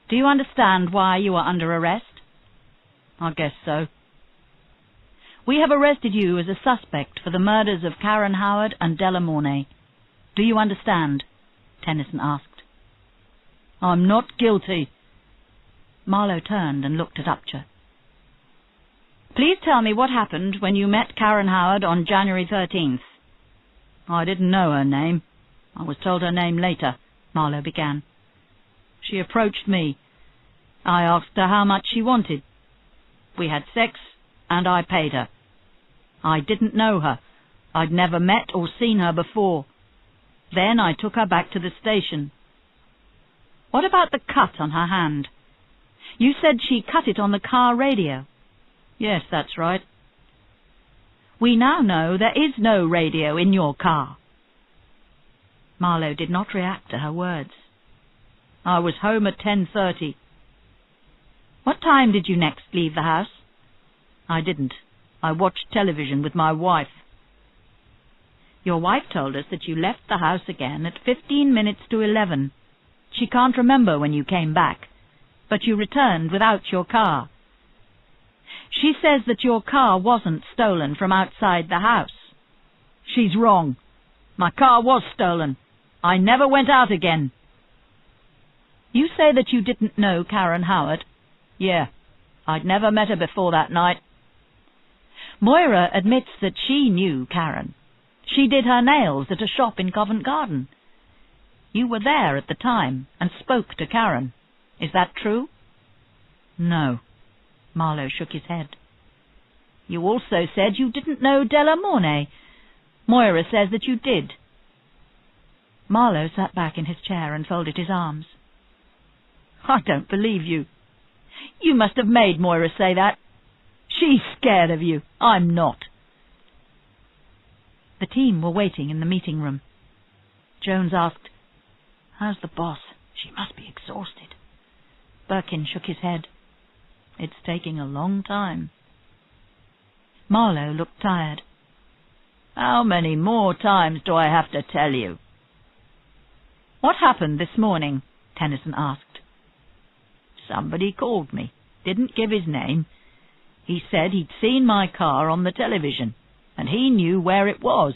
Do you understand why you are under arrest?" "I guess so." "We have arrested you as a suspect for the murders of Karen Howard and Delia Mornay. Do you understand?" Tennison asked. "I'm not guilty." Marlow turned and looked at Upcher. "Please tell me what happened when you met Karen Howard on January 13th. "I didn't know her name. I was told her name later," Marlow began. "She approached me. I asked her how much she wanted. We had sex, and I paid her. I didn't know her. I'd never met or seen her before. Then I took her back to the station." "What about the cut on her hand? You said she cut it on the car radio." "Yes, that's right." "We now know there is no radio in your car." Marlow did not react to her words. "I was home at 10:30. "What time did you next leave the house?" "I didn't. I watched television with my wife." "Your wife told us that you left the house again at 15 minutes to 11. She can't remember when you came back, but you returned without your car. She says that your car wasn't stolen from outside the house." "She's wrong. My car was stolen. I never went out again." "You say that you didn't know Karen Howard?" "Yeah. I'd never met her before that night." "Moira admits that she knew Karen. She did her nails at a shop in Covent Garden. You were there at the time and spoke to Karen. Is that true?" "No." Marlow shook his head. "You also said you didn't know Delia Mornay. Moira says that you did." Marlow sat back in his chair and folded his arms. "I don't believe you. You must have made Moira say that. She's scared of you. I'm not." The team were waiting in the meeting room. Jones asked, "How's the boss? She must be exhausted." Birkin shook his head. "It's taking a long time." Marlow looked tired. "How many more times do I have to tell you?" "What happened this morning?" Tennison asked. "Somebody called me. Didn't give his name. He said he'd seen my car on the television, and he knew where it was,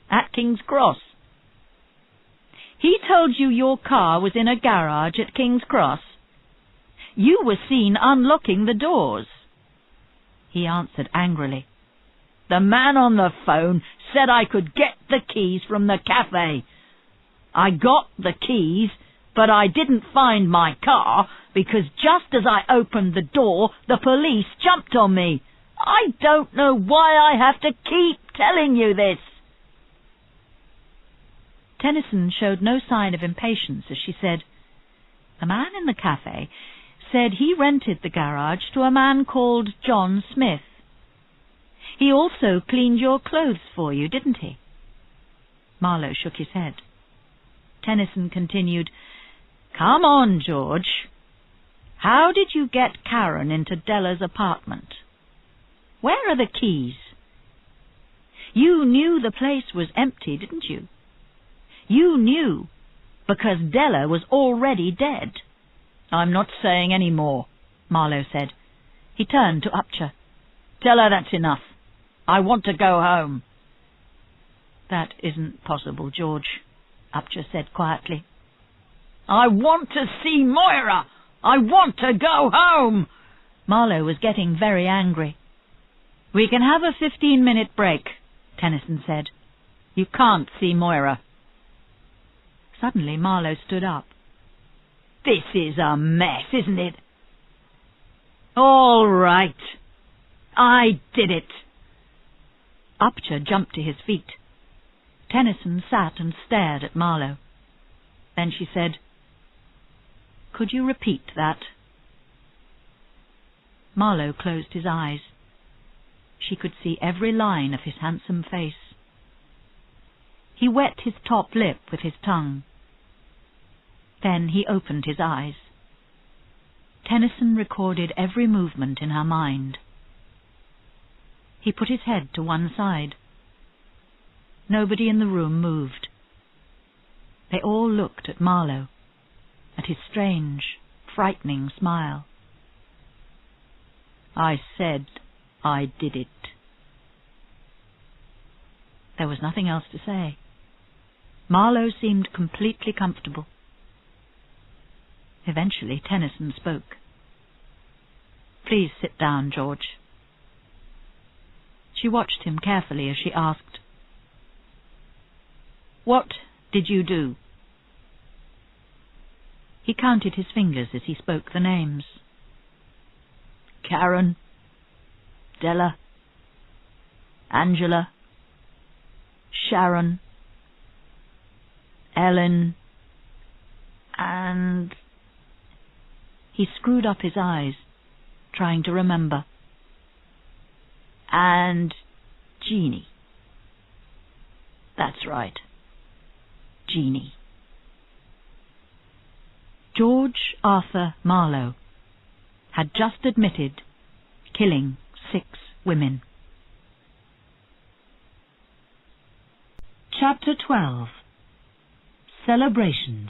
at King's Cross. He told you your car was in a garage at King's Cross? You were seen unlocking the doors. He answered angrily. The man on the phone said I could get the keys from the cafe. I got the keys, but I didn't find my car because just as I opened the door, the police jumped on me. I don't know why I have to keep telling you this. Tennison showed no sign of impatience as she said, The man in the cafe said he rented the garage to a man called John Smith. He also cleaned your clothes for you, didn't he? Marlow shook his head. Tennison continued, Come on, George. How did you get Karen into Della's apartment? Where are the keys? You knew the place was empty, didn't you? You knew, because Della was already dead. I'm not saying any more, Marlow said. He turned to Upchur. Tell her that's enough. I want to go home. That isn't possible, George, Upchur said quietly. I want to see Moira. I want to go home. Marlow was getting very angry. We can have a 15-minute break, Tennison said. You can't see Moira. Suddenly Marlow stood up. This is a mess, isn't it? All right. I did it. Upchur jumped to his feet. Tennison sat and stared at Marlow. Then she said, Could you repeat that? Marlow closed his eyes. She could see every line of his handsome face. He wet his top lip with his tongue. Then he opened his eyes. Tennison recorded every movement in her mind. He put his head to one side. Nobody in the room moved. They all looked at Marlow, at his strange, frightening smile. I said I did it. There was nothing else to say. Marlow seemed completely comfortable. Eventually Tennison spoke. Please sit down, George. She watched him carefully as she asked, What did you do? He counted his fingers as he spoke the names. Karen, Della, Angela, Sharon, Ellen, and... He screwed up his eyes, trying to remember. And Jeannie. That's right. Jeannie. George Arthur Marlow had just admitted killing 6 women. Chapter 12. Celebrations.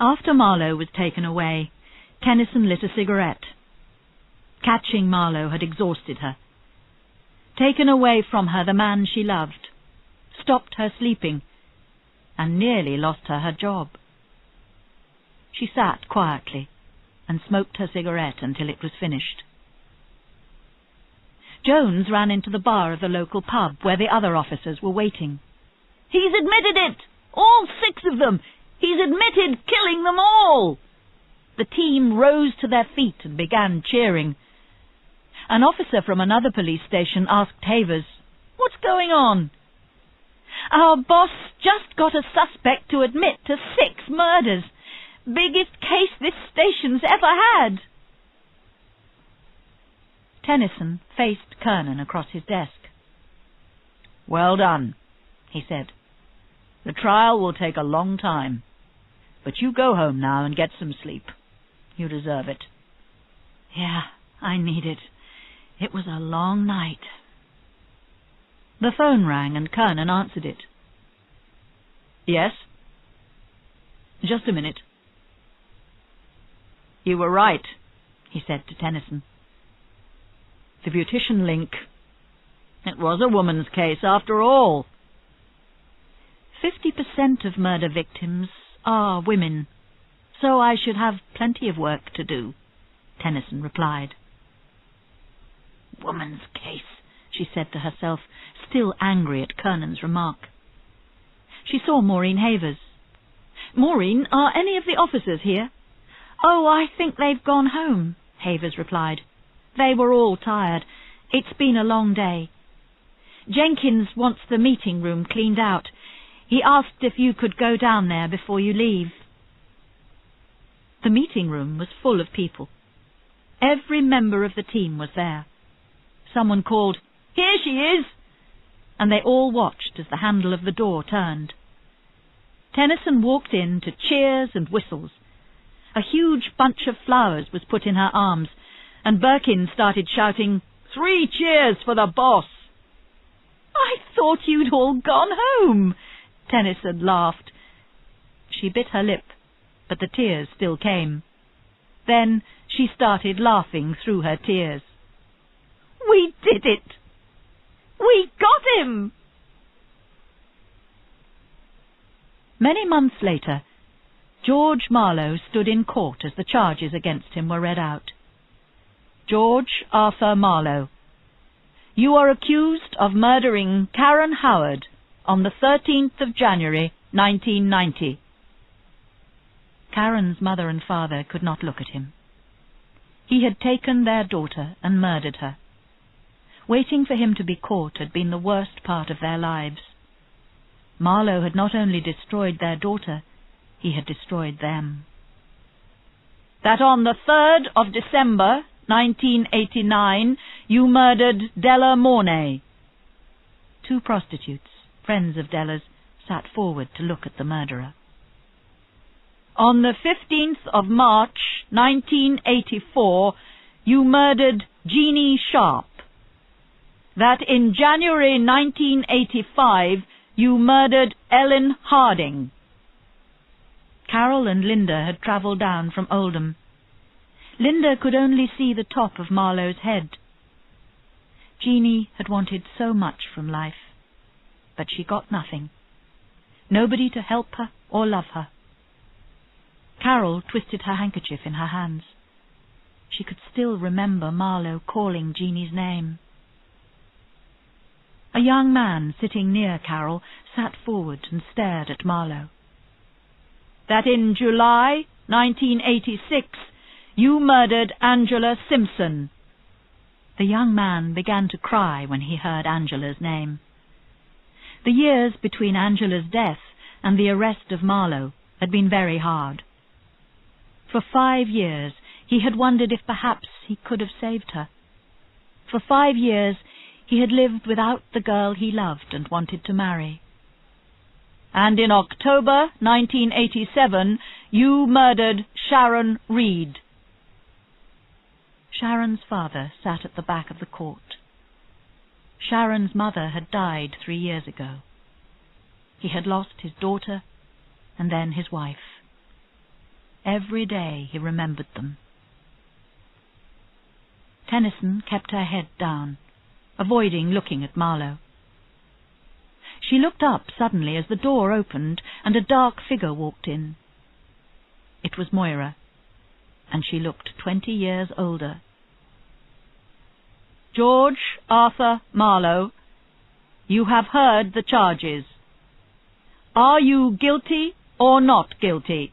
After Marlow was taken away, Tennison lit a cigarette. Catching Marlow had exhausted her. Taken away from her the man she loved, stopped her sleeping, and nearly lost her job. She sat quietly and smoked her cigarette until it was finished. Jones ran into the bar of the local pub where the other officers were waiting. He's admitted it! All 6 of them! He's admitted killing them all! The team rose to their feet and began cheering. An officer from another police station asked Havers, What's going on? Our boss just got a suspect to admit to 6 murders. Biggest case this station's ever had. Tennison faced Kernan across his desk. Well done, he said. The trial will take a long time. But you go home now and get some sleep. You deserve it. Yeah, I need it. It was a long night. The phone rang and Kernan answered it. Yes? Just a minute. You were right. he said to Tennison. The beautician link. It was a woman's case after all. 50% of murder victims are women, so I should have plenty of work to do, Tennison replied. Woman's case, she said to herself, still angry at Kernan's remark. She saw Maureen Havers. Maureen, are any of the officers here? Oh, I think they've gone home, Havers replied. They were all tired. It's been a long day. Jenkins wants the meeting room cleaned out. He asked if you could go down there before you leave. The meeting room was full of people. Every member of the team was there. Someone called, "Here she is!" and they all watched as the handle of the door turned. Tennison walked in to cheers and whistles. A huge bunch of flowers was put in her arms, and Birkin started shouting, "3 cheers for the boss!" "I thought you'd all gone home," Tennison laughed. She bit her lip, but the tears still came. Then she started laughing through her tears. "We did it! We got him!" Many months later, George Marlow stood in court as the charges against him were read out. George Arthur Marlow, you are accused of murdering Karen Howard on the 13th of January, 1990. Karen's mother and father could not look at him. He had taken their daughter and murdered her. Waiting for him to be caught had been the worst part of their lives. Marlow had not only destroyed their daughter, he had destroyed them. That on the 3rd of December, 1989, you murdered Delia Mornay. 2 prostitutes, friends of Delia's, sat forward to look at the murderer. On the 15th of March, 1984, you murdered Jeannie Sharp. That in January 1985, you murdered Ellen Harding. Carol and Lynda had travelled down from Oldham. Lynda could only see the top of Marlow's head. Jeannie had wanted so much from life, but she got nothing. Nobody to help her or love her. Carol twisted her handkerchief in her hands. She could still remember Marlow calling Jeannie's name. A young man sitting near Carol sat forward and stared at Marlow. That in July 1986, you murdered Angela Simpson. The young man began to cry when he heard Angela's name. The years between Angela's death and the arrest of Marlow had been very hard. For 5 years he had wondered if perhaps he could have saved her. For 5 years he had lived without the girl he loved and wanted to marry. And in October 1987, you murdered Sharon Reed. Sharon's father sat at the back of the court. Sharon's mother had died 3 years ago. He had lost his daughter and then his wife. Every day he remembered them. Tennison kept her head down, avoiding looking at Marlow. She looked up suddenly as the door opened and a dark figure walked in. It was Moira, and she looked 20 years older. George Arthur Marlow, you have heard the charges. Are you guilty or not guilty?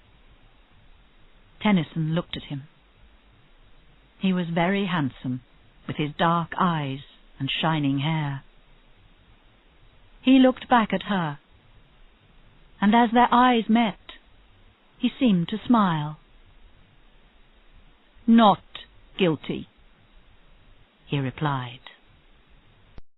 Tennison looked at him. He was very handsome, with his dark eyes and shining hair. He looked back at her, and as their eyes met, he seemed to smile. Not guilty, he replied.